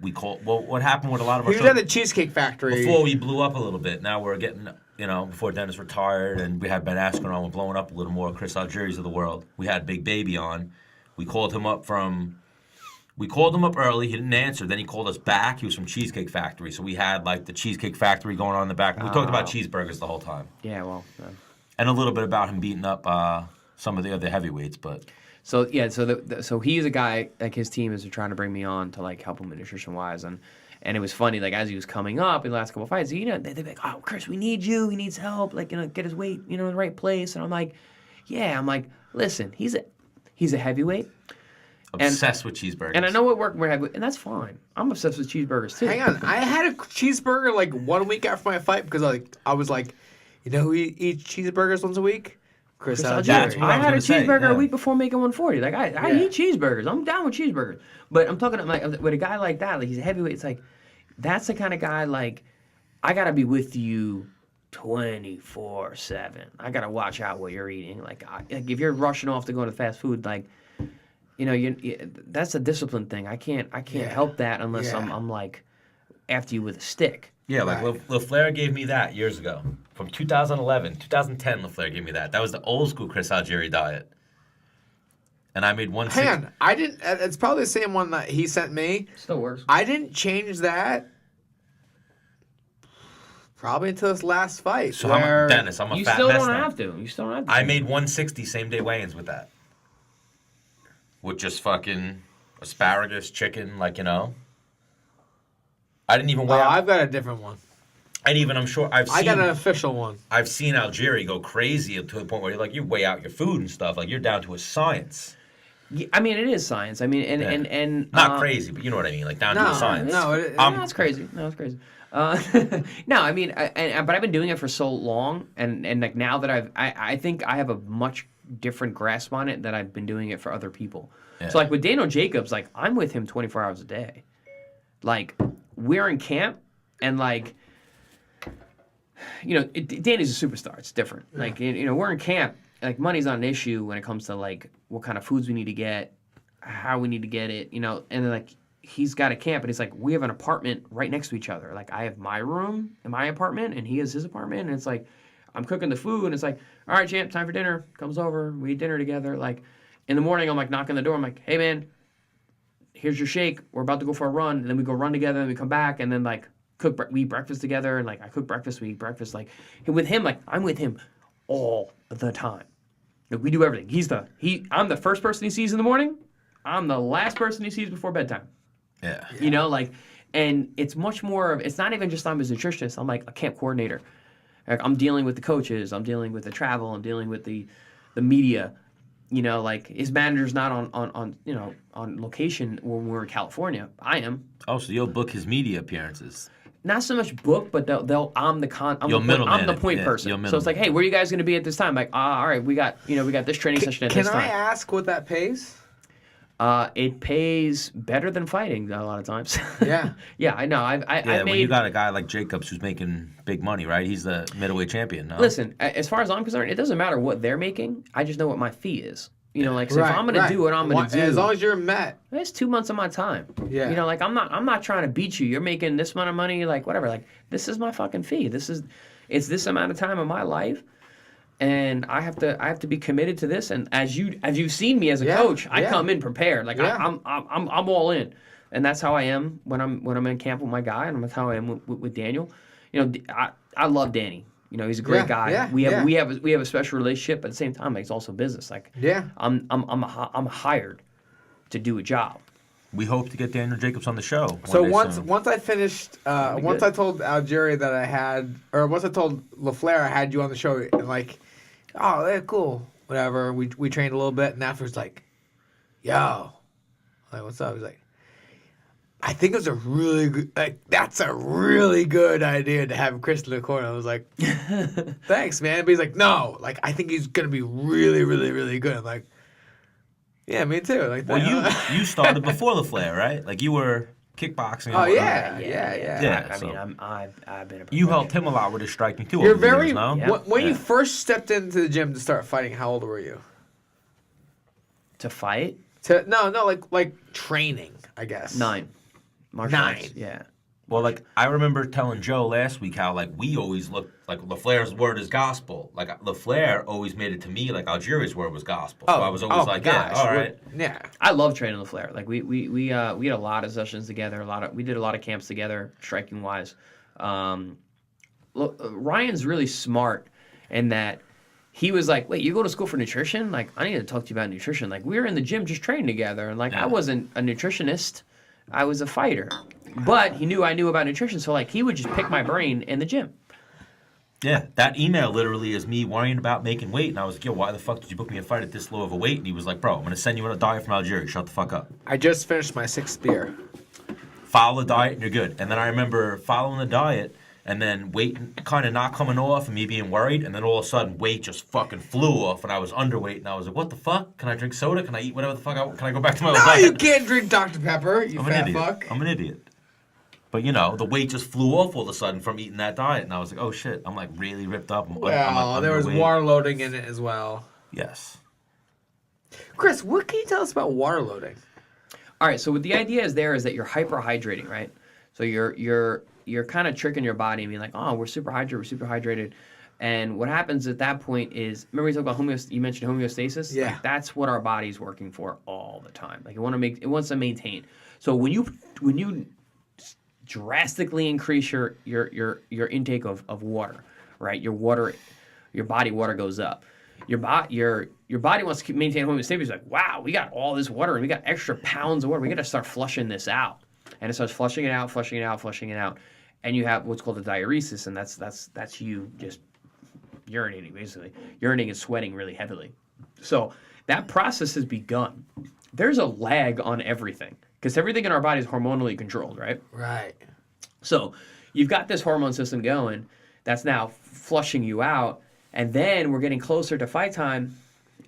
Well, what happened with a lot of our
He was at the Cheesecake Factory.
before we blew up a little bit. Now we're getting, before Dennis retired and we had Ben Askren on, we're blowing up a little more. Chris Algieri's of the world. We had Big Baby on. We called him up early. He didn't answer. Then he called us back. He was from Cheesecake Factory. So we had like the Cheesecake Factory going on in the back. We talked about cheeseburgers the whole time.
Yeah, well.
And a little bit about him beating up some of the other heavyweights, but...
So he's a guy, like his team is trying to bring me on to like help him nutrition wise, and it was funny, like as he was coming up in the last couple of fights, they'd be like, oh Chris, we need you, he needs help, like get his weight, in the right place, and I'm like, listen, he's a heavyweight,
Obsessed with cheeseburgers.
and I know what work we're having, and that's fine. I'm obsessed with cheeseburgers too.
Hang on, I had a cheeseburger like 1 week after my fight because I was like, who eats cheeseburgers once a week? Chris
That's
Algieri.
what
I had a cheeseburger
a
a week before making 140. Like I eat cheeseburgers. I'm down with cheeseburgers. But I'm talking like with a guy like that, like he's a heavyweight. It's like that's the kind of guy like I gotta be with you 24/7. I gotta watch out what you're eating. Like if you're rushing off to go to fast food, like that's a discipline thing. I can't help that unless I'm like after you with a stick.
Yeah, like LaFleur gave me that years ago. From 2011, 2010, LaFleur gave me that. That was the old school Chris Algieri diet. And I made one.
Hang on, I didn't. It's probably the same one that he sent me.
Still works.
I didn't change that. Probably until this last fight.
So Dennis, I'm a
You
fat
still
mess
don't
now.
have to. You still don't have to.
I made 160 same day weigh-ins with that. With just fucking asparagus, chicken, I didn't even weigh out.
I've got a different one.
And even I'm sure I
got an official one.
I've seen Algieri go crazy to the point where you weigh out your food and stuff. Like you're down to a science.
Yeah, I mean, it is science. I mean, and
Not crazy, but you know what I mean, like down to the science.
No,
No, it's crazy. No, it's crazy. No, I mean, but I've been doing it for so long, and like now that I think I have a much different grasp on it that I've been doing it for other people.
Yeah.
So like with Daniel Jacobs, like I'm with him 24 hours a day. Like we're in camp, and like, you know, Danny's a superstar. It's different. Yeah. Like you know, we're in camp. Like money's not an issue when it comes to like what kind of foods we need to get, how we need to get it, you know, and then like he's got a camp and he's like, we have an apartment right next to each other. Like I have my room in my apartment and he has his apartment, and it's like I'm cooking the food and it's like, all right, champ, time for dinner. Comes over, we eat dinner together. Like in the morning, I'm like knocking the door. I'm like, hey man, here's your shake. We're about to go for a run, and then we go run together, and we come back, and then like we eat breakfast together, and like I cook breakfast, we eat breakfast. Like with him, like I'm with him all the time. Like, we do everything. I'm the first person he sees in the morning. I'm the last person he sees before bedtime.
Yeah.
You know, like, and it's much more of, it's not even just I'm his nutritionist. I'm like a camp coordinator. Like, I'm dealing with the coaches. I'm dealing with the travel. I'm dealing with the media. You know, like his manager's not on location when we're in California. I am.
Oh, so you'll book his media appearances.
Not so much book, but I'm the point person. So it's like, hey, where are you guys going to be at this time? Like, all right, we got this training session at this time.
Can I ask what that pays?
It pays better than fighting a lot of times.
Yeah.
Yeah, I know.
When you got a guy like Jacobs who's making big money, right? He's the middleweight champion. No?
Listen, as far as I'm concerned, it doesn't matter what they're making. I just know what my fee is. You know, like, so if I'm going to do what I'm going to do.
As long as you're met.
It's 2 months of my time.
Yeah.
You know, like, I'm not trying to beat you. You're making this amount of money, like, whatever. Like, this is my fucking fee. It's this amount of time of my life. And I have to be committed to this. And as you've seen me as a coach, I come in prepared. Like I'm all in, and that's how I am when I'm in camp with my guy, and that's how I am with Daniel. You know, I love Danny. You know, he's a great guy.
Yeah,
we have a special relationship, but at the same time, like, it's also business. Like I'm hired to do a job.
We hope to get Daniel Jacobs on the show.
So once I finished, once I told Algieri that I had, or once I told LaFleur I had you on the show, and like, oh, yeah, cool, whatever. We trained a little bit, and afterwards, like, yo, I'm like, what's up? He's like, I think it's a really good, like, that's a really good idea to have Chris in the corner. I was like, thanks, man. But he's like, no, like, I think he's gonna be really, really, really good. I'm like, yeah, me too. Like,
well, you started before LaFleur, right? Like, you were kickboxing.
Oh yeah.
I mean, I've been.
You helped him a lot with his striking too.
You're very.
Years, no?
When you first stepped into the gym to start fighting, how old were you?
To fight?
No, like training, I guess.
9. Martial arts, yeah.
Well, like, I remember telling Joe last week how, like, we always looked like LaFleur's word is gospel. Like, LaFleur always made it to me like Algieri's word was gospel. So I was always like,
gosh,
yeah, all right.
Yeah.
I love training LaFleur. Like, we had a lot of sessions together. We did a lot of camps together, striking wise. Ryan's really smart in that he was like, wait, you go to school for nutrition? Like, I need to talk to you about nutrition. Like, we were in the gym just training together, and like, I wasn't a nutritionist. I was a fighter. But he knew I knew about nutrition, so like he would just pick my brain in the gym.
Yeah, that email literally is me worrying about making weight, and I was like, yo, why the fuck did you book me a fight at this low of a weight? And he was like, bro, I'm going to send you on a diet from Algieri. Shut the fuck up.
I just finished my 6th beer.
Follow the diet and you're good. And then I remember following the diet and then weight kind of not coming off and me being worried, and then all of a sudden weight just fucking flew off and I was underweight, and I was like, what the fuck? Can I drink soda? Can I eat whatever the fuck? Can I go back to my old diet?
No, you can't drink Dr. Pepper, you fat fuck.
I'm an idiot. But, you know, the weight just flew off all of a sudden from eating that diet. And I was like, oh, shit. I'm, like, really ripped up.
Well, there was water loading in it as well.
Yes.
Chris, what can you tell us about water loading?
All right, so what the idea is that you're hyperhydrating, right? So you're kind of tricking your body and being like, oh, we're super hydrated. And what happens at that point is, remember we talked about you mentioned homeostasis?
Yeah.
Like, that's what our body's working for all the time. Like, it wants to maintain. So when you drastically increase your intake of water, right? Your body water goes up. Your body wants to maintain homeostasis. It's like, wow, we got all this water and we got extra pounds of water. We got to start flushing this out, and it starts flushing it out, and you have what's called a diuresis, and that's you just urinating basically, urinating and sweating really heavily. So that process has begun. there's a lag on everything because everything in our body is hormonally controlled, right?
Right.
So you've got this hormone system going that's now flushing you out, and then we're getting closer to fight time,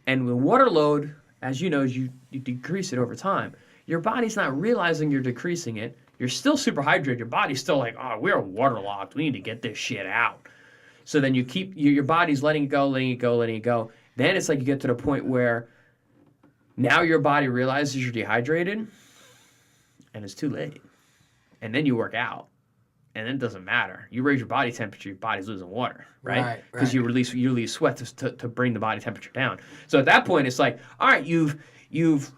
and the water load, as you know, you decrease it over time. Your body's not realizing you're decreasing it. You're still super hydrated. Your body's still like, oh, we're waterlogged. We need to get this shit out. So then you keep, your body's letting it go, letting it go, letting it go. Then it's like you get to the point where now your body realizes you're dehydrated, and it's too late. And then you work out, and then it doesn't matter. You raise your body temperature, your body's losing water, right? Because you release sweat to bring the body temperature down. So at that point, it's like, all right, you've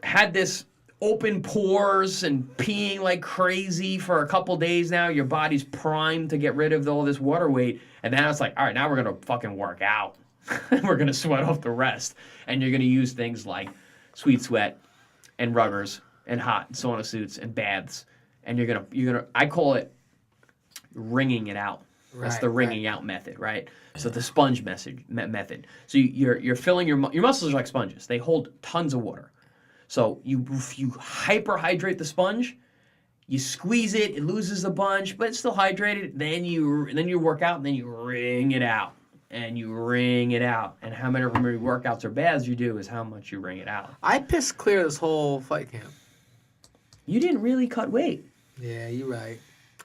had this open pores and peeing like crazy for a couple days now. Your body's primed to get rid of all this water weight, and now it's like, all right, now we're gonna fucking work out. We're gonna sweat off the rest, and you're gonna use things like sweet sweat and rubbers and hot sauna suits and baths, and you're gonna I call it wringing it out. That's the wringing out method, right? So the sponge method. So you're filling your muscles are like sponges. They hold tons of water. So you hyperhydrate the sponge, you squeeze it, it loses a bunch, but it's still hydrated. Then you work out, and then you wring it out, and you wring it out. And how many workouts or baths you do is how much you wring it out.
I pissed clear this whole fight camp.
You didn't really cut weight.
Yeah, you're right.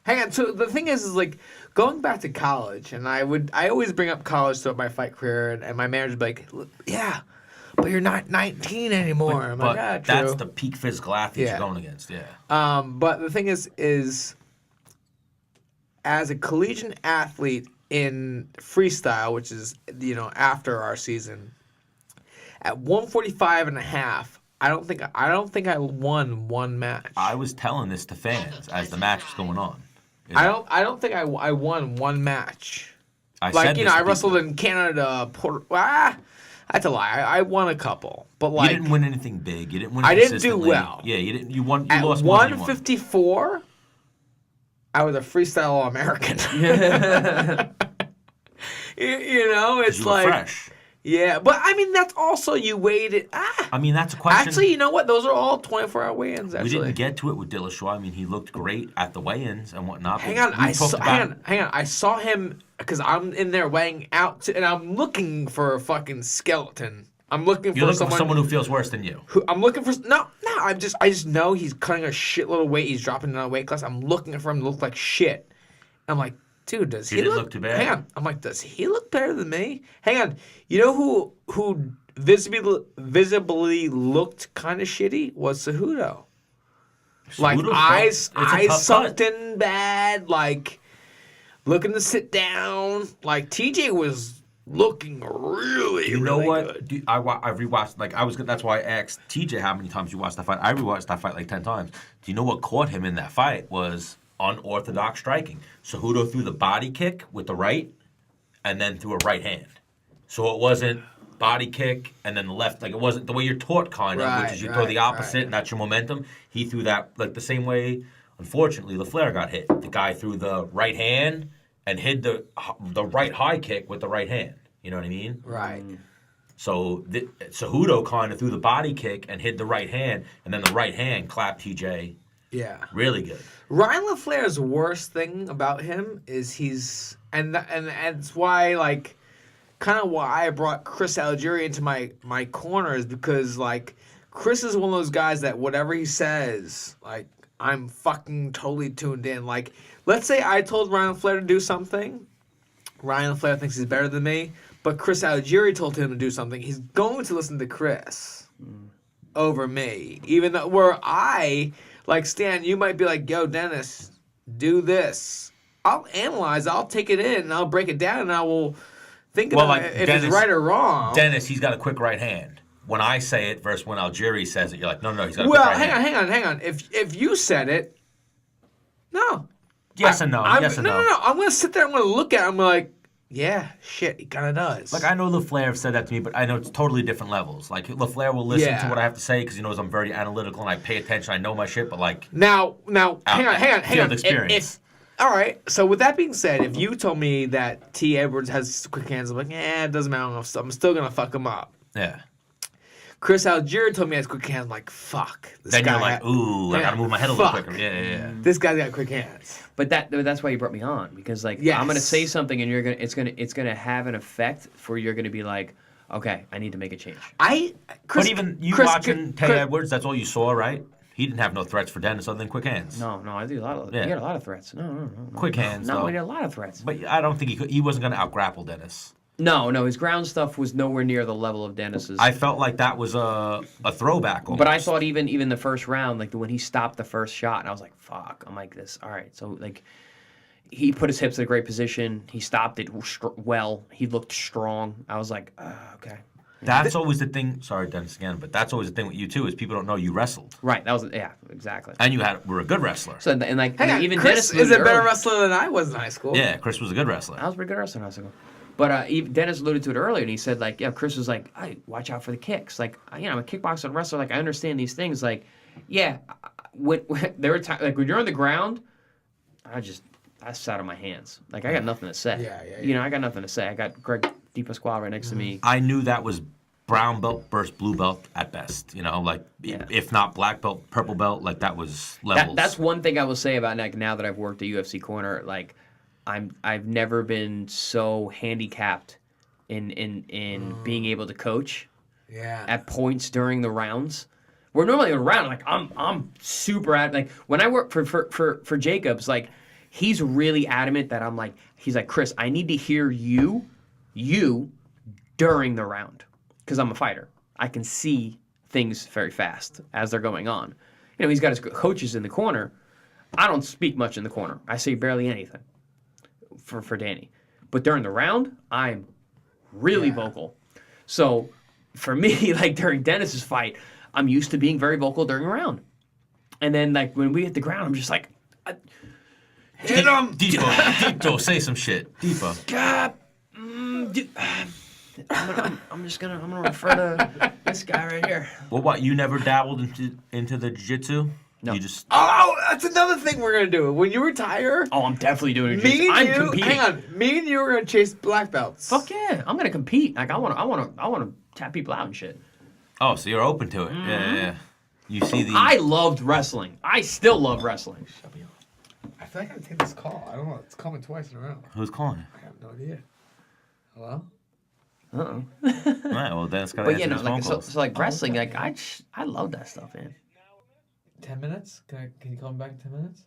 Hang on. So the thing is like going back to college, and I always bring up college throughout my fight career, and my manager would be like, yeah, but you're not 19 anymore. I'm like, yeah, true.
That's the peak physical athlete you're going against, yeah.
But the thing is as a collegiate athlete in freestyle, which is, after our season, at 145 and a half, I don't think I won one match.
I was telling this to fans as the match was going on.
I don't think I won one match.
I
wrestled in Canada, that's a lie. I won a couple, but like
you didn't win anything big. You didn't win.
I didn't do well.
Yeah, you didn't. You won. You
at
lost more than you won.
154. I was a freestyle All-American. It's
you were
like
fresh.
Yeah, but I mean that's also you weighed it.
I mean that's a question.
Actually, you know what? Those are all 24-hour weigh-ins. Actually,
we didn't get to it with Dillashaw. I mean, he looked great at the weigh-ins and whatnot.
Hang on, I saw him because I'm in there weighing out, and I'm looking for a fucking skeleton. I'm looking for
someone who feels worse than you.
I'm looking for no. I just know he's cutting a shitload of weight. He's dropping in a weight class. I'm looking for him to look like shit. I'm like, dude, does he
didn't look too bad?
Hang on. I'm like, does he look better than me? Hang on. You know who visibly looked kind of shitty was Cejudo. Like eyes sucked in bad. Like looking to sit down. Like TJ was looking really,
you know
really
what?
good.
I rewatched. That's why I asked TJ how many times you watched that fight. I rewatched that fight like 10 times. Do you know what caught him in that fight was unorthodox striking? Cejudo threw the body kick with the right, and then threw a right hand. So it wasn't body kick and then the left. Like it wasn't the way you're taught, kind of, which is you throw the opposite and that's your momentum. He threw that like the same way. Unfortunately, LaFleur got hit. The guy threw the right hand and hid the right high kick with the right hand. You know what I mean?
Right.
So Cejudo kind of threw the body kick and hid the right hand, and then the right hand clapped TJ.
Yeah.
Really good.
Ryan LaFleur's worst thing about him is he's and that's why like kind of why I brought Chris Algieri into my corner is because like Chris is one of those guys that whatever he says, like I'm fucking totally tuned in. Like let's say I told Ryan LaFleur to do something. Ryan LaFleur thinks he's better than me, but Chris Algieri told him to do something. He's going to listen to Chris over me, even though where I. Like, Stan, you might be like, yo, Dennis, do this. I'll analyze, I'll take it in, and I'll break it down, and I will think about it if it's right or wrong.
Dennis, he's got a quick right hand. When I say it versus when Algieri says it, you're like, no, he's got a quick right hand.
Well, hang on. If you said it, no.
Yes and no. Yes and no.
No. I'm going to sit there, I'm going to look at it, I'm like, yeah, shit, he kind of does.
Like, I know LaFleur said that to me, but I know it's totally different levels. Like, LaFleur will listen to what I have to say because he knows I'm very analytical and I pay attention. I know my shit, but like...
Now, hang on.
Field experience.
All right, so with that being said, if you told me that T. Edwards has quick hands, I'm like, it doesn't matter. I'm still going to fuck him up.
Yeah.
Chris Algieri told me he has quick hands. I'm like, fuck. This
Then
guy
you're like, ooh, I gotta move my head a little quicker. Yeah.
This guy's got quick hands.
But that's why you brought me on, because like
Yes.
I'm gonna say something and it's gonna have an effect for you're gonna be like, okay, I need to make a change.
But even you watching Tay Edwards, that's all you saw, right? He didn't have no threats for Dennis other than quick hands.
No, I do a lot of.
Yeah.
He had a lot of threats. No.
Quick hands,
No,
though.
he had a lot of threats.
But I don't think he wasn't gonna out-grapple Dennis.
No, his ground stuff was nowhere near the level of Dennis's.
I felt like that was a throwback almost.
But I thought even the first round, like when he stopped the first shot, and I was like, fuck. I'm like this. All right, so like. He put his hips in a great position. He stopped it well. He looked strong. I was like, okay.
That's always the thing. Sorry, Dennis, again, but that's always the thing with you too is people don't know you wrestled.
Right. That was exactly.
And were a good wrestler.
So and like
Hang on,
even
Chris
Dennis
is a better
early.
wrestler than I was in high school.
Yeah, Chris was a good wrestler.
I was a pretty good wrestler in high school. But even Dennis alluded to it earlier, and he said like, yeah, Chris was like, hey, watch out for the kicks. Like, I'm a kickboxer and wrestler. Like, I understand these things. Like, yeah, when there were times like when you're on the ground, I sat on my hands. Like, I got nothing to say.
Yeah.
I got nothing to say. I got Greg DePasquale right next to me.
I knew that was brown belt versus blue belt at best. If not black belt, purple belt, like that was levels.
That's one thing I will say about like now that I've worked at UFC Corner. Like, I've never been so handicapped in being able to coach.
Yeah.
At points during the rounds. We're normally around like I'm super like when I work for Jacobs, like he's really adamant that he's like, Chris, I need to hear you during the round because I'm a fighter. I can see things very fast as they're going on. He's got his coaches in the corner. I don't speak much in the corner. I say barely anything for Danny. But during the round, I'm really vocal. So for me, like during Dennis's fight, I'm used to being very vocal during a round. And then like when we hit the ground, I'm just like, hit him!
Deepo, say some shit. Deepo.
I'm gonna refer to this guy right here.
Well, what, you never dabbled into the jiu-jitsu?
No.
You just...
Oh, that's another thing we're gonna do. When you retire,
Oh, I'm definitely doing it.
me
I'm
and you,
competing.
hang on, me and you are gonna chase black belts.
Fuck yeah, I'm gonna compete. Like I wanna tap people out and shit.
Oh, so you're open to it. Yeah. You see the...
I loved wrestling. I still love wrestling.
I feel like I gotta take this call. I don't know. It's coming twice in a row.
Who's calling?
I have no idea. Hello?
Uh-oh.
All right, well, then it's got to
But
answer
yeah, no,
these phone
like
calls.
so like wrestling, like I love that stuff, man.
10 minutes? Can you call me back in 10 minutes?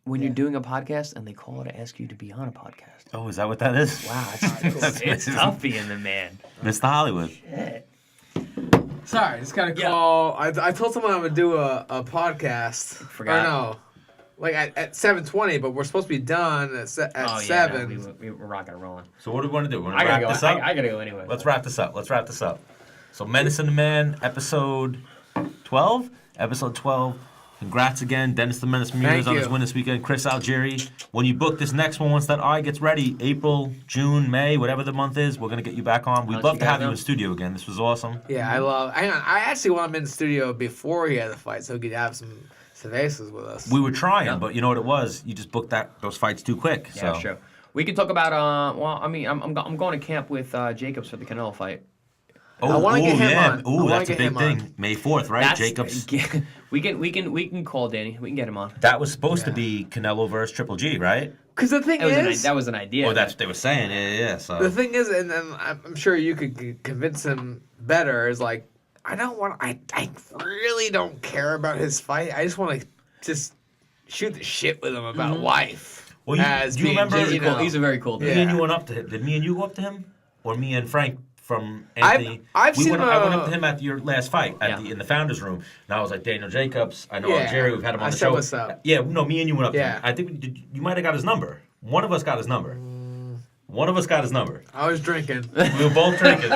When you're doing a podcast and they call to ask you to be on a podcast.
Oh, is that what that is?
Wow, it's tough being the man.
Mr. Hollywood.
Shit.
Sorry, just gotta call. I told someone I would do a podcast.
Forgot.
Or no, like at 7:20, but we're supposed to be done at 7.
No, we're rocking and rolling.
So what do we want to do? We're going
I
to
gotta
wrap
go.
this up?
I gotta go anyway.
Let's wrap this up. So Menace and The Man, episode 12. Episode 12. Congrats again, Dennis the Menace Ramirez on his win this weekend. Chris Algieri. When you book this next one, once that eye gets ready, April, June, May, whatever the month is, we're going to get you back on. We'd love to have you in studio again. This was awesome.
Yeah, hang on. I actually want him in the studio before he had the fight so he could have some cervezas with us.
We were trying, but you know what it was? You just booked those fights too quick.
Yeah,
so.
sure. We can talk about I'm going to camp with Jacobs for the Canelo fight.
I wanna get him on. I
Ooh,
wanna
that's a
get
big
him
thing.
on.
May 4th, right? Jacobs.
We can call Danny. We can get him on.
That was supposed to be Canelo versus Triple G, right?
Because the thing
That was an idea.
Well, that's what they were saying. Yeah. So
the thing is, and I'm sure you could convince him better, is like, I really don't care about his fight. I just want to just shoot the shit with him about life.
Well, do you
being,
remember?
He's a very cool dude.
Me and you went up to him. Did me and you go up to him, or me and Frank from Anthony?
I've seen him.
I went up to him at your last fight in the founders room, and I was like, Daniel Jacobs. I know Algieri. We've had him on the show.
What's up.
Yeah, no, me and you went up to him. I think you might have got his number. One of us got his number.
I was drinking.
We were both drinking.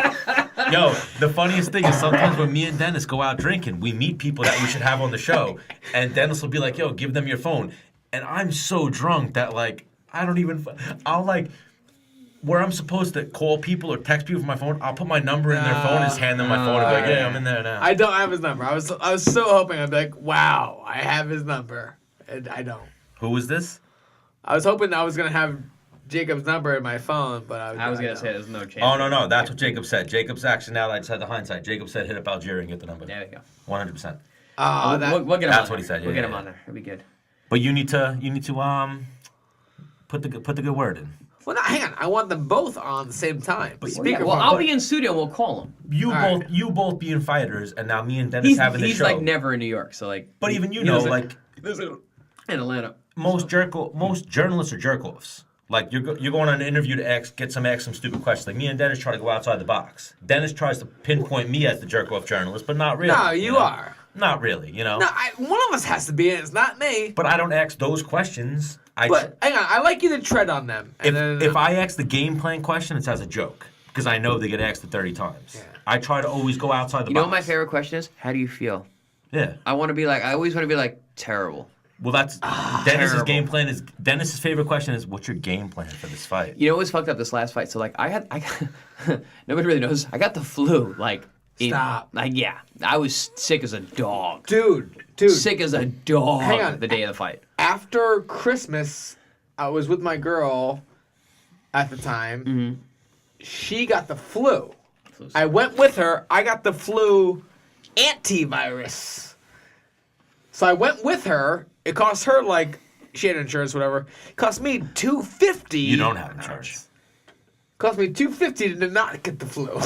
Yo, the funniest thing is sometimes when me and Dennis go out drinking, we meet people that we should have on the show, and Dennis will be like, "Yo, give them your phone," and I'm so drunk that like I'll like. Where I'm supposed to call people or text people from my phone, I'll put my number in their phone and just hand them my phone and be like, "Yeah, I'm in there now."
I don't have his number. I was so hoping I'd be like, wow, I have his number, and I don't.
Who was this?
I was hoping I was gonna have Jacob's number in my phone, but
I was gonna say there's no chance.
Oh no, that's what Jacob said. Jacob's actually now that I just had the hindsight. Jacob said hit up Algieri and get the number.
There we go.
100%.
Oh,
We'll get him
That's
on
what he
there.
said,
We'll
yeah,
get him
yeah.
on there. It'll be good.
But you need to put the good word in.
well, no, hang on. I want them both on the same time.
But-
Speakerphone.
Well, I'll be in studio. We'll call him.
You both being fighters, and now me and Dennis
He's
having the show.
like never in New York, so like.
But
he-
even you
he
know,
doesn't-
like
in Atlanta.
most journalists are jerk-offs. Like you're going on an interview to ask some stupid questions. Like me and Dennis try to go outside the box. Dennis tries to pinpoint me as the jerk-off journalist, but not really.
No, you
know?
are.
Not really, you know.
No, one of us has to be in. It's not me.
But I don't ask those questions.
But hang on, I like you to tread on them. And
If I ask the game plan question, it's as a joke because I know they get asked it 30 times.
Yeah.
I try to always go outside the
You
box.
know what my favorite question is? How do you feel?
Yeah.
I always want to be like terrible.
Well, that's Dennis's
terrible.
game plan. Is Dennis's favorite question is, "What's your game plan for this fight?"
You know what was fucked up this last fight? So like I got nobody really knows. I got the flu. Like
Stop.
Yeah, I was sick as a dog.
dude,
Sick as a dog.
Hang on.
The day of the fight.
after Christmas, I was with my girl at the time.
Mm-hmm.
She got the flu. I went with her. I got the flu antivirus. So I went with her. It cost her like she had insurance, whatever. It cost me $250.
You don't have insurance.
Cost me $250 to not get the flu.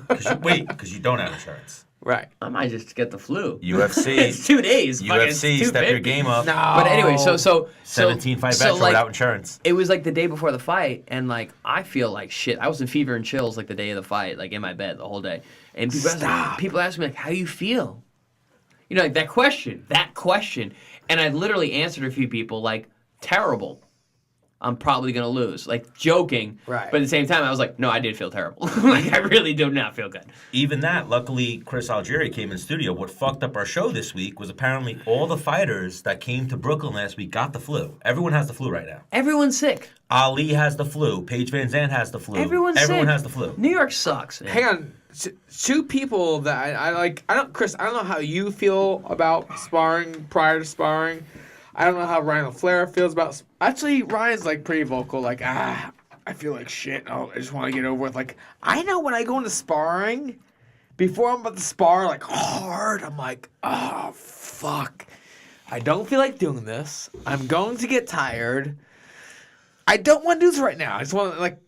Because you don't have insurance.
Right.
I might just get the flu.
UFC.
It's 2 days. fucking,
UFC,
it's
step your
250.
game up.
No.
But anyway, so
17 fight
so,
veteran
like,
without insurance.
It was like the day before the fight, and like I feel like shit. I was in fever and chills like the day of the fight, like in my bed the whole day. And people ask me like, "How do you feel?" You know, like that question, and I literally answered a few people like, "Terrible. I'm probably gonna lose," like joking.
Right.
But at the same time, I was like, "No, I did feel terrible. Like I really do not feel good."
Even that, luckily, Chris Algieri came in studio. What fucked up our show this week was apparently all the fighters that came to Brooklyn last week got the flu. Everyone has the flu right now.
Everyone's sick.
Ali has the flu. Paige Van Zandt has the flu.
Everyone
has the flu.
New York sucks. Man.
Hang on. Two people that I like. Chris, I don't know how you feel about sparring prior to sparring. I don't know how Ryan LaFleur feels about. Actually, Ryan's like pretty vocal. Like, I feel like shit. Oh, I just want to get over with. Like, I know when I go into sparring, before I'm about to spar like hard, I'm like, oh fuck, I don't feel like doing this. I'm going to get tired. I don't want to do this right now. I just want to like,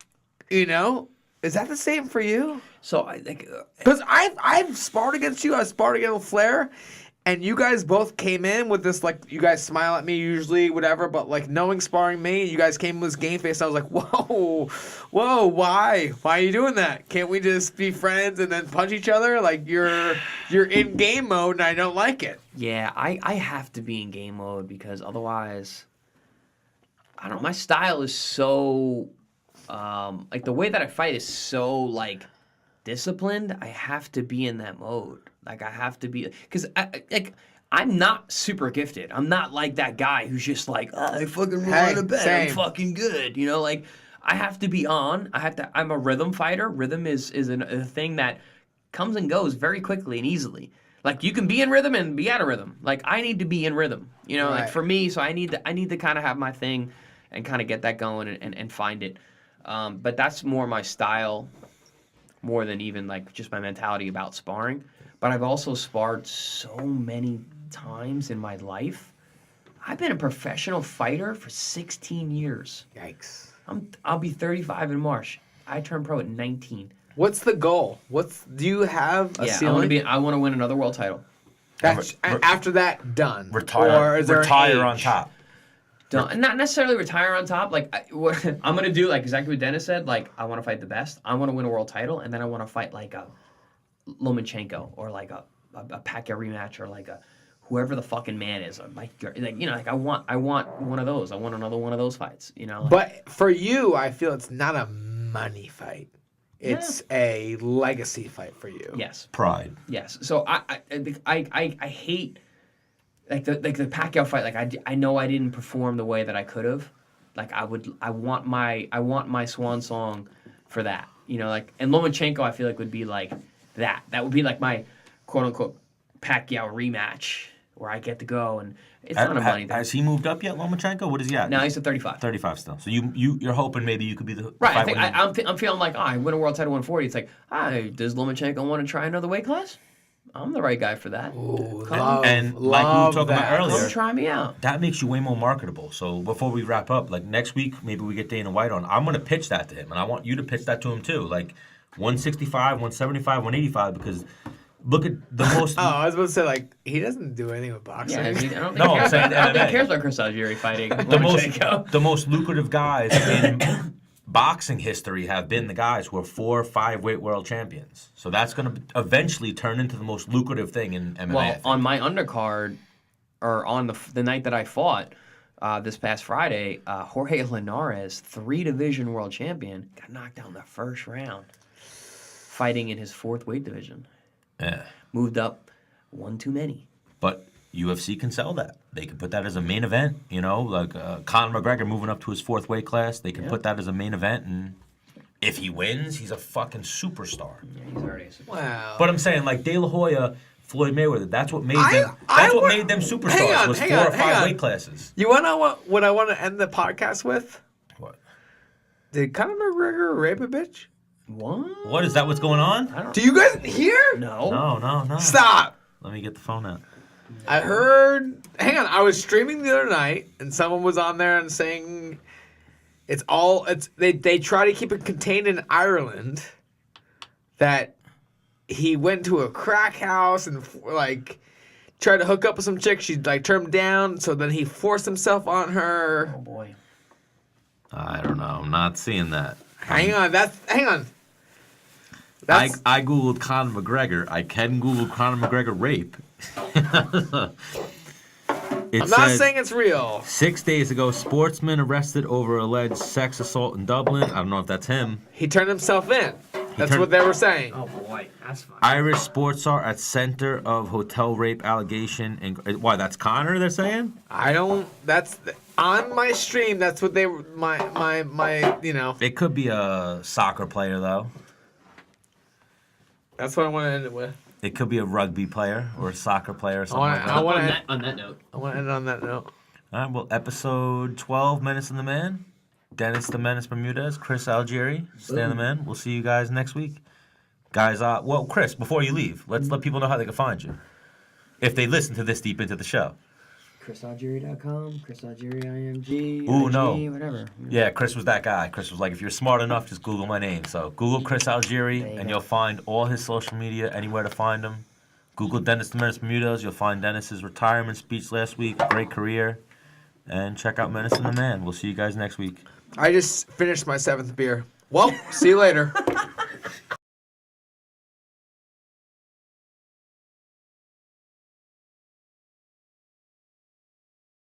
is that the same for you?
So I think.
Because I've sparred against you. I sparred against Flair, and you guys both came in with this like you guys smile at me usually, whatever. But like knowing sparring me, you guys came with this game face. I was like, whoa, why are you doing that? Can't we just be friends and then punch each other? Like you're in game mode, and I don't like it.
Yeah, I have to be in game mode because otherwise, I don't know. My style is so, like the way that I fight is so like disciplined. I have to be in that mode. Like I have to be, because I'm not super gifted. I'm not like that guy who's just like, I fucking roll out of bed.
same.
I'm fucking good. You know, like I have to be on. I'm a rhythm fighter. Rhythm is a thing that comes and goes very quickly and easily. Like you can be in rhythm and be out of rhythm. Like I need to be in rhythm. You know, like
Right.
for me, so I need to kind of have my thing and kind of get that going and find it. But that's more my style, more than even like just my mentality about sparring. But I've also sparred so many times in my life. I've been a professional fighter for 16 years.
Yikes.
I'll be 35 in March. I turned pro at 19.
What's the goal? Do you have a ceiling?
I want to win another world title.
That's, after that, done.
Retire.
Or is there an
Retire on
age?
top.
Don't, not necessarily retire on top. Like what I'm gonna do, like exactly what Dennis said. Like I want to fight the best. I want to win a world title, and then I want to fight like a Lomachenko or like a Pacquiao rematch or like a whoever the fucking man is. Like I want one of those. I want another one of those fights. You know. Like,
But for you, I feel it's not a money fight. It's a legacy fight for you.
yes,
Pride.
yes. So I hate. Like the Pacquiao fight, like I know I didn't perform the way that I could have. Like I want my swan song for that. You know, like and Lomachenko I feel like would be like that. That would be like my quote unquote Pacquiao rematch where I get to go, and it's not a money thing.
Has he moved up yet, Lomachenko? What is he at?
No, he's at 35.
35 still. So you're hoping maybe you could be the
Right.
fight
I'm feeling like, I win a world title 140. It's like, does Lomachenko want to try another weight class? I'm the right guy for that.
Ooh,
and like we were talking about earlier,
Come try me out.
that makes you way more marketable. So before we wrap up, like next week, maybe we get Dana White on. I'm going to pitch that to him, and I want you to pitch that to him too. Like 165, 175, 185, because look at the most.
Oh, I was about to say, like, he doesn't do anything with boxing.
Yeah, I don't think
No, I'm saying
I don't think
MMA.
he cares about Chris Algieri fighting
the most lucrative guys in boxing history have been the guys who are 4 or 5 weight world champions. So that's going to eventually turn into the most lucrative thing in MMA.
Well, on my undercard, or on the night that I fought this past Friday, Jorge Linares, 3-division world champion, got knocked out in the first round, fighting in his 4th weight division.
Yeah.
Moved up one too many.
But UFC can sell that. They can put that as a main event, like Conor McGregor moving up to his 4th weight class. They can put that as a main event, and if he wins, he's a fucking superstar.
Yeah, he's already a superstar.
Wow.
But I'm saying, like De La Hoya, Floyd Mayweather, that's what made them. That's what made them superstars. Was 4 or 5 weight classes.
You want to know what I want to end the podcast with?
What?
Did Conor McGregor rape a bitch?
What?
What is that? What's going on?
Do you guys hear?
No.
No.
Stop.
Let me get the phone out.
I heard. Hang on. I was streaming the other night, and someone was on there and saying they try to keep it contained in Ireland. That he went to a crack house and like tried to hook up with some chick. She like turned him down, so then he forced himself on her.
Oh boy.
I don't know. I'm not seeing that.
Hang on.
I googled Conor McGregor. I can Google Conor McGregor rape.
I'm not saying it's real.
6 days ago, sportsman arrested over alleged sex assault in Dublin. I don't know if that's him.
He turned himself in. That's what they were saying.
Oh boy, that's fine.
Irish sports star at center of hotel rape allegation. And why? That's Conor. They're saying.
That's on my stream. That's what they were. My.
It could be a soccer player though.
That's what I want to end it with.
It could be a rugby player or a soccer player or something like that.
On that note.
I want to end on that note.
All right, well, episode 12, Menace and the Man. Dennis the Menace Bermudez, Chris Algieri, Stan the Man. We'll see you guys next week. Guys, well, Chris, before you leave, let's let people know how they can find you. If they listen to this deep into the show.
ChrisAlgieri.com, Chris Algieri IMG,
Ooh,
IG,
no.
whatever.
Yeah, Chris was that guy. Chris was like, if you're smart enough, just Google my name. So Google Chris Algieri,
There you
and
go.
you'll find all his social media, anywhere to find him. Google Dennis the Menace Bermudez. You'll find Dennis's retirement speech last week. Great career. And check out Menace and the Man. We'll see you guys next week.
I just finished my 7th beer. Well, see you later.